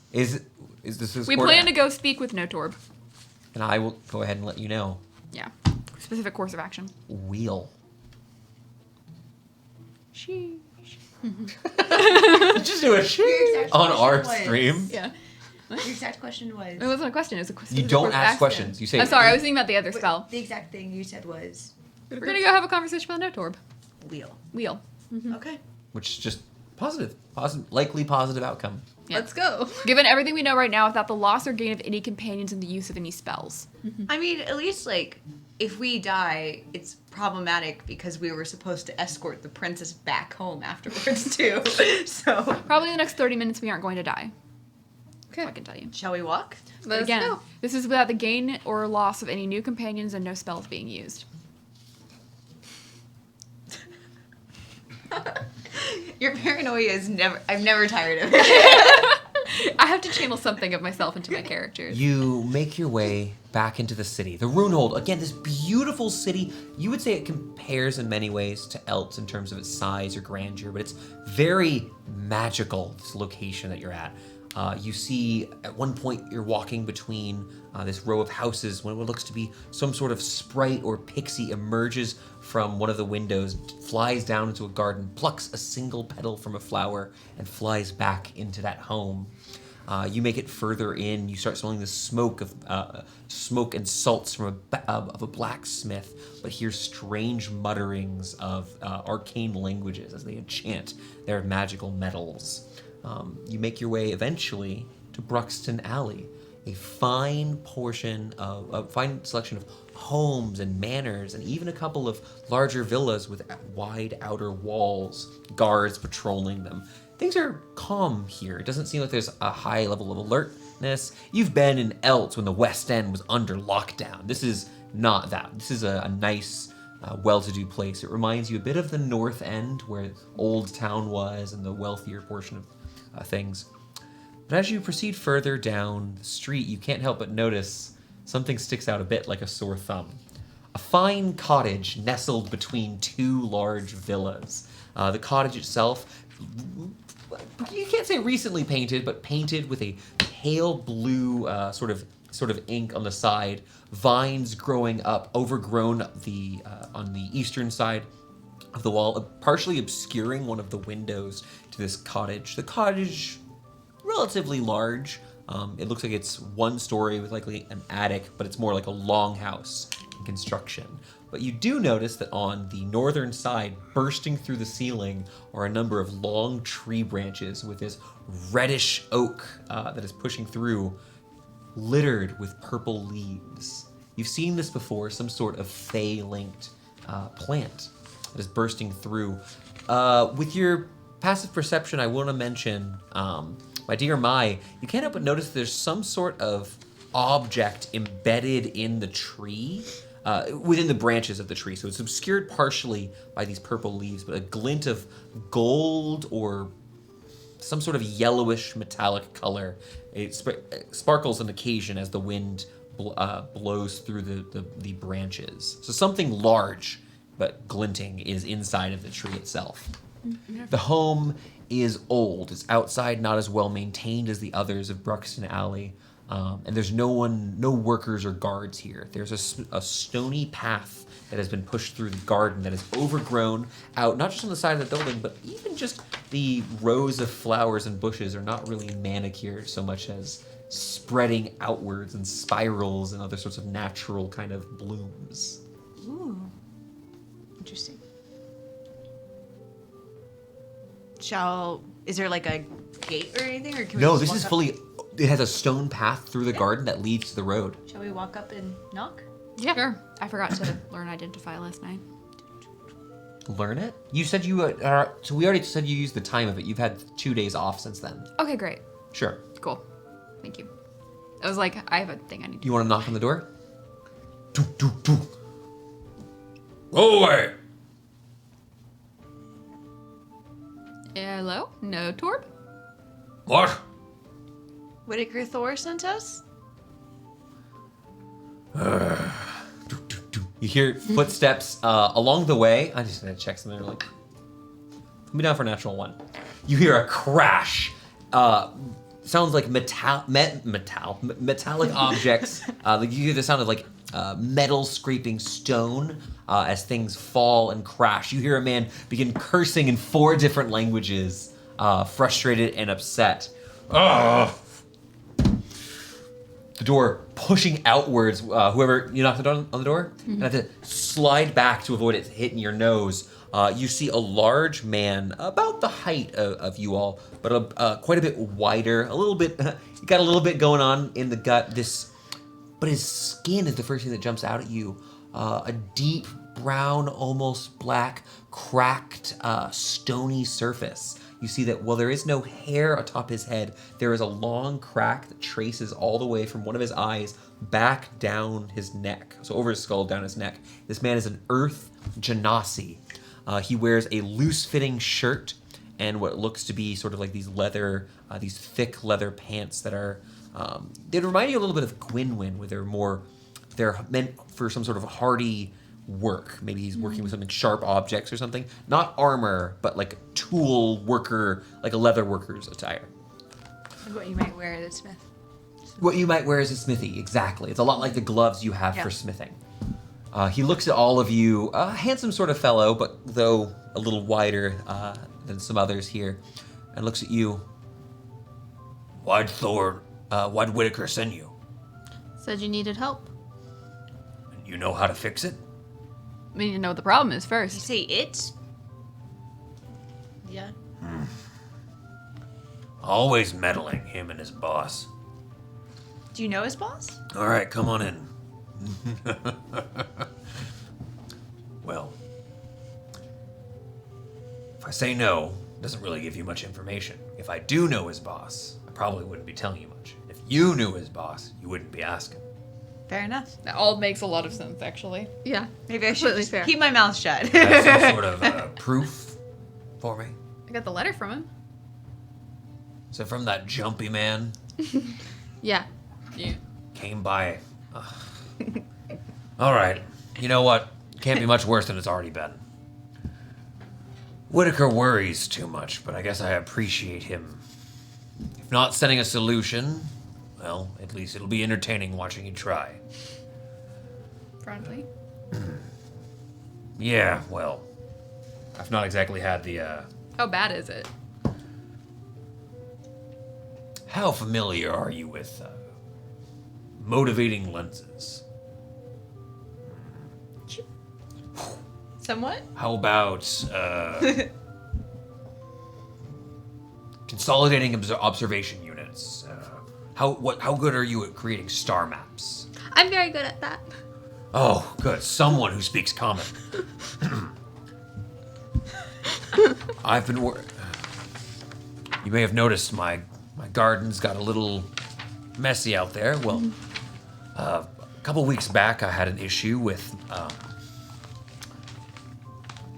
this We plan to go speak with Notorb. And I will go ahead and let you know. Yeah. Specific course of action. Wheel. Sheesh. Just do a exact on our question was- stream. Yeah. Your exact question was. It wasn't a question. It was a question. You don't ask questions. You say. I'm sorry. I was thinking about the other spell. The exact thing you said was We're going to go have a conversation about Notorb. wheel. Wheel. Okay. Which is just positive, likely positive outcome. Yeah. Let's go. Given everything we know right now, without the loss or gain of any companions and the use of any spells. I mean, at least like if we die, it's problematic because we were supposed to escort the princess back home afterwards too. So Probably in the next 30 minutes we aren't going to die. Okay. I can tell you. shall we walk? But Let's again, go. this is without the gain or loss of any new companions and no spells being used. Your paranoia is I'm never tired of it. I have to channel something of myself into my characters. You make your way back into the city. The Runehold, again, this beautiful city. You would say it compares in many ways to Elt's in terms of its size or grandeur, but it's very magical, this location that you're at. You see, at one point, you're walking between this row of houses when what looks to be some sort of sprite or pixie emerges from one of the windows, flies down into a garden, plucks a single petal from a flower, and flies back into that home. You make it further in. You start smelling the smoke and salts from a blacksmith, but hear strange mutterings of arcane languages as they enchant their magical metals. You make your way eventually to Bruxton Alley, a fine selection of homes and manors, and even a couple of larger villas with wide outer walls, guards patrolling them. Things are calm here. It doesn't seem like there's a high level of alertness. You've been in Elt's when the West End was under lockdown. This is not that. This is a nice, well-to-do place. It reminds you a bit of the North End, where Old Town was, and the wealthier portion of things. But as you proceed further down the street, you can't help but notice something sticks out a bit like a sore thumb. A fine cottage nestled between two large villas. The cottage itself, you can't say recently painted, but painted with a pale blue sort of ink on the side. Vines growing up, overgrown on the eastern side of the wall, partially obscuring one of the windows to this cottage. The cottage, relatively large. It looks like it's one story with likely an attic, but it's more like a longhouse in construction. But you do notice that on the northern side, bursting through the ceiling, are a number of long tree branches with this reddish oak that is pushing through, littered with purple leaves. You've seen this before, some sort of fey-linked plant that is bursting through. With your passive perception, I want to mention, my dear Mai, you can't help but notice there's some sort of object embedded in the tree, within the branches of the tree. So it's obscured partially by these purple leaves, but a glint of gold or some sort of yellowish metallic color. It sparkles on occasion as the wind blows through the branches. So something large but glinting is inside of the tree itself. The home is old. It's outside, not as well maintained as the others of Bruxton Alley. And there's no workers or guards here. There's a stony path that has been pushed through the garden that is overgrown out, not just on the side of the building, but even just the rows of flowers and bushes are not really manicured so much as spreading outwards in spirals and other sorts of natural kind of blooms. Ooh. Interesting. Is there like a gate or anything, or can we No, just this walk is up? fully. It has a stone path through the garden that leads to the road. Shall we walk up and knock? Yeah. Sure. I forgot to learn Identify last night. Learn it? You said you. So we already said you used the time of it. You've had 2 days off since then. Okay, great. Sure. Cool. Thank you. I was like, I have a thing I need to You want to knock on the door? Go away! Hello? No, Torb? What? Whitaker Thor sent us? You hear footsteps along the way. I'm just gonna check something really. Put me down for a natural 1. You hear a crash. Sounds like metallic objects. Like you hear the sound of like metal scraping stone as things fall and crash. You hear a man begin cursing in 4 different languages, frustrated and upset. Ah! The door pushing outwards. Whoever you knocked on the door, and have to slide back to avoid it hitting your nose. You see a large man, about the height of you all, but quite a bit wider. A little bit, he got a little bit going on in the gut. But his skin is the first thing that jumps out at you. A deep brown, almost black, cracked, stony surface. You see that while there is no hair atop his head, there is a long crack that traces all the way from one of his eyes back down his neck. So over his skull, down his neck. This man is an Earth Genasi. He wears a loose-fitting shirt and what looks to be sort of like these thick leather pants that are, they remind you a little bit of Gwynwyn, where they're meant for some sort of hardy work. Maybe he's working with something sharp objects or something. Not armor, but like tool worker, like a leather worker's attire. Like what you might wear at a smith. What you might wear as a smithy, exactly. It's a lot like the gloves you have for smithing. He looks at all of you, a handsome sort of fellow, but though a little wider than some others here, and looks at you. Why'd Whitaker send you? Said you needed help. You know how to fix it? We need to know what the problem is You first. say it? Yeah. Always meddling, him and his boss. Do you know his boss? All right, come on in. Well, if I say no, it doesn't really give you much information. If I do know his boss, I probably wouldn't be telling you much. If you knew his boss, you wouldn't be asking. Fair enough. That all makes a lot of sense, actually. Yeah. Maybe I should Completely just fair. keep my mouth shut. Have some sort of proof for me? I got the letter from him. Is it from that jumpy man? Yeah. Yeah. Came by. All right. You know what? Can't be much worse than it's already been. Whitaker worries too much, but I guess I appreciate him. If not setting a solution, well, at least it'll be entertaining watching you try. Friendly. Yeah, well, I've not exactly had the, How bad is it? How familiar are you with, motivating lenses? Somewhat? How about, consolidating observation units? How good are you at creating star maps? I'm very good at that. Oh, good. Someone who speaks common. I've been You may have noticed my garden's got a little messy out there. Well, a couple weeks back, I had an issue with.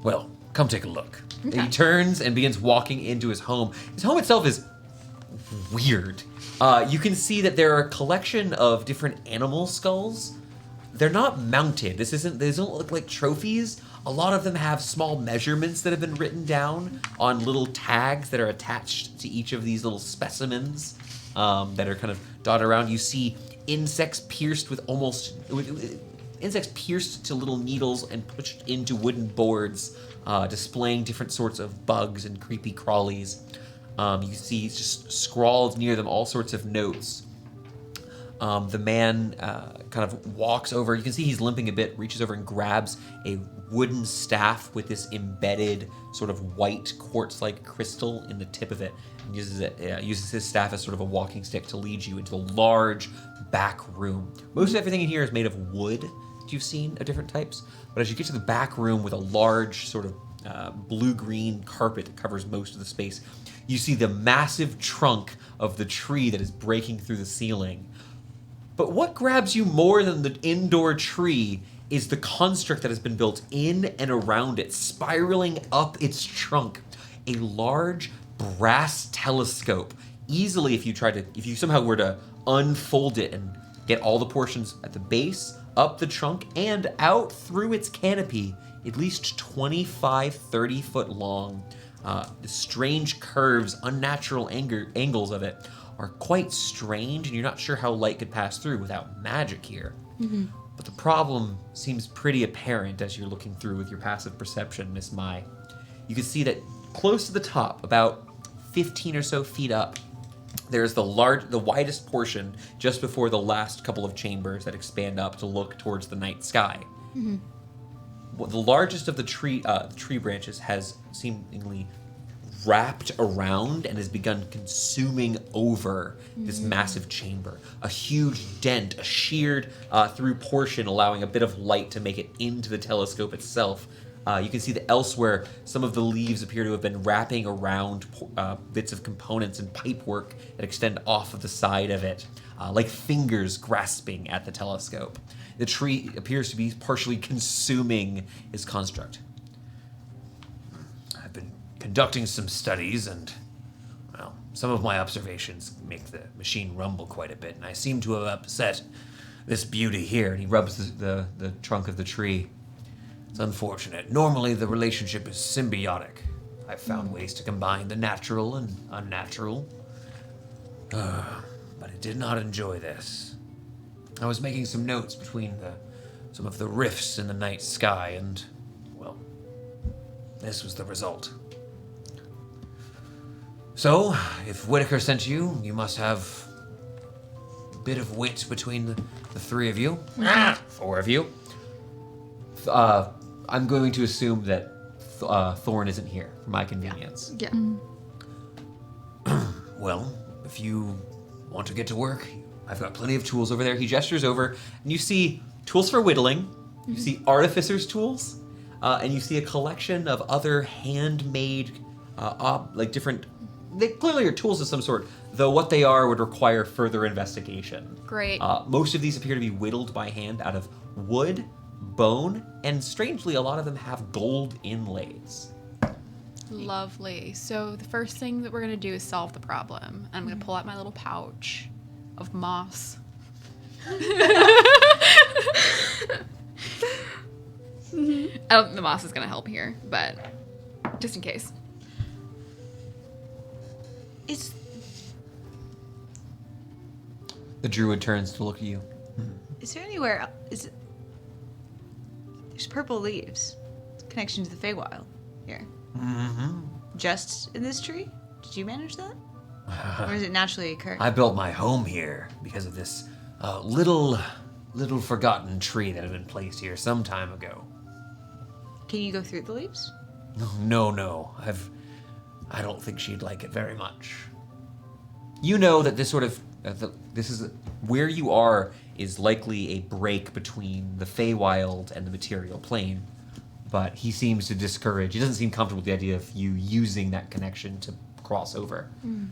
Well, come take a look. And he turns and begins walking into his home. His home itself is weird. You can see that there are a collection of different animal skulls. They're not mounted. They don't look like trophies. A lot of them have small measurements that have been written down on little tags that are attached to each of these little specimens that are kind of dotted around. You see insects pierced with insects pierced to little needles and pushed into wooden boards, displaying different sorts of bugs and creepy crawlies. You see just scrawled near them all sorts of notes. The man kind of walks over. You can see he's limping a bit, reaches over and grabs a wooden staff with this embedded sort of white quartz-like crystal in the tip of it, and uses his staff as sort of a walking stick to lead you into a large back room. Most of everything in here is made of wood that you've seen of different types, but as you get to the back room with a large sort of blue-green carpet that covers most of the space, you see the massive trunk of the tree that is breaking through the ceiling. But what grabs you more than the indoor tree is the construct that has been built in and around it, spiraling up its trunk. A large brass telescope. Easily, if you somehow were to unfold it and get all the portions at the base, up the trunk, and out through its canopy, at least 25, 30 foot long. The strange curves, unnatural angles of it are quite strange, and you're not sure how light could pass through without magic here. Mm-hmm. But the problem seems pretty apparent as you're looking through with your passive perception, Miss Mai. You can see that close to the top, about 15 or so feet up, there's the widest portion just before the last couple of chambers that expand up to look towards the night sky. Mm-hmm. Well, the largest of the tree branches has seemingly wrapped around and has begun consuming over this massive chamber. A huge dent, a sheared through portion, allowing a bit of light to make it into the telescope itself. You can see that elsewhere, some of the leaves appear to have been wrapping around bits of components and pipework that extend off of the side of it, like fingers grasping at the telescope. The tree appears to be partially consuming its construct. I've been conducting some studies, and, well, some of my observations make the machine rumble quite a bit, and I seem to have upset this beauty here. And he rubs the trunk of the tree. It's unfortunate. Normally, the relationship is symbiotic. I've found ways to combine the natural and unnatural, but I did not enjoy this. I was making some notes between some of the rifts in the night sky, and, well, this was the result. So, if Whitaker sent you, you must have a bit of wit between the three of you. Four of you. I'm going to assume that Thorn isn't here for my convenience. Yeah. Well, if you want to get to work, I've got plenty of tools over there. He gestures over, and you see tools for whittling, you see artificer's tools, and you see a collection of other handmade, different. They clearly are tools of some sort, though what they are would require further investigation. Great. Most of these appear to be whittled by hand out of wood, bone, and strangely, a lot of them have gold inlays. Lovely. So the first thing that we're going to do is solve the problem. I'm going to pull out my little pouch of moss. I don't think the moss is going to help here, but just in case. The druid turns to look at you. Is there anywhere? There's purple leaves. Connection to the Feywild here. mm-hmm. Just in this tree? Did you manage that? Or does it naturally occur? I built my home here because of this little forgotten tree that had been placed here some time ago. Can you go through the leaves? No. I don't think she'd like it very much. You know that this sort of this is where you are is likely a break between the Feywild and the material plane, but he seems to discourage. He doesn't seem comfortable with the idea of you using that connection to cross over. Mm.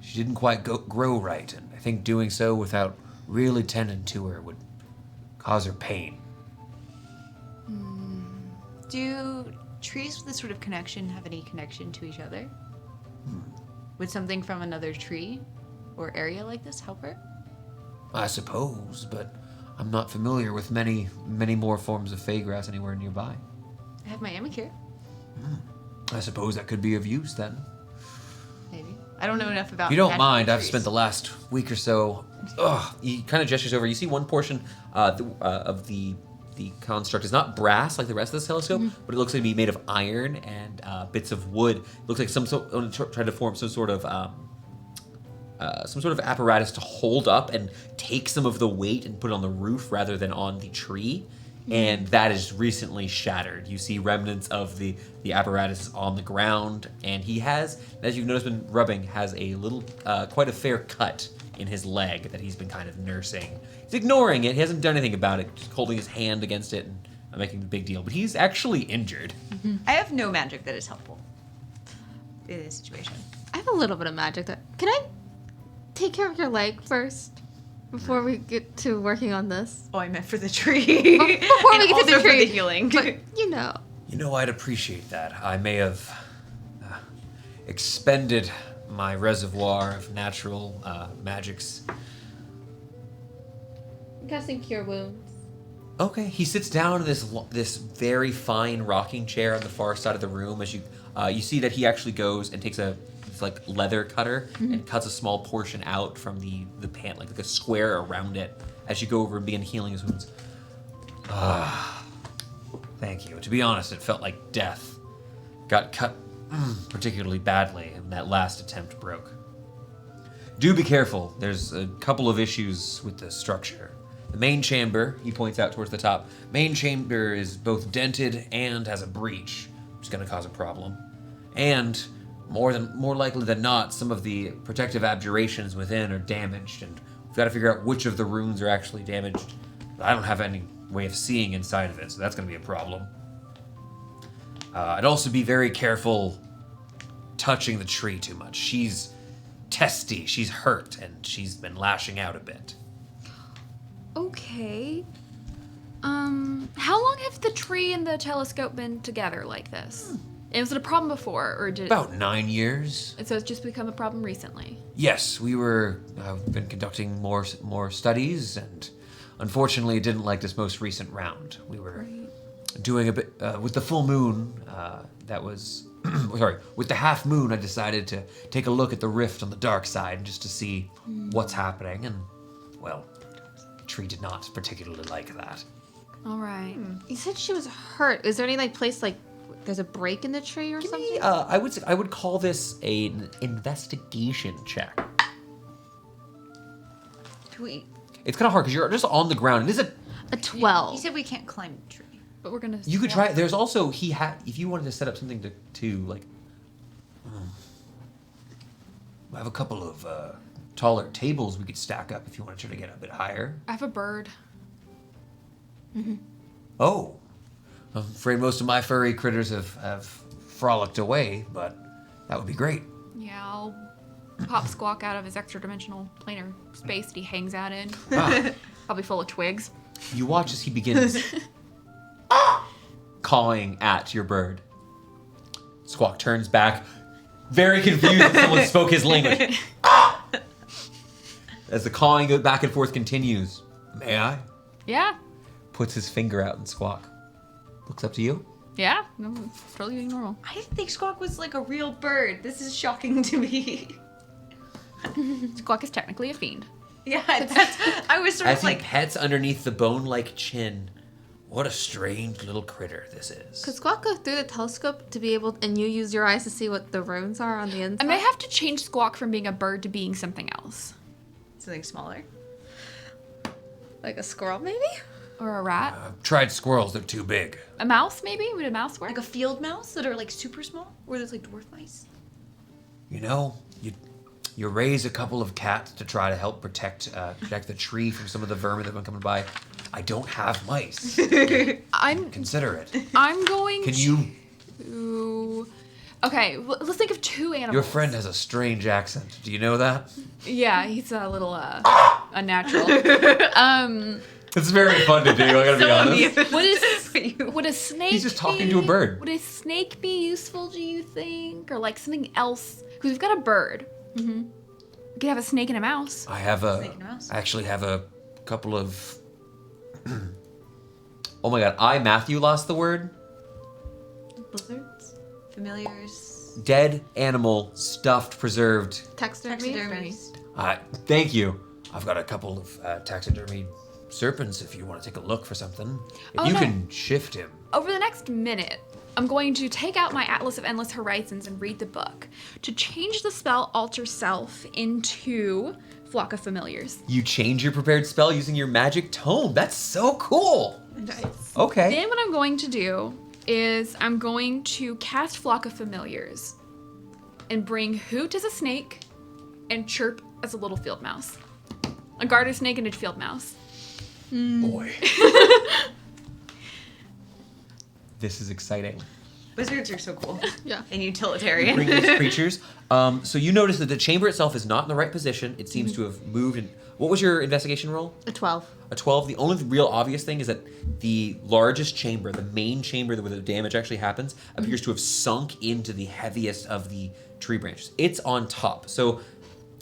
She didn't quite grow right, and I think doing so without really tending to her would cause her pain. Do trees with this sort of connection have any connection to each other? Would something from another tree or area like this help her? I suppose, but I'm not familiar with many more forms of fey grass anywhere nearby. I have my Amicure. I suppose that could be of use then. Maybe. I don't know enough about. If you don't magical mind, I've trees. spent the last week or so. He kind of gestures over. You see one portion of the construct is not brass like the rest of the telescope, but it looks like to be made of iron and bits of wood. It looks like trying to form some sort of apparatus to hold up and take some of the weight and put it on the roof rather than on the tree. And that is recently shattered. You see remnants of the apparatus on the ground, and he has, as you've noticed when rubbing, has a little, quite a fair cut in his leg that he's been kind of nursing. He's ignoring it. He hasn't done anything about it, just holding his hand against it and making a big deal. But he's actually injured. I have no magic that is helpful in this situation. I have a little bit of magic that. Can I take care of your leg first? Before we get to working on this. Oh, I meant for the tree. Before we And get to also the tree. for the healing. But, you know. You know, I'd appreciate that. I may have expended my reservoir of natural magics. I'm casting Cure Wounds. Okay, he sits down in this very fine rocking chair on the far side of the room. As you see that he actually goes and takes this like leather cutter and cuts a small portion out from the pant, like a square around it. As you go over and begin healing his wounds. Thank you. To be honest, it felt like death. Got cut particularly badly, and that last attempt broke. Do be careful. There's a couple of issues with the structure. The main chamber, he points out towards the top, main chamber is both dented and has a breach, which is going to cause a problem. And more likely than not, some of the protective abjurations within are damaged, and we've got to figure out which of the runes are actually damaged. I don't have any way of seeing inside of it, so that's going to be a problem. I'd also be very careful touching the tree too much. She's testy, she's hurt, and she's been lashing out a bit. Okay. How long have the tree and the telescope been together like this? Was it a problem before, or did About 9 years. so it's just become a problem recently? Yes, we were been conducting more studies, and unfortunately, it didn't like this most recent round. We were doing a bit with the full moon. That was sorry, with the half moon. I decided to take a look at the rift on the dark side just to see what's happening, and well, the tree did not particularly like that. All right. You said she was hurt. Is there any place there's a break in the tree or something? I would call this an investigation check. It's kind of hard because you're just on the ground. It is A 12. You said we can't climb the tree. But we're gonna. You could try. There's also if you wanted to set up something to like. I have a couple of taller tables we could stack up if you want to try to get a bit higher. I have a bird. Oh, I'm afraid most of my furry critters have frolicked away, but that would be great. Yeah, I'll pop Squawk out of his extra-dimensional planar space that he hangs out in. Probably full of twigs. You watch as he begins cawing at your bird. Squawk turns back, very confused that someone spoke his language. As the cawing goes back and forth continues, May I? Yeah. puts his finger out and Squawk looks up to you. Yeah. No, it's totally being normal. I didn't think Squawk was like a real bird. This is shocking to me. Squawk is technically a fiend. Yeah, I was sort As of he like. pets underneath the bone-like chin. What a strange little critter this is. Could Squawk go through the telescope to be able, and you use your eyes to see what the runes are on the inside? I may have to change Squawk from being a bird to being something else. Something smaller. Like a squirrel, maybe? Or a rat. I've tried squirrels, they're too big. A mouse, maybe? Would a mouse work? Like a field mouse that are like super small? Or there's like dwarf mice? You know, you raise a couple of cats to try to help protect the tree from some of the vermin that have been coming by. I don't have mice. I'm Consider it. I'm going Can you? to... Okay, let's think of two animals. Your friend has a strange accent. Do you know that? Yeah, he's a little unnatural. It's very fun to do, I gotta be honest. Would a snake He's just talking to a bird. Would a snake be useful, do you think? Or like something else? Because we've got a bird. Mm-hmm. We could have a snake and a mouse. I have Snake and mouse. I actually have a couple of Oh my god, Matthew, lost the word. Blizzards. Familiars. Dead animal, stuffed, preserved. Taxidermy. Thank you. I've got a couple of taxidermy serpents if you want to take a look for something. If Oh, you no. can shift him. Over the next minute, I'm going to take out my Atlas of Endless Horizons and read the book to change the spell Alter Self into Flock of Familiars. You change your prepared spell using your magic tome. That's so cool. Nice. Okay. Then what I'm going to do is I'm going to cast Flock of Familiars and bring Hoot as a snake and Chirp as a little field mouse. A garter snake and a field mouse. Boy. This is exciting. Wizards are so cool. Yeah. And utilitarian. Bring these creatures. So you notice that the chamber itself is not in the right position. It seems to have moved. And what was your investigation roll? A 12. A 12. The only real obvious thing is that the largest chamber, the main chamber where the damage actually happens, appears to have sunk into the heaviest of the tree branches. It's on top. So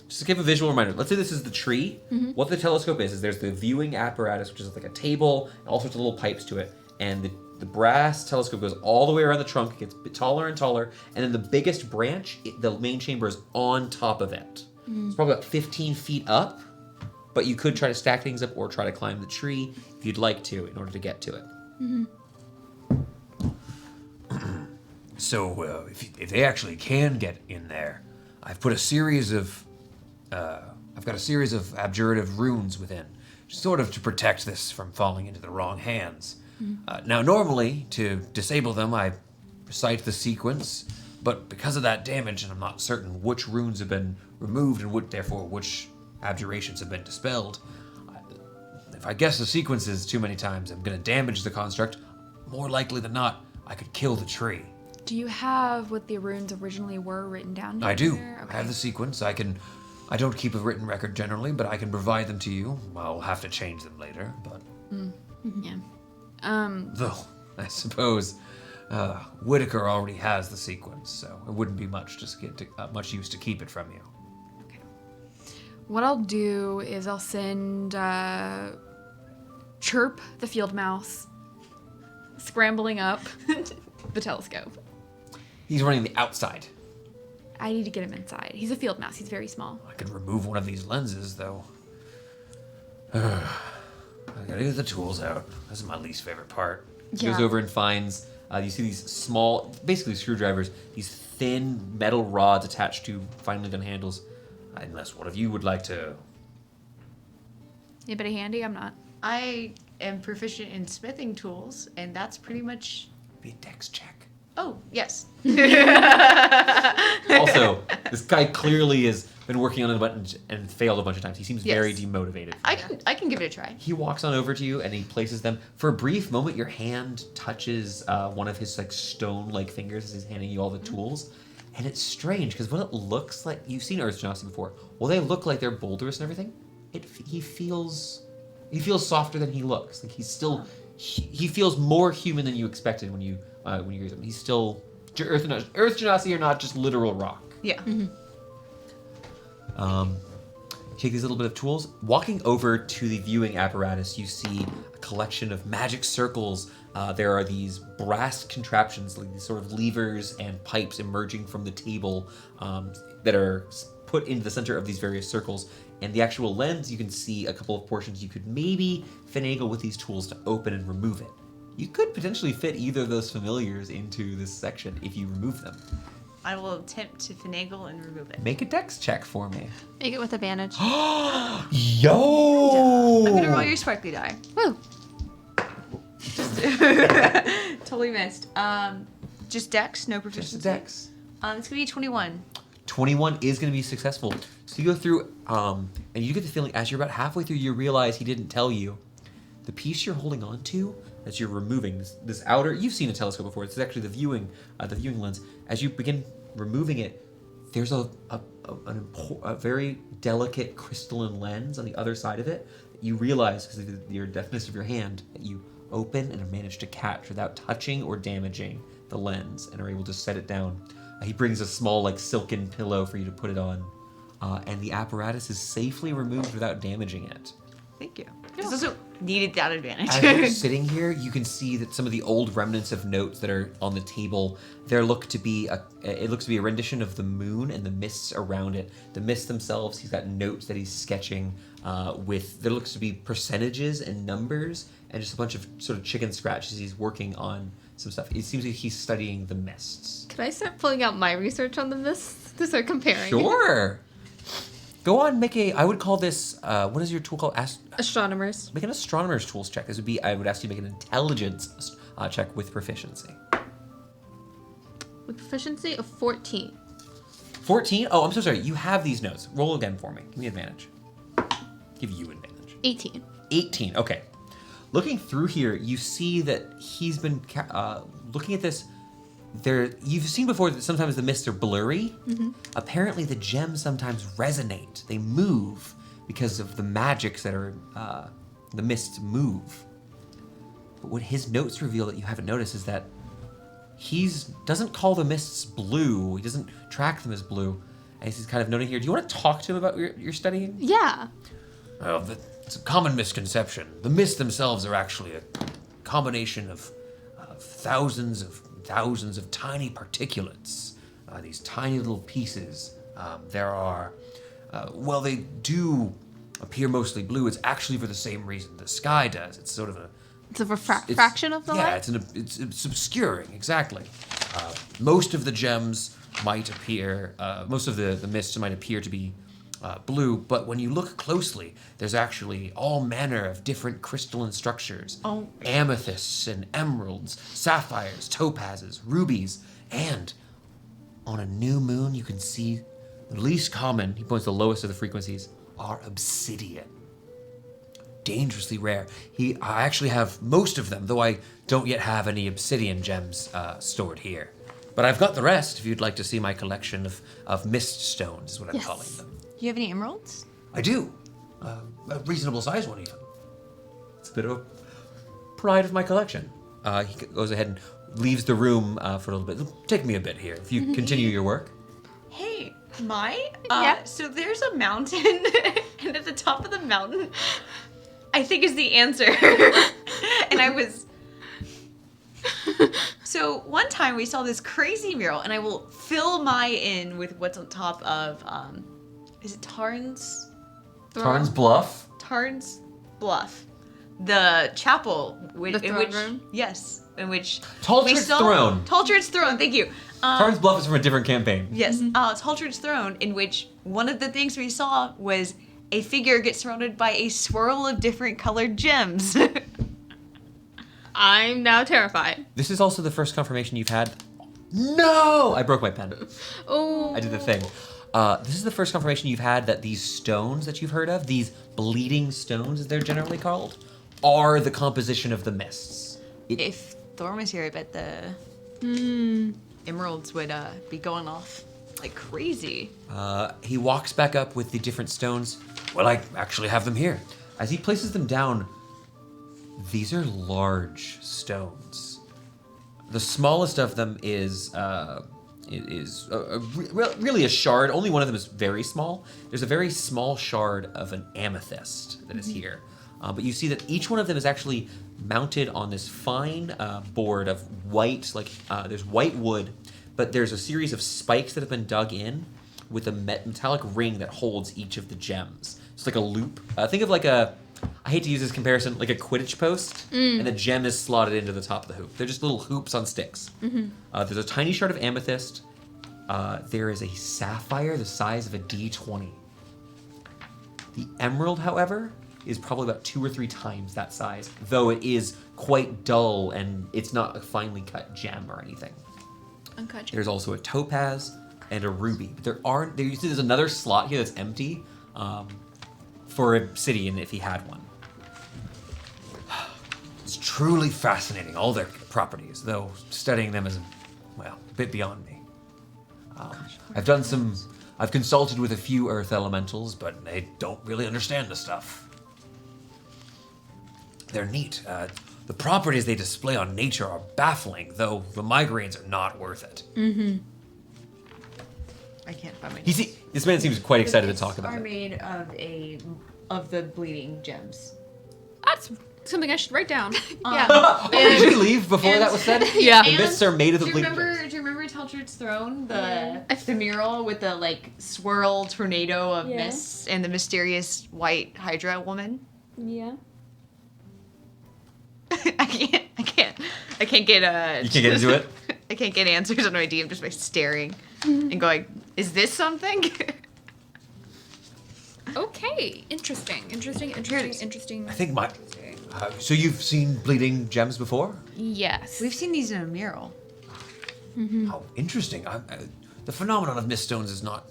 just to give a visual reminder, let's say this is the tree. What the telescope is there's the viewing apparatus, which is like a table, and all sorts of little pipes to it. And the brass telescope goes all the way around the trunk, it gets a bit taller and taller, and then the biggest branch, the main chamber, is on top of it. It's probably about 15 feet up, but you could try to stack things up or try to climb the tree if you'd like to in order to get to it. So if they actually can get in there, I've put a series of I've got a series of abjurative runes within, sort of to protect this from falling into the wrong hands. Now, normally, to disable them, I recite the sequence, but because of that damage, and I'm not certain which runes have been removed and therefore which abjurations have been dispelled, if I guess the sequences too many times, I'm going to damage the construct. More likely than not, I could kill the tree. Do you have what the runes originally were written down? I do. There? I have the sequence. I don't keep a written record generally, but I can provide them to you. I'll have to change them later, but... Yeah. Though, I suppose Whitaker already has the sequence, so it wouldn't be much much use to keep it from you. What I'll do is I'll send Chirp, the field mouse, scrambling up the telescope. He's running the outside. I need to get him inside. He's a field mouse. He's very small. I could remove one of these lenses, though. I gotta get the tools out. This is my least favorite part. He goes over and finds, you see these small, basically screwdrivers, these thin metal rods attached to finely done handles. Unless one of you would like to... Anybody handy? I'm not. I am proficient in smithing tools, and that's pretty much... Be a dex check. Oh, yes. Also, this guy clearly has been working on a button and failed a bunch of times. He seems very Yes. demotivated. I can give it a try. He walks on over to you and he places them. For a brief moment, your hand touches one of his like stone-like fingers as he's handing you all the tools. And it's strange because what it looks like, you've seen Earth Genasi before. Well, they look like they're boulderous and everything. He feels softer than he looks. Like he's still, he feels more human than you expected when you use him. He's still Earth Genasi are not just literal rock. Yeah. Take these little bit of tools. Walking over to the viewing apparatus, you see a collection of magic circles. There are these brass contraptions, like these sort of levers and pipes emerging from the table that are put into the center of these various circles. And the actual lens, you can see a couple of portions you could maybe finagle with these tools to open and remove it. You could potentially fit either of those familiars into this section if you remove them. I will attempt to finagle and remove it. Make a dex check for me. Make it with advantage. Yo! I'm gonna roll your sparkly die. Woo. Totally missed. Just dex, no proficiency. Just a dex. It's gonna be 21. 21 is going to be successful. So you go through, and you get the feeling as you're about halfway through, you realize he didn't tell you. The piece you're holding on to, as you're removing this outer, you've seen a telescope before. It's actually the viewing lens. As you begin removing it, there's a very delicate crystalline lens on the other side of it that you realize, because of your deftness of your hand, that you open and have managed to catch without touching or damaging the lens, and are able to set it down. He brings a small, like, silken pillow for you to put it on, and the apparatus is safely removed without damaging it. Thank you. This also Needed that advantage. As you're sitting here, you can see that some of the old remnants of notes that are on the table, it looks to be a rendition of the moon and the mists around it. The mists themselves, he's got notes that he's sketching with, there looks to be percentages and numbers and just a bunch of sort of chicken scratches. He's working on some stuff. It seems like he's studying the mists. Could I start pulling out my research on the mists to start comparing? Sure. Go on, I would call this, what is your tool called? Astronomers. Make an astronomer's tools check. I would ask you to make an intelligence check with proficiency. With proficiency of 14. 14? Oh, I'm so sorry. You have these notes. Roll again for me. Give me advantage. Give you advantage. 18. 18, okay. Looking through here, you see that he's been looking at this. You've seen before that sometimes the mists are blurry. Mm-hmm. Apparently the gems sometimes resonate. They move because of the magics that are, the mists move. But what his notes reveal that you haven't noticed is that he doesn't call the mists blue. He doesn't track them as blue. And he's kind of noting here. Do you want to talk to him about your studying? Yeah. Well, it's a common misconception. The mists themselves are actually a combination of thousands of tiny particulates. These tiny little pieces. They do appear mostly blue. It's actually for the same reason the sky does. It's sort of It's a fraction of the light? Yeah, it's obscuring, exactly. Most of the gems might appear, most of the mists might appear to be blue, but when you look closely, there's actually all manner of different crystalline structures. Oh. Amethysts and emeralds, sapphires, topazes, rubies, and on a new moon, you can see the least common, he points to the lowest of the frequencies, are obsidian. Dangerously rare. I actually have most of them, though I don't yet have any obsidian gems stored here. But I've got the rest, if you'd like to see my collection of mist stones, is what I'm calling them. Do you have any emeralds? I do. A reasonable size one, even. It's a bit of a pride of my collection. He goes ahead and leaves the room for a little bit. It'll take me a bit here if you continue your work. Hey, Yeah. so there's a mountain, and at the top of the mountain, I think is the answer. And I was... So one time we saw this crazy mural, and I will fill my in with what's on top of, is it Tarn's? Tarn's Bluff. Tarn's Bluff. The chapel. The throne room? Yes, in which Taltrid's Throne. Taltrid's Throne, thank you. Tarn's Bluff is from a different campaign. Yes, Taltrid's Throne, in which one of the things we saw was a figure gets surrounded by a swirl of different colored gems. I'm now terrified. This is also the first confirmation you've had. No! I broke my pen. Oh. I did the thing. This is the first confirmation you've had that these stones that you've heard of, these bleeding stones as they're generally called, are the composition of the mists. If Thorm was here, I bet the emeralds would be going off like crazy. He walks back up with the different stones. Well, I actually have them here. As he places them down, these are large stones. The smallest of them is really a shard. Only one of them is very small. There's a very small shard of an amethyst that is here. But you see that each one of them is actually mounted on this fine board of white, there's white wood, but there's a series of spikes that have been dug in with a metallic ring that holds each of the gems. It's like a loop. Think of I hate to use this comparison, like a Quidditch post, and the gem is slotted into the top of the hoop. They're just little hoops on sticks. There's a tiny shard of amethyst. There is a sapphire the size of a D20. The emerald, however, is probably about 2 or 3 times that size, though it is quite dull and it's not a finely cut gem or anything. Uncutched. There's also a topaz and a ruby. But you see there's another slot here that's empty for obsidian if he had one. It's truly fascinating, all their properties, though studying them is, a bit beyond me. I've consulted with a few earth elementals, but they don't really understand the stuff. They're neat. The properties they display on nature are baffling, though the migraines are not worth it. I can't find my This man seems quite excited to talk about are it. made of the bleeding gems. That's something I should write down. Did you leave before that was said? Yeah. The mists are made of the Do you bleeding remember? gems. Do you remember Teltrid's throne? The mural with the like swirl tornado of mists and the mysterious white Hydra woman. Yeah. I can't get You can't get into it? I can't get answers on my DM just by staring and going, "Is this something?" Okay. Interesting. I think so you've seen bleeding gems before? Yes. We've seen these in a mural. How interesting. The phenomenon of miststones is not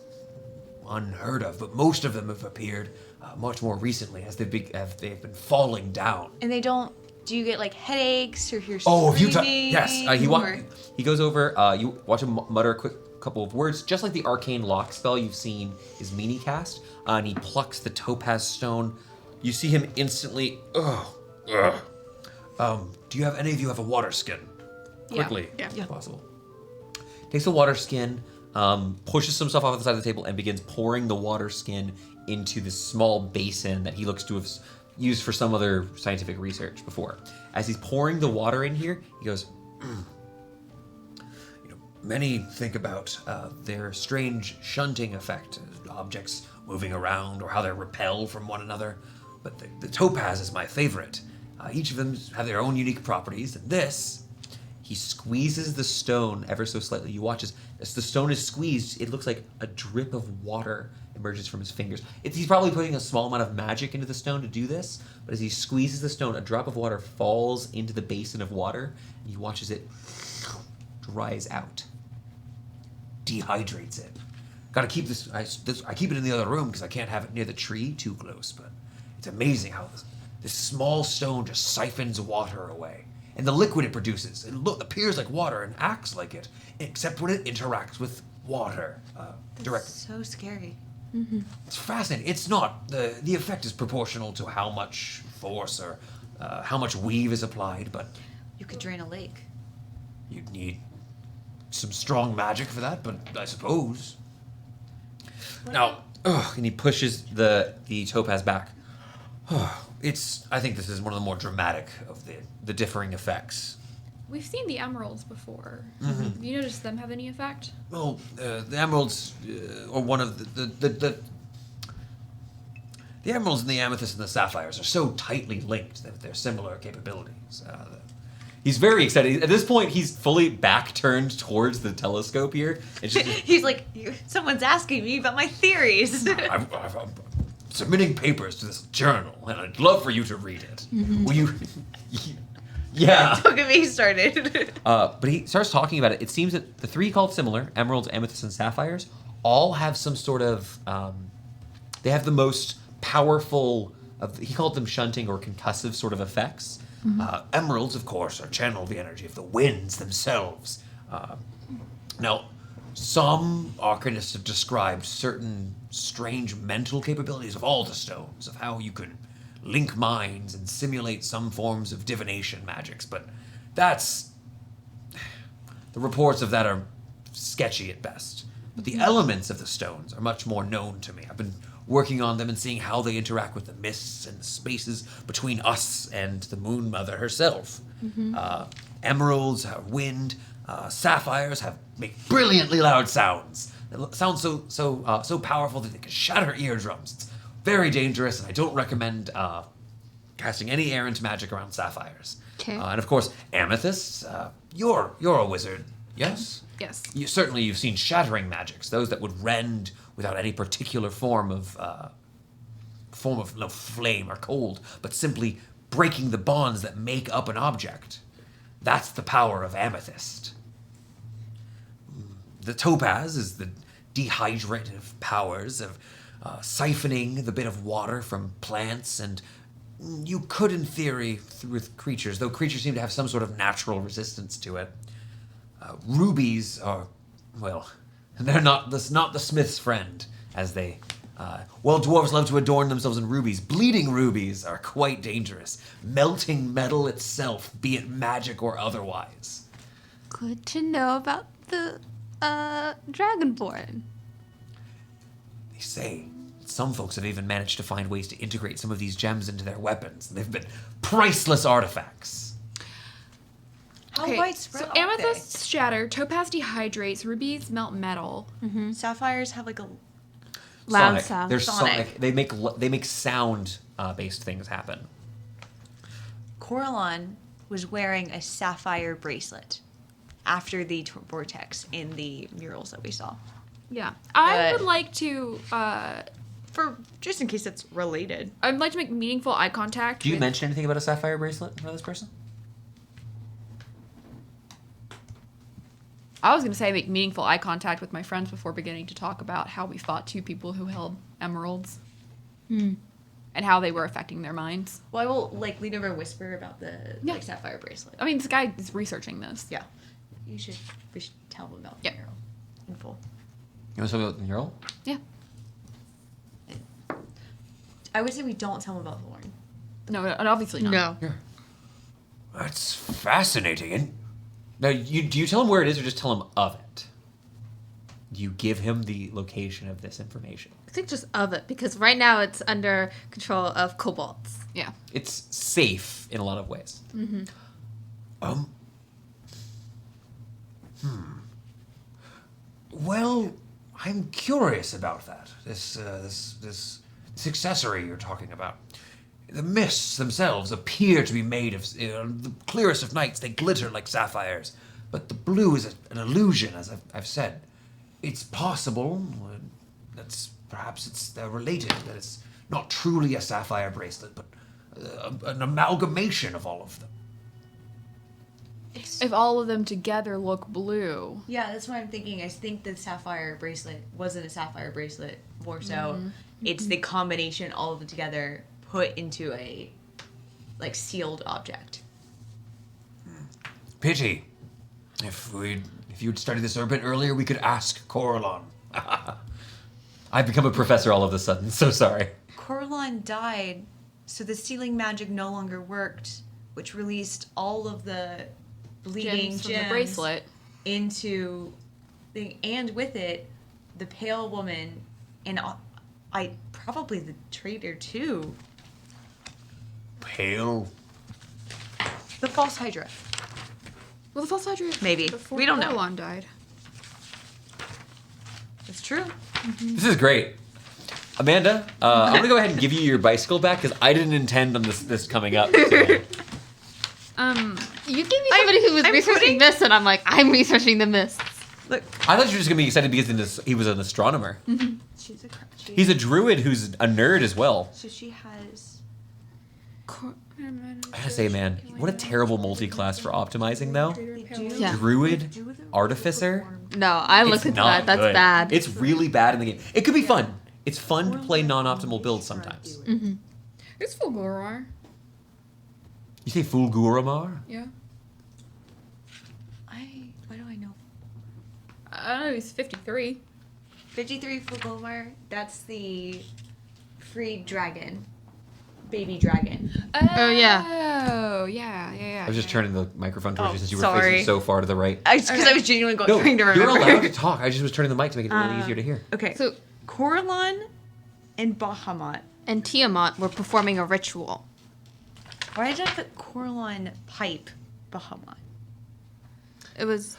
unheard of, but most of them have appeared much more recently as they've been falling down. And they don't. Do you get like headaches or you're Oh, if you screaming? yes, or- he goes over. You watch him mutter a quick couple of words, just like the arcane lock spell you've seen is Meanie cast, and he plucks the topaz stone. You see him instantly. Do you have any of you have a water skin? Quickly, if possible. Takes the water skin, pushes some stuff off the side of the table, and begins pouring the water skin into this small basin that he looks to have used for some other scientific research before. As he's pouring the water in here, he goes, many think about their strange shunting effect, objects moving around or how they repel from one another, but the topaz is my favorite. Each of them have their own unique properties, and this, he squeezes the stone ever so slightly. You watch as the stone is squeezed, it looks like a drip of water emerges from his fingers. He's probably putting a small amount of magic into the stone to do this, but as he squeezes the stone, a drop of water falls into the basin of water, and you watch as it dries out. Dehydrates it. Gotta keep this. I keep it in the other room because I can't have it near the tree too close, but it's amazing how this small stone just siphons water away. And the liquid it produces, it appears like water and acts like it, except when it interacts with water directly. So scary. It's fascinating. It's not, the effect is proportional to how much force or how much weave is applied, but You could drain a lake. you'd need some strong magic for that, but I suppose. Now, and he pushes the topaz back. I think this is one of the more dramatic of the differing effects. We've seen the emeralds before. Have you noticed them have any effect? Well, the emeralds, or one of the emeralds and the amethyst and the sapphires are so tightly linked that they're similar capabilities. He's very excited. At this point, he's fully back turned towards the telescope here. And just, He's like, someone's asking me about my theories. I'm submitting papers to this journal, and I'd love for you to read it. Will you? Yeah. Don't get me started. But he starts talking about it. It seems that the three called similar, emeralds, amethysts, and sapphires, all have some sort of, they have the most powerful, he called them shunting or concussive sort of effects. Emeralds, of course, channel the energy of the winds themselves. Now, some arcanists have described certain strange mental capabilities of all the stones, of how you could link minds and simulate some forms of divination magics, but the reports of that are sketchy at best. But the elements of the stones are much more known to me. I've been working on them and seeing how they interact with the mists and the spaces between us and the Moon Mother herself. Emeralds have wind, sapphires make brilliantly loud sounds. They sound so powerful that they can shatter eardrums. It's very dangerous, and I don't recommend casting any errant magic around sapphires. Okay. And of course, amethysts. You're a wizard, yes? Yes. You've seen shattering magics, those that would rend without any particular form of flame or cold, but simply breaking the bonds that make up an object. That's the power of amethyst. The topaz is the dehydrative powers of siphoning the bit of water from plants, and you could, in theory, with creatures, though creatures seem to have some sort of natural resistance to it. Rubies are, well, they're not the smith's friend, as they... dwarves love to adorn themselves in rubies. Bleeding rubies are quite dangerous. Melting metal itself, be it magic or otherwise. Good to know about the Dragonborn. They say some folks have even managed to find ways to integrate some of these gems into their weapons. They've been priceless artifacts. How widespread so are amethysts shatter, topaz dehydrates, rubies melt metal. they? Sapphires have like a... Loud Sonic. sound. They're Sonic. sonic. They make sound based things happen. Coralon was wearing a sapphire bracelet after the vortex in the murals that we saw. Yeah. I But- would like to For just in case it's related. I'd like to make meaningful eye contact. Do you with- mention anything about a sapphire bracelet for this person? I was going to say make meaningful eye contact with my friends before beginning to talk about how we fought two people who held emeralds. And how they were affecting their minds. Well, I will like lean over and whisper about the Yeah. like sapphire bracelet. I mean, this guy is researching this. Yeah. We should tell them about Yep. the mural in full. You want to talk about the mural? Yeah. I would say we don't tell them about the Lorn. No, and obviously not. No. That's fascinating. And Now, do you tell him where it is or just tell him of it? Do you give him the location of this information? I think just of it, because right now it's under control of kobolds. Yeah. It's safe in a lot of ways. Well, I'm curious about that. This accessory you're talking about. The mists themselves appear to be made of the clearest of nights. They glitter like sapphires, but the blue is an illusion, as I've said. It's possible that's perhaps they're related. That it's not truly a sapphire bracelet, but an amalgamation of all of them. It's, If all of them together look blue. yeah, that's what I'm thinking. I think the sapphire bracelet wasn't a sapphire bracelet. More so, it's the combination, all of them together, put into a like sealed object. Pity. If you'd studied the serpent earlier, we could ask Coralon. I've become a professor all of a sudden, so sorry. Coralon died, so the sealing magic no longer worked, which released all of the bleeding Gems gems from the bracelet. into the, and with it, the pale woman, and I probably the traitor too, Pale. the false Hydra. Well, the false Hydra. Maybe. Before We don't know. Coralon died. That's true. This is great. Amanda, I'm going to go ahead and give you your bicycle back because I didn't intend on this coming up. So. You gave me somebody who was I'm researching putting- this, and I'm like, I'm researching the mists. Look, I thought you were just going to be excited because he was an astronomer. she's a He's a druid who's a nerd as well. so she has. I gotta say, man, what a terrible multi-class for optimizing, though. Yeah. Druid, artificer. No, I It's looked into not that. That's good. bad. It's really bad in the game. It could be fun. It's fun to play non-optimal builds sometimes. It's Fulgurar. You say Fulguramar? Yeah. Why do I know? I don't know, he's 53. 53 Fulgomar. That's the freed dragon, baby dragon. Oh, yeah. Oh, yeah. I was just turning the microphone towards Oh, you since you were sorry. facing so far to the right. Because I was genuinely No, trying to you're remember. allowed to talk. I just was turning the mic to make it a little easier to hear. Okay, So- Coralon and Bahamut. And Tiamat were performing a ritual. Why did I put Coralon pipe Bahamut? It was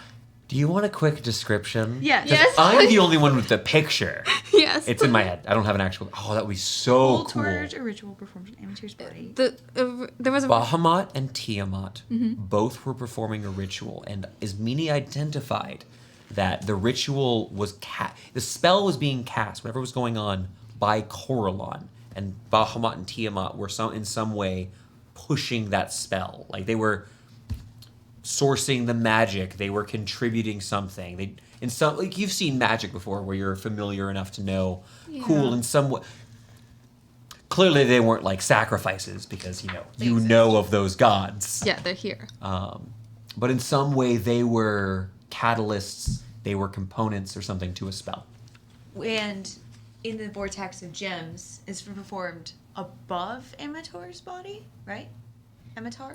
Do you want a quick description? Yeah. 'Cause Yes. I'm the only one with the picture. yes. It's in my head. I don't have an actual. Oh, that would be so Full cool. torch, a ritual performed in amateur's body. There was a Bahamut and Tiamat both were performing a ritual, and Ismini identified that the ritual was the spell was being cast, whatever was going on, by Coralon, and Bahamut and Tiamat were in some way pushing that spell. Like they were sourcing the magic, they were contributing something. They in some like you've seen magic before, where you're familiar enough to know, cool in some way. Clearly, they weren't like sacrifices because you know of those gods. yeah, they're here. But in some way, they were catalysts. They were components or something to a spell. And in the vortex of gems is performed above Amator's body, right? Amator?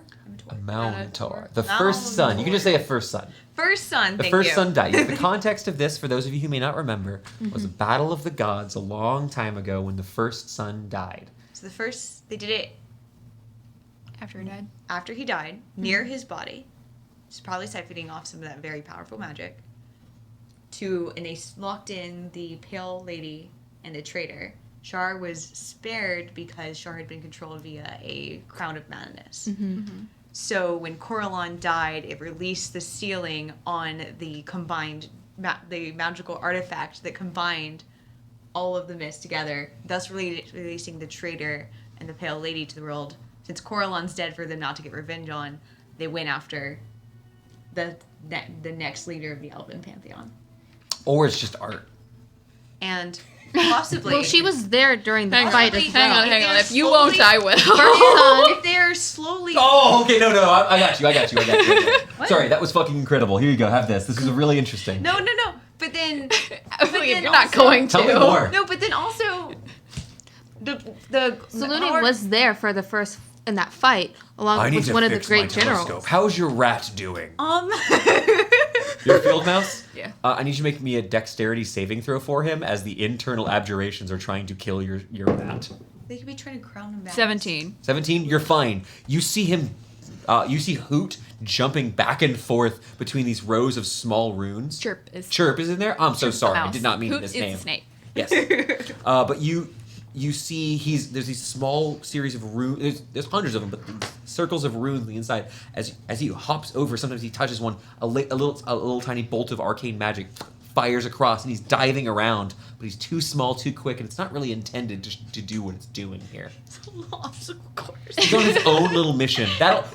Malnitor, the first son. You can just say a first son. First son, The thank first you. son died. The context of this, for those of you who may not remember, was a battle of the gods a long time ago when the first son died. So the first, they did it After he died. after he died, near his body. He's probably siphoning off some of that very powerful magic. And they locked in the Pale Lady and the traitor. Shar was spared because Shar had been controlled via a Crown of Madness. So when Corellon died, it released the sealing on the combined, the magical artifact that combined all of the myths together, thus releasing the traitor and the Pale Lady to the world. Since Corellon's dead for them not to get revenge on, they went after the next leader of the Elven Pantheon. Or it's just art. And possibly... Well, she was there during the fight as Hang well. on. they're If you won't, I will. If they're slowly... Oh, okay, no, I got you. Sorry, that was fucking incredible. Here you go, have this. This is really interesting. No. But then... You're not going to. Tell me more. No, but then also... The Saluni was there for the first in that fight, along with one of the great generals. How's your rat doing? Your field mouse? Yeah. I need you to make me a dexterity saving throw for him as the internal abjurations are trying to kill your rat. They could be trying to crown him back. 17. 17, you're fine. You see him, you see Hoot jumping back and forth between these rows of small runes. Chirp is in there? I'm so sorry. I mouse. did not mean Hoot his is name. the snake. Yes. But you see there's these small series of runes. There's hundreds of them, but these circles of runes on the inside. As he hops over, sometimes he touches one. A little tiny bolt of arcane magic fires across, and he's diving around. But he's too small, too quick, and it's not really intended to do what it's doing here. It's a little obstacle course. He's on his own little mission.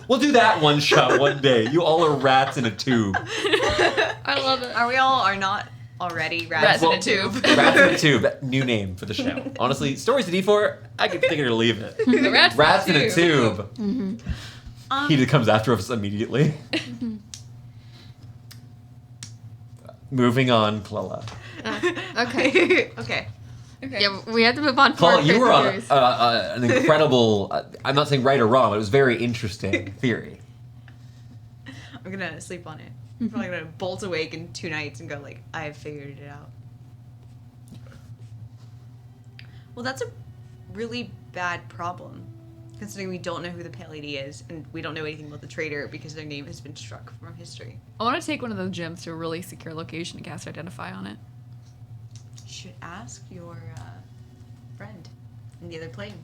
We'll do that one shot one day. You all are rats in a tube. I love it. Are we all are not already rats in a tube? Rats in a tube. New name for the show. Honestly, Stories to D4, I could take it or leave it. The Rats in a tube. Mm-hmm. He comes after us immediately. Moving on, Clella. Okay. Okay. Yeah, we have to move on. Clella, for you were on theories. an incredible, I'm not saying right or wrong, but it was very interesting theory. I'm gonna sleep on it. I'm probably gonna bolt awake in 2 nights and go like, I have figured it out. Well, that's a really bad problem, considering we don't know who the Pale Lady is, and we don't know anything about the traitor because their name has been struck from history. I want to take one of those gems to a really secure location and cast Identify on it. You should ask your friend in the other plane.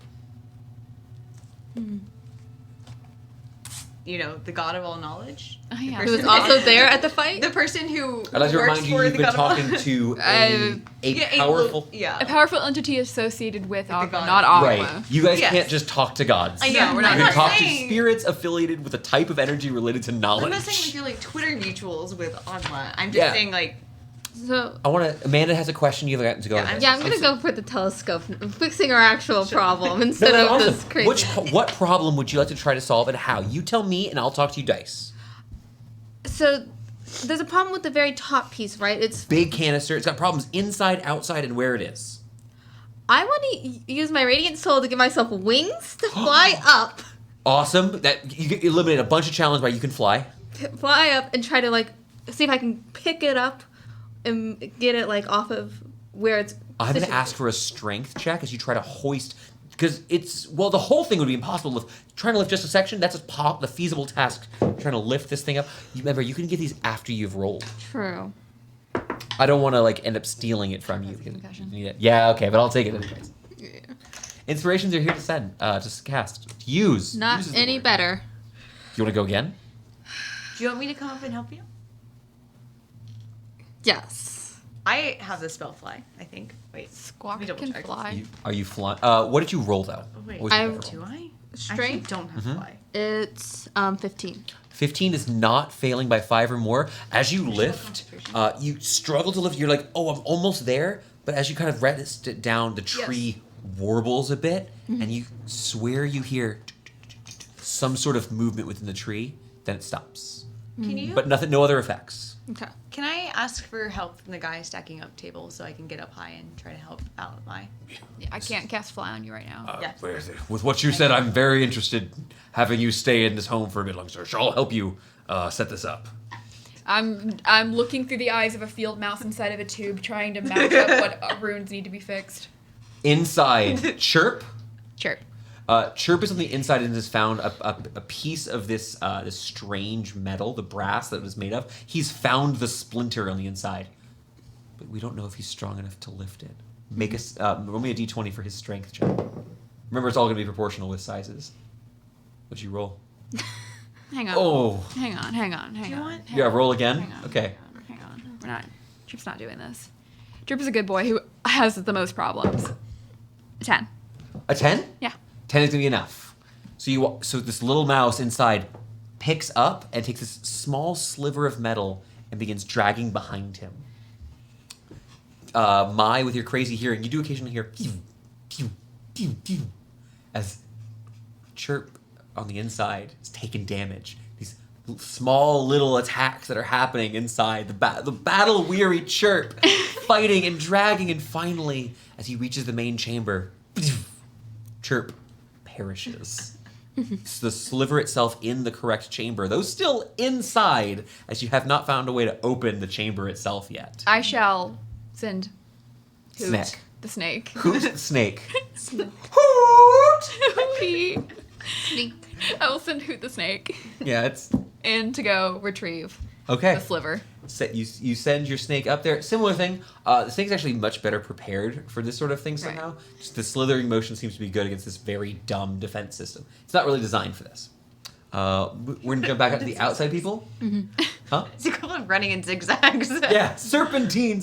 You know, the god of all knowledge. Oh, yeah. Who was also there at the fight? The person who I'd like to works remind you, for you've the been god of all talking to a powerful... A powerful entity associated with Agma, god. not Agma. Right. You guys Yes. can't just talk to gods. I know, we're we're not not. You can talk to saying, spirits affiliated with a type of energy related to knowledge. I'm not saying like you're like Twitter mutuals with Agma. I'm just saying like So Amanda has a question you've got to go ahead. I'm gonna go for the telescope, fixing our actual problem instead No, of awesome. this crazy. What problem would you like to try to solve and how? You tell me and I'll talk to you dice. So there's a problem with the very top piece, right? It's Big canister. It's got problems inside, outside, and where it is. I want to use my radiant soul to give myself wings to fly up, Awesome. That you eliminate a bunch of challenges where you can fly. and try to like see if I can pick it up and get it like off of where it's. I'm going to situated. ask for a strength check as you try to hoist, because the whole thing would be impossible to lift. Trying to lift just a section, that's the feasible task. Trying to lift this thing up. Remember, you can get these after you've rolled. True. I don't want to like end up stealing it from you. Concussion. Yeah, okay, but I'll take it anyways. Inspirations are here to send, to cast, to use. Not Use is the any word. better. You want to go again? do you want me to come up and help you? Yes. I have the spell fly, I think. Wait. Squawk Let me double can check. fly. Are you flying? What did you roll though? Oh, wait. What was your I- better roll? Do I? Strength? Actually don't have fly. It's 15. 15 is not failing by 5 or more. As you lift, you struggle to lift. You're like, oh, I'm almost there. But as you kind of rest it down, the tree warbles a bit, and you swear you hear some sort of movement within the tree. Then it stops, Can you but no other effects. Okay. can I ask for help from the guy stacking up tables so I can get up high and try to help out my Yeah, I can't cast Fly on you right now. Yeah. With what you said, I'm very interested in having you stay in this home for a bit longer. So I'll help you set this up. I'm looking through the eyes of a field mouse inside of a tube, trying to match up what runes need to be fixed. Inside, chirp. Chirp. Chirp is on the inside and has found a piece of this strange metal, the brass that it was made of. He's found the splinter on the inside, but we don't know if he's strong enough to lift it. Roll me a d20 for his strength check. Remember, it's all going to be proportional with sizes. What'd you roll? Hang on. Oh. Hang on. Do you want? Yeah, roll again. Hang on. Okay. Hang on. We're not. Chirp's not doing this. Chirp is a good boy who has the most problems. 10. A 10? Yeah. 10 is going to be enough. So this little mouse inside picks up and takes this small sliver of metal and begins dragging behind him. Mai, with your crazy hearing, you do occasionally hear pew, pew, pew, pew, as Chirp on the inside is taking damage. These small little attacks that are happening inside the battle-weary Chirp, fighting and dragging, and finally, as he reaches the main chamber, Chirp perishes. It's the sliver itself in the correct chamber, though still inside, as you have not found a way to open the chamber itself yet. I shall send Hoot, Snack. the snake. Who's the snake? Hoot! Sneak. I will send Hoot the snake Yeah, it's in to go retrieve okay. the sliver. You send your snake up there. Similar thing. The snake's actually much better prepared for this sort of thing somehow. Just the slithering motion seems to be good against this very dumb defense system. It's not really designed for this. We're gonna jump back up to the outside people. Huh? It's equivalent of running in zigzags. Yeah, serpentine.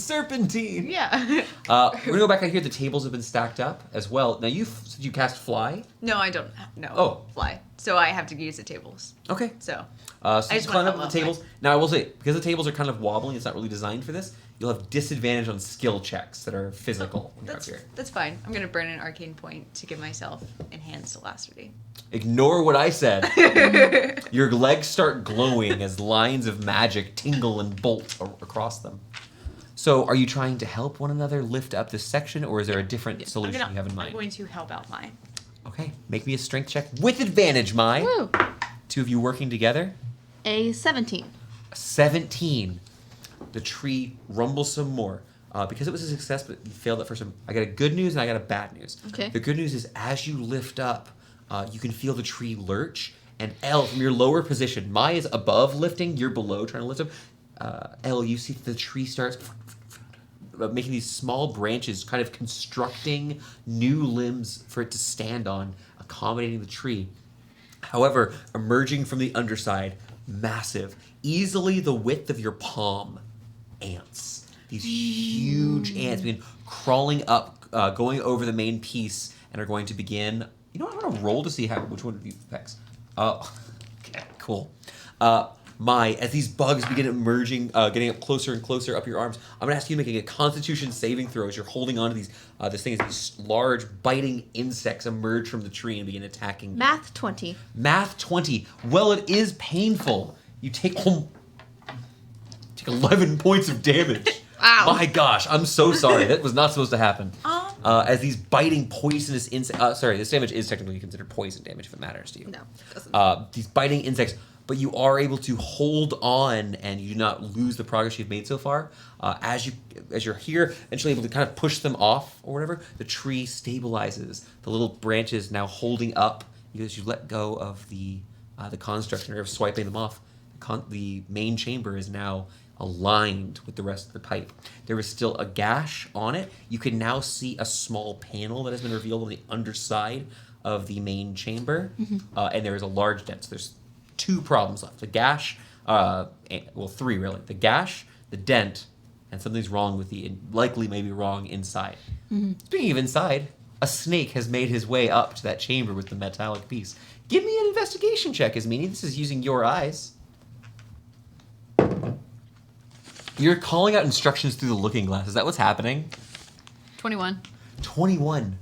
Yeah. We're gonna go back out here. The tables have been stacked up as well. Now you said you cast fly. No, I don't. No. Oh. Fly. So I have to use the tables. Okay. So. So I you just climb wanna up the level tables. Now I will say, because the tables are kind of wobbling, it's not really designed for this. You'll have disadvantage on skill checks that are physical when you're up here. That's fine. I'm gonna burn an arcane point to give myself enhanced elasticity. Ignore what I said. Your legs start glowing as lines of magic tingle and bolt across them. So, are you trying to help one another lift up this section, or is there a different solution you have in I'm mind? going to help out mine. Okay, make me a strength check with advantage, Mai. Woo. Two of you working together. A 17. 17. The tree rumbles some more. Because it was a success, but you failed that first time. I got a good news and I got a bad news. Okay. The good news is as you lift up, you can feel the tree lurch. And Elle, from your lower position, Mai is above lifting, you're below trying to lift up. Elle, you see the tree starts making these small branches, kind of constructing new limbs for it to stand on, accommodating the tree. However, emerging from the underside, massive, easily the width of your palm, ants. These huge ants begin crawling up, going over the main piece, and are going to begin. You know what? I'm going to roll to see which one of you affects. Okay, cool. Mai, as these bugs begin emerging, getting up closer and closer up your arms, I'm going to ask you to make a Constitution saving throw as you're holding on to these. This thing is these large biting insects emerge from the tree and begin attacking. Math 20. Math 20. Well, it is painful. You take 11 points of damage. Ow. My gosh, I'm so sorry. That was not supposed to happen. As these biting poisonous insects. Sorry, this damage is technically considered poison damage if it matters to you. No, it doesn't. These biting insects, but you are able to hold on and you do not lose the progress you've made so far. As you're here, eventually able to kind of push them off or whatever, the tree stabilizes. The little branches now holding up because you let go of the construct and are swiping them off. The main chamber is now aligned with the rest of the pipe. There is still a gash on it. You can now see a small panel that has been revealed on the underside of the main chamber, and there is a large dent. So there's two problems left. The gash, three really. The gash, the dent, and something's wrong with likely maybe wrong inside. Speaking of inside, a snake has made his way up to that chamber with the metallic piece. Give me an investigation check, Ismini. This is using your eyes. You're calling out instructions through the looking glass. Is that what's happening? 21. 21.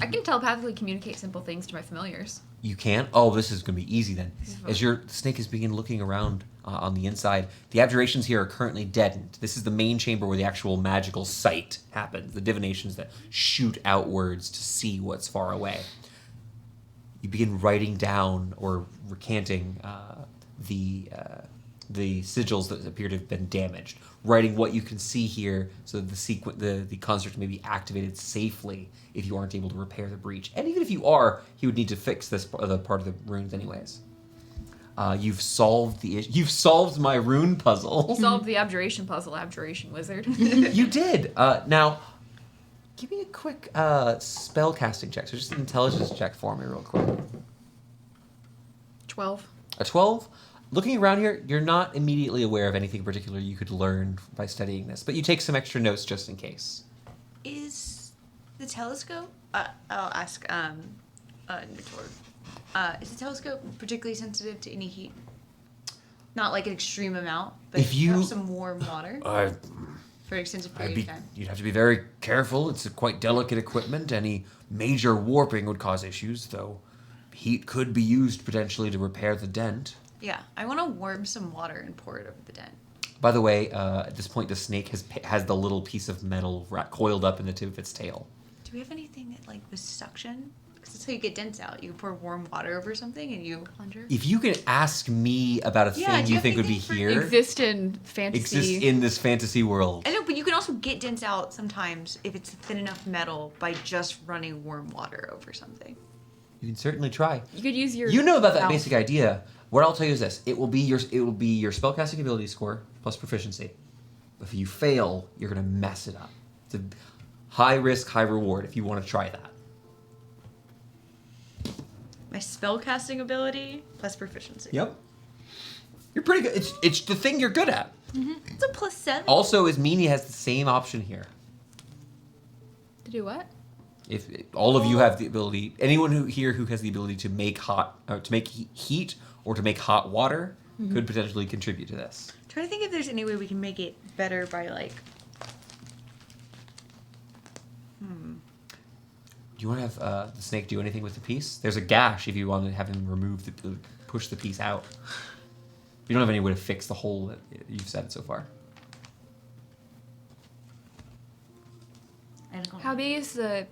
I can telepathically communicate simple things to my familiars. You can? Oh, this is going to be easy then. As your snake is begin looking around on the inside, the abjurations here are currently deadened. This is the main chamber where the actual magical sight happens, the divinations that shoot outwards to see what's far away. You begin writing down or recanting the the sigils that appear to have been damaged, writing what you can see here, so that the construct may be activated safely if you aren't able to repair the breach. And even if you are, he would need to fix this other part of the runes anyways. You've solved the issue. You've solved my rune puzzle. You solved the abjuration puzzle, abjuration wizard. You did. Now, give me a quick spell casting check. So just an intelligence check for me, real quick. 12. A 12. Looking around here, you're not immediately aware of anything particular you could learn by studying this, but you take some extra notes just in case. Is the telescope? I'll ask Nitor. Is the telescope particularly sensitive to any heat? Not like an extreme amount, but If you- perhaps some warm water for an extensive period of time. You'd have to be very careful. It's a quite delicate equipment. Any major warping would cause issues, though heat could be used potentially to repair the dent. Yeah, I want to warm some water and pour it over the dent. By the way, at this point, the snake has the little piece of metal coiled up in the tip of its tail. Do we have anything that like with suction? Because that's how you get dents out. You can pour warm water over something and you plunger. If you can ask me about a Yeah, thing do you you think have would be anything for- here, Exist in fantasy. exists in this fantasy world. I know, but you can also get dents out sometimes if it's thin enough metal by just running warm water over something. You can certainly try. You could use your. You know about that mouth. basic idea. What I'll tell you is this: it will be your spellcasting ability score plus proficiency. If you fail, you're gonna mess it up. It's a high risk, high reward if you want to try that. My spellcasting ability plus proficiency. Yep. You're pretty good. It's the thing you're good at. It's a +7. Also, Ismini has the same option here. To do what? If all of you have the ability, anyone who has the ability to make heat or to make hot water could potentially contribute to this. I'm trying to think if there's any way we can make it better by like. Do you want to have the snake do anything with the piece? There's a gash if you want to have him push the piece out. You don't have any way to fix the hole that you've said so far. How big is the?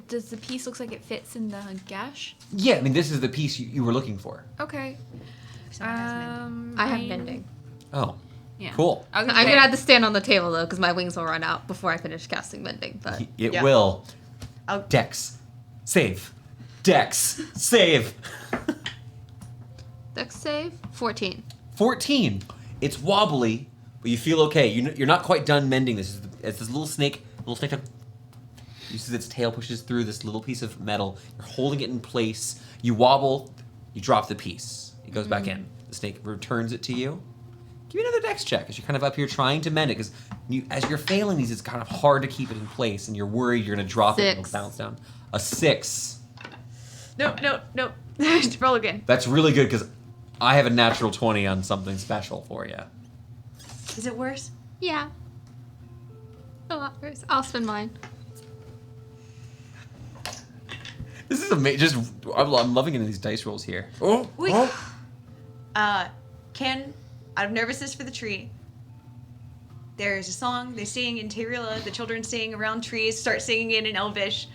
Does the piece looks like it fits in the gash? Yeah, I mean, this is the piece you were looking for. Okay. Someone has mending. I have bending. Oh, Yeah. cool. I was I'm gonna have to stand on the table though, because my wings will run out before I finish casting mending. But It Yeah. will. I'll- Dex. Save. Dex. Save. Dex save 14. 14. It's wobbly, but you feel okay. You're not quite done mending this. It's this little snake uses its tail, pushes through this little piece of metal. You're holding it in place. You wobble. You drop the piece. It goes back in. The snake returns it to you. Give me another dex check as you're kind of up here trying to mend it, because as you're failing these, it's kind of hard to keep it in place, and you're worried you're going to drop it and it'll 6. bounce down. A 6. No. Roll again. That's really good, because I have a natural 20 on something special for you. Is it worse? Yeah. A lot worse. I'll spend mine. This is amazing. I'm loving it in these dice rolls here. Oh, Wait. Out of nervousness for the tree, there's a song they sing in Tyrilla. The children sing around trees, start singing it in Elvish.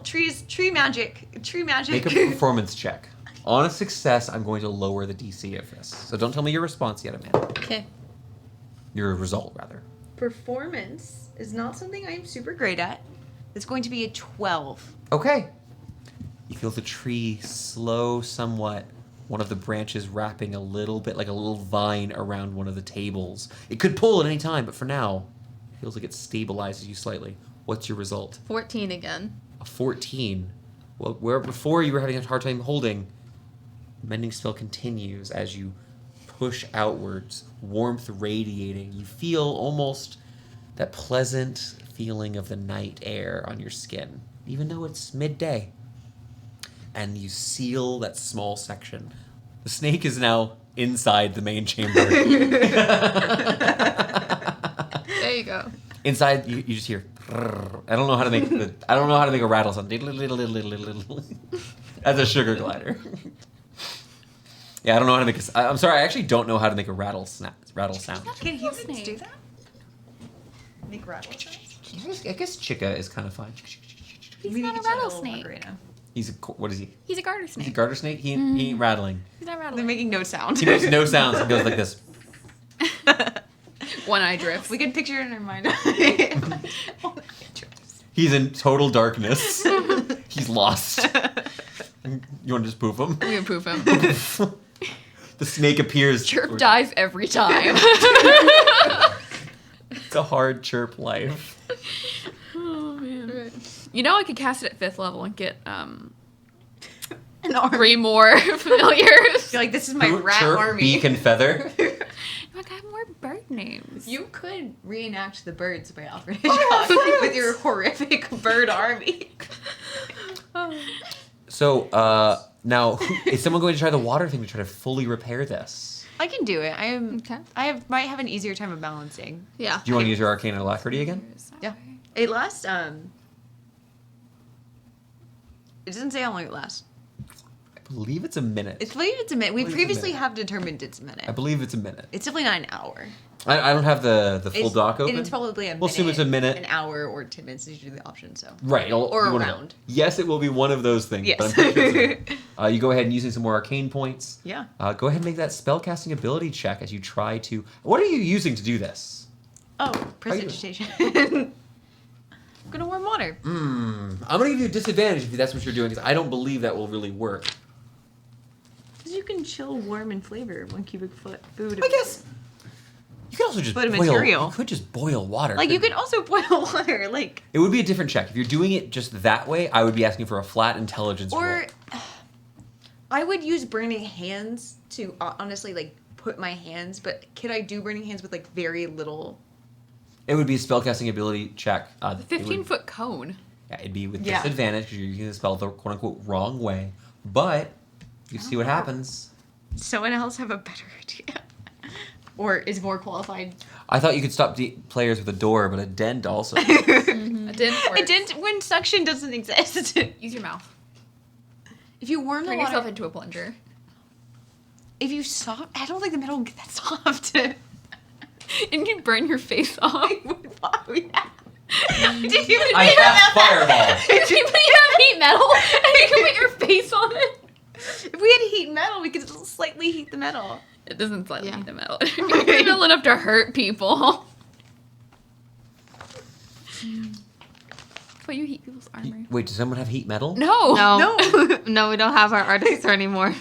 Tree magic. Make a performance check. On a success, I'm going to lower the DC of this. So don't tell me your response yet, Amanda. Okay. Your result, rather. Performance is not something I'm super great at. It's going to be a 12. Okay. You feel the tree slow somewhat. One of the branches wrapping a little bit like a little vine around one of the tables. It could pull at any time, but for now, it feels like it stabilizes you slightly. What's your result? 14 again. A 14. Well, where before you were having a hard time holding, mending spell continues as you push outwards, warmth radiating. You feel almost that pleasant feeling of the night air on your skin, even though it's midday. And you seal that small section. The snake is now inside the main chamber. There you go. Inside, you just hear. I don't know how to make a rattle sound. That's a sugar glider. Yeah, I don't know how to make I'm sorry, I actually don't know how to make a rattle sound. Can humans snake. do that? Make rattle sounds? I guess Chica is kind of fine. He's Maybe not we a can try rattlesnake. Macarena. What is he? He's a garter He's a snake. garter snake? He ain't rattling. He's not They're rattling. making no sound. He makes no sounds. He goes like this. One-eye drifts. We can picture it in our mind. He's in total darkness. He's lost. You want to just poof him? We can poof him. The snake appears. Chirp dies every time. It's a hard chirp life. Oh man. You know I could cast it at 5th level and get An army. 3 more familiars. You're like, this is my Boot, rat chirp, army. beak, and feather. Like, I have more bird names. You could reenact the birds by Alfred Hitchcock with your horrific bird army. So, now, is someone going to try the water thing to try to fully repair this? I can do it. Okay. Might have an easier time of balancing. Yeah. Do you want to use your arcane alacrity again? Yeah. It lasts. It doesn't say how long it lasts. I believe it's a minute. I believe it's a minute. We believe it's a previously minute. have determined it's a minute. I believe it's a minute. It's definitely not an hour. I don't have the full doc open. It's probably a minute. We'll assume it's a minute. An hour or 10 minutes is usually the option. So. Right. Or you wanna- around. Yes, it will be one of those things. Yes. But I'm pretty sure it's a minute. You go ahead and using some more arcane points. Yeah. Go ahead and make that spellcasting ability check as you try to. What are you using to do this? Oh, prestidigitation. I'm gonna warm water. I'm gonna give you a disadvantage if that's what you're doing, because I don't believe that will really work. Because you can chill, warm, and flavor 1 cubic foot food. I guess you could also just But a boil. material. You could just boil water. Like, you couldn't could also boil water. Like, It would be a different check. If you're doing it just that way, I would be asking for a flat intelligence roll. or I would use burning hands to honestly, like, put my hands. But could I do burning hands with, like, very little? It would be a spellcasting ability check. 15-foot cone. Yeah, it'd be with Yeah. disadvantage because you're using the spell the quote-unquote wrong way. But you see what happens. Someone else have a better idea, or is more qualified. I thought you could stop players with a door, but a dent also. It didn't work. It didn't when suction doesn't exist. Use your mouth. If you warm the Turn water, yourself into a plunger. if you soft, I don't think the metal will get that soft. And you burn your face off. Why would that? Did you I have fireball. But you have heat metal, and you can put your face on it. If we had heat metal, we could slightly heat the metal. It doesn't slightly Yeah. heat the metal. It's metal enough to hurt people. But you heat people's armor. Wait, does someone have heat metal? No. No. No, we don't have our artificer anymore.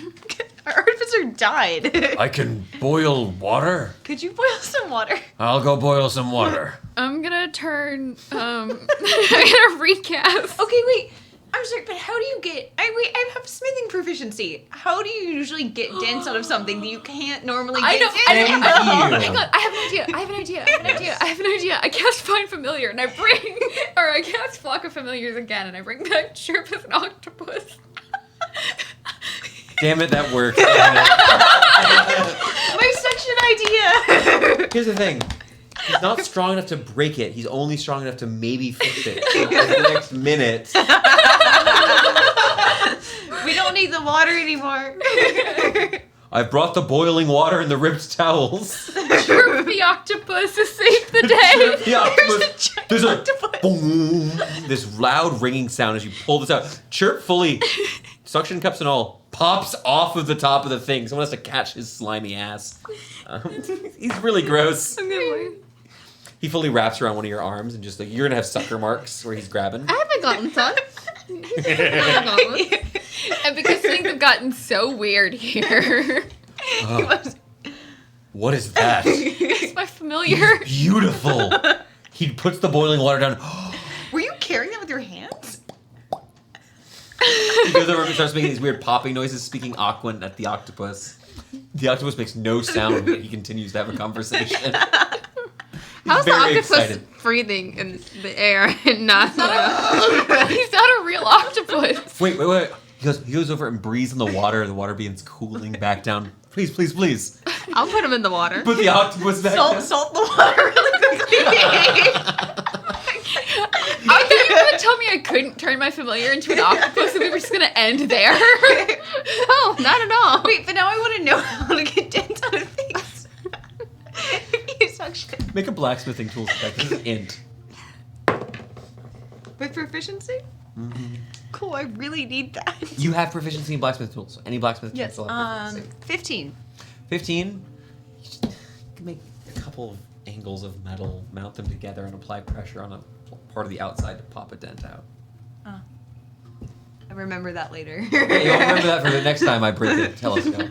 Our artificer died. I can boil water. Could you boil some water? I'll go boil some water. I'm gonna turn. I'm gonna recast. Okay, wait. I'm sorry, but how do you get? I have smithing proficiency. How do you usually get dents out of something that you can't normally get? I know. dents I out know. of? Hang on. I have an idea. I cast Find Familiar and I cast Flock of Familiars again and I bring back Chirp as an octopus. Damn it, that worked. My suction idea. Here's the thing. He's not strong enough to break it. He's only strong enough to maybe fix it. For the next minute. We don't need the water anymore. I've brought the boiling water and the ripped towels. Chirp the octopus to save the day. The octopus. There's a octopus. boom. This loud ringing sound as you pull this out. Chirp fully, suction cups and all, pops off of the top of the thing. Someone has to catch his slimy ass. He's really gross. He fully wraps around one of your arms and just like, you're gonna have sucker marks where he's grabbing. I haven't gotten sun. And because things have gotten so weird here, What is that? it's my familiar. Beautiful. He puts the boiling water down. Were you carrying that with your hands? He goes over and starts making these weird popping noises, speaking Aquan at the octopus. The octopus makes no sound, but he continues to have a conversation. How's the very octopus excited. breathing in the air and not? He's not a real octopus. Wait. He goes over and breathes in the water begins cooling back down. Please, please, please. I'll put him in the water. Put the octopus back down. Salt the water really quickly. I thought you were gonna tell me I couldn't turn my familiar into an octopus and we were just gonna end there. No, not at all. Wait, but now I want to know how to get dents out of things. You suction. Make a blacksmithing tool check. This is int. With proficiency? Mm-hmm. Cool, I really need that. You have proficiency in blacksmith tools. Any blacksmith Yes, tools will have proficiency. 15. 15. You can make a couple of angles of metal, mount them together, and apply pressure on a part of the outside to pop a dent out. I remember that later. Yeah, you'll remember that for the next time I break the telescope.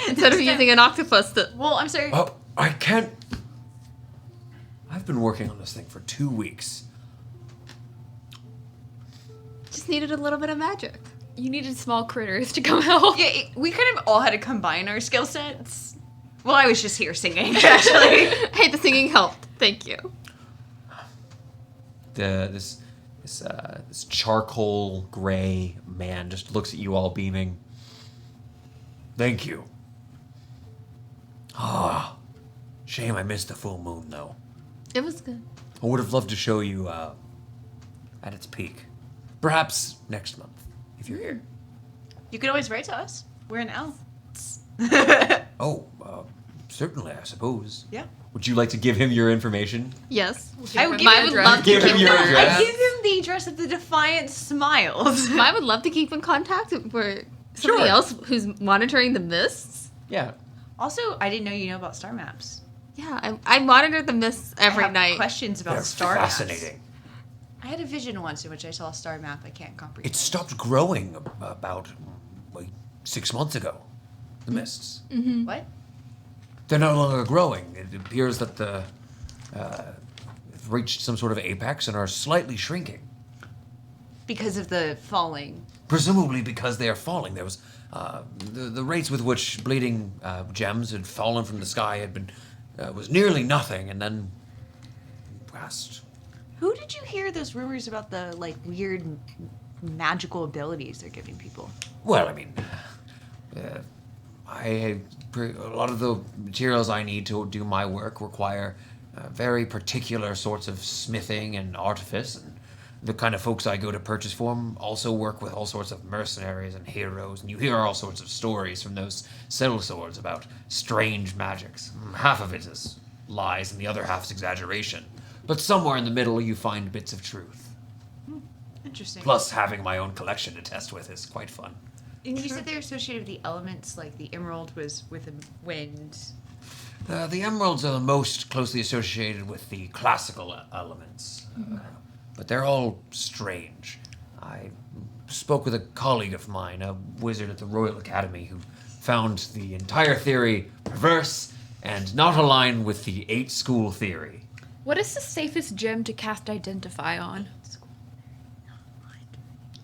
Instead of using an octopus to... Well, I'm sorry. Oh, I can't. I've been working on this thing for 2 weeks. Just needed a little bit of magic. You needed small critters to come help. Yeah, we could have all had to combine our skill sets. Well, I was just here singing, actually. Hey, the singing helped. Thank you. This charcoal gray man just looks at you all beaming. Thank you. Ah, shame I missed the full moon, though. It was good. I would have loved to show you at its peak. Perhaps next month, if you're here. You could always write to us. We're an elf. Oh, certainly, I suppose. Yeah. Would you like to give him your information? Yes. I would give I him would the love to Give him keep your in- address. I give him the address of the Defiant Smiles. I would love to keep in contact for somebody Sure. else who's monitoring the mists. Yeah. Also, I didn't know you know about star maps. Yeah, I monitor the mists every I have night. questions about They're star maps. fascinating. I had a vision once in which I saw a star map I can't comprehend. It stopped growing about 6 months ago. The mists. What? They're no longer growing. It appears that the have reached some sort of apex and are slightly shrinking. Because of the falling. Presumably because they are falling. There was the rates with which bleeding gems had fallen from the sky had been was nearly nothing, and then passed. Who did you hear those rumors about the weird magical abilities they're giving people? Well, I mean, a lot of the materials I need to do my work require very particular sorts of smithing and artifice, and the kind of folks I go to purchase from also work with all sorts of mercenaries and heroes, and you hear all sorts of stories from those sellswords about strange magics. Half of it is lies, and the other half is exaggeration. But somewhere in the middle, you find bits of truth. Interesting. Plus, having my own collection to test with is quite fun. And you said they're associated with the elements, like the emerald was with the wind. The emeralds are the most closely associated with the classical elements, but they're all strange. I spoke with a colleague of mine, a wizard at the Royal Academy, who found the entire theory perverse and not aligned with the 8 school theory. What is the safest gem to cast Identify on?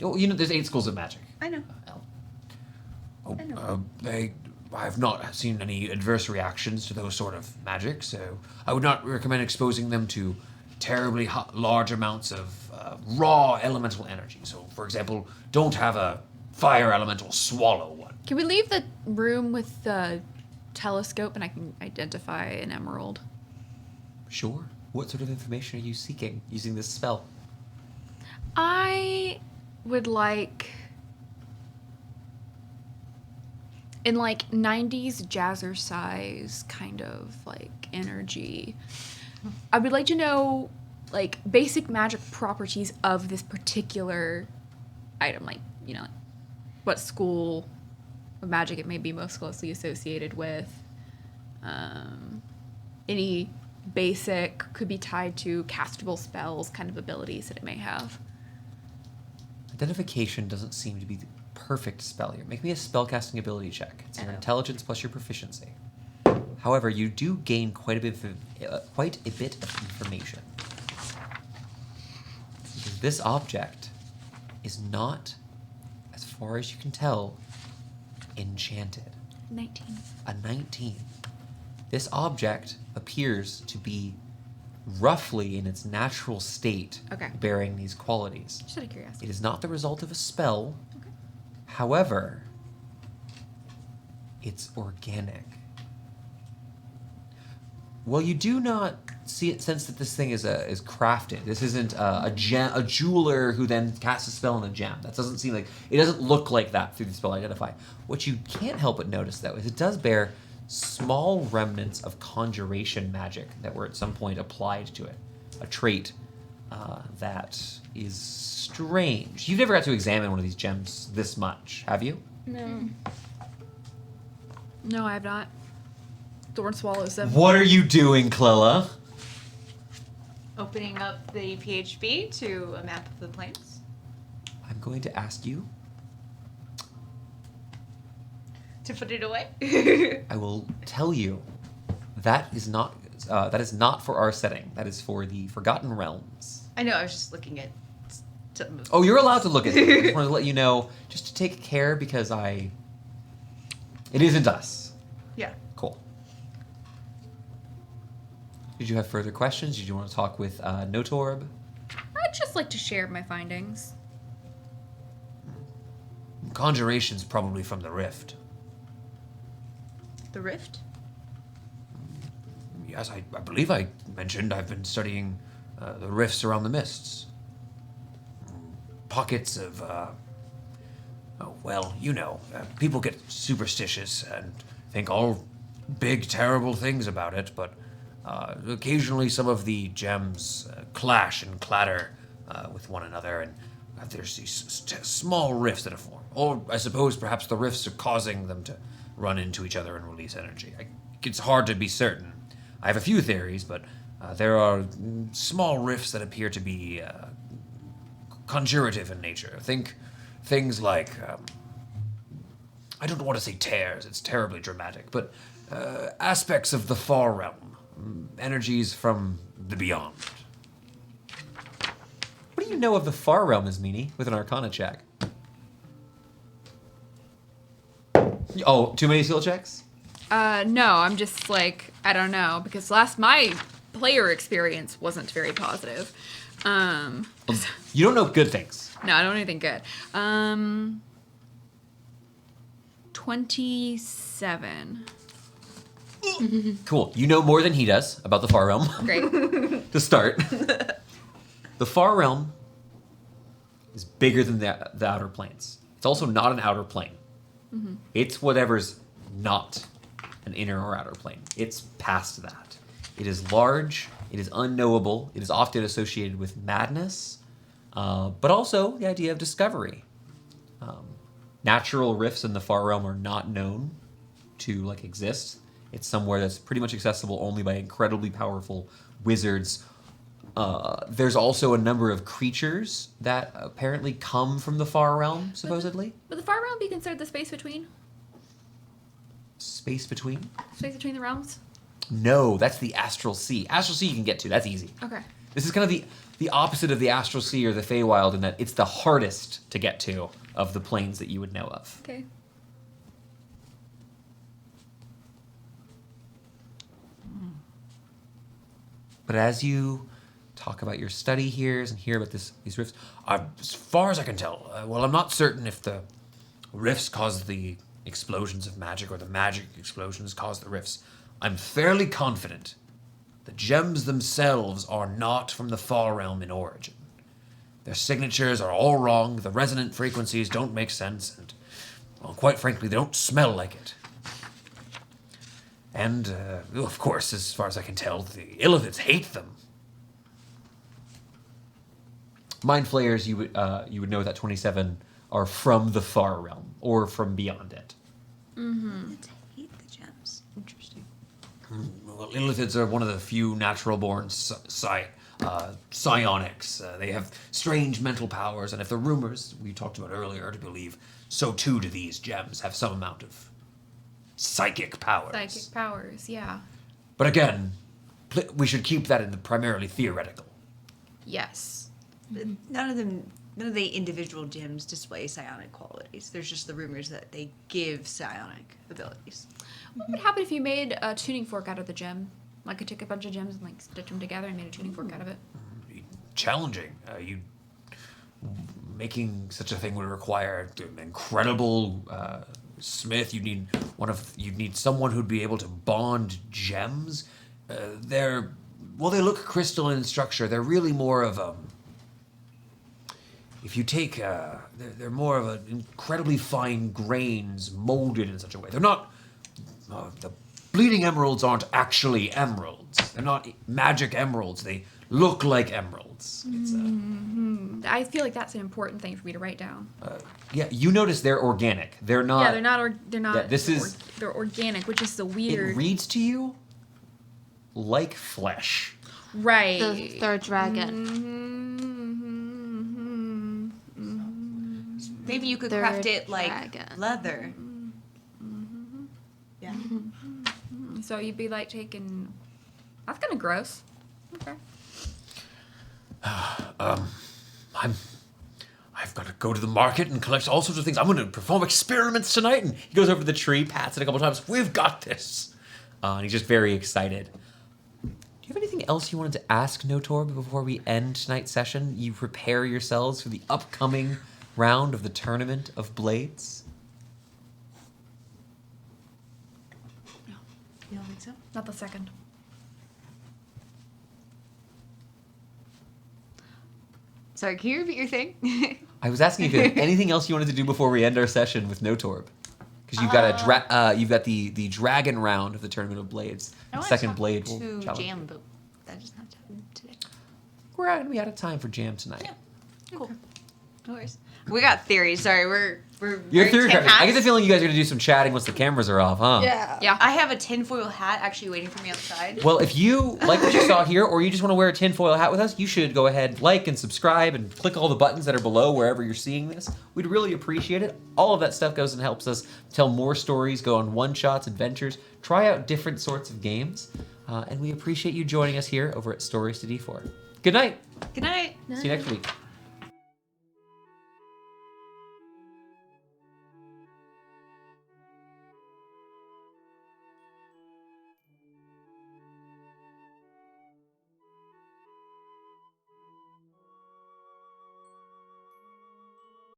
Oh, you know, there's 8 schools of magic. I know. Oh, I've not seen any adverse reactions to those sort of magic, so I would not recommend exposing them to terribly large amounts of raw elemental energy. So, for example, don't have a fire elemental swallow one. Can we leave the room with the telescope and I can identify an emerald? Sure. What sort of information are you seeking using this spell? I would like, in 90s jazzercise kind of energy, I would like to know basic magic properties of this particular item, what school of magic it may be most closely associated with, any basic, could be tied to castable spells kind of abilities that it may have. Identification doesn't seem to be the perfect spell here. Make me a spellcasting ability check. It's your intelligence plus your proficiency. However, you do gain quite a bit of information. Because this object is not, as far as you can tell, enchanted. 19. A 19. This object appears to be roughly in its natural state, Okay. bearing these qualities. Just out of curiosity. It is not the result of a spell. Okay. However, it's organic. Well, you do not sense that this thing is crafted. This isn't a jeweler who then casts a spell on a gem. That doesn't seem like, it doesn't look like that through the spell Identify. What you can't help but notice, though, is it does bear small remnants of conjuration magic that were at some point applied to it. A trait that is strange. You've never got to examine one of these gems this much, have you? No. No, I have not. Thorn swallows them. What are you doing, Clella? Opening up the PHB to a map of the plains. I'm going to ask you. To put it away. I will tell you. That is not for our setting. That is for the Forgotten Realms. I know, I was just looking at some of Oh, you're allowed to look at it. I just wanted to let you know, just to take care because it isn't us. Yeah. Cool. Did you have further questions? Did you want to talk with Notorb? I'd just like to share my findings. Conjuration's probably from the rift. The rift? Yes, I believe I mentioned I've been studying the rifts around the mists. Pockets of, people get superstitious and think all big, terrible things about it, but occasionally some of the gems clash and clatter with one another, and there's these small rifts that form. Or I suppose perhaps the rifts are causing them to run into each other and release energy. It's hard to be certain. I have a few theories, but there are small rifts that appear to be conjurative in nature. Think things like, I don't want to say tears, it's terribly dramatic, but aspects of the far realm, energies from the beyond. What do you know of the Far Realm, Ismini, with an Arcana check? Oh, too many skill checks? No, I'm just like, I don't know, because my player experience wasn't very positive. You don't know good things. No, I don't know anything good. 27. Cool. You know more than he does about the Far Realm. Great. To start. The Far Realm is bigger than the Outer Planes. It's also not an outer plane. Mm-hmm. It's whatever's not an inner or outer plane. It's past that. It is large. It is unknowable. It is often associated with madness, but also the idea of discovery. Natural rifts in the Far Realm are not known to exist. It's somewhere that's pretty much accessible only by incredibly powerful wizards. There's also a number of creatures that apparently come from the Far Realm, supposedly. Would the far realm be considered the space between? Space between? Space between the realms? No, that's the Astral Sea. Astral Sea you can get to. That's easy. Okay. This is kind of the opposite of the Astral Sea or the Feywild in that it's the hardest to get to of the planes that you would know of. Okay. But as you talk about your study here and hear about these rifts, As far as I can tell, I'm not certain if the rifts cause the explosions of magic or the magic explosions cause the rifts. I'm fairly confident the gems themselves are not from the Far Realm in origin. Their signatures are all wrong, the resonant frequencies don't make sense, and, well, quite frankly, they don't smell like it. And, of course, as far as I can tell, the Illithids hate them. Mind Flayers, you would know that 27 are from the Far Realm or from beyond it. Mm-hmm. Hate the gems. Interesting. Well, Illithids are one of the few natural-born psionics. They have strange mental powers, and if the rumors we talked about earlier are to believe, so too do these gems have some amount of psychic powers. Psychic powers, yeah. But again, we should keep that in the primarily theoretical. Yes. None of the individual gems display psionic qualities. There's just the rumors that they give psionic abilities. What would happen if you made a tuning fork out of the gem? Like, I took a bunch of gems and stitched them together and made a tuning fork out of it. Challenging. Making such a thing would require an incredible smith. You'd need someone who'd be able to bond gems. They look crystalline in structure. They're really more of a. If you take, they're more of an incredibly fine grains molded in such a way. They're not. The bleeding emeralds aren't actually emeralds. They're not magic emeralds. They look like emeralds. It's I feel like that's an important thing for me to write down. Yeah, you notice they're organic. They're not. Yeah, they're not. They're not. Yeah, this is. They're organic, which is the It weird. reads to you like flesh. Right. The third dragon. Maybe you could Third craft it like dragon. leather. Yeah. So you'd be like taking. That's kind of gross. Okay. I've got to go to the market and collect all sorts of things. I'm going to perform experiments tonight. And he goes over to the tree, pats it a couple times. We've got this. And he's just very excited. Do you have anything else you wanted to ask Notorb before we end tonight's session? You prepare yourselves for the upcoming round of the Tournament of Blades? You don't think so? Not the second. Sorry, can you repeat your thing? I was asking if you had anything else you wanted to do before we end our session with Notorb. Because you've got you've got the dragon round of the Tournament of Blades. I want Second to talk blade will to challenge. Jam, but that does not happen today. We're out of time for jam tonight. Yeah. Cool. No worries. We got theories. Sorry, we're You're wearing theory tin crafting. I get the hats. feeling you guys are gonna do some chatting once the cameras are off, huh? Yeah. I have a tinfoil hat actually waiting for me outside. Well, if you like what you saw here, or you just want to wear a tinfoil hat with us, you should go ahead, like and subscribe, and click all the buttons that are below wherever you're seeing this. We'd really appreciate it. All of that stuff goes and helps us tell more stories, go on one-shots, adventures, try out different sorts of games, and we appreciate you joining us here over at Stories to D4. Good night. Good night. See you next week.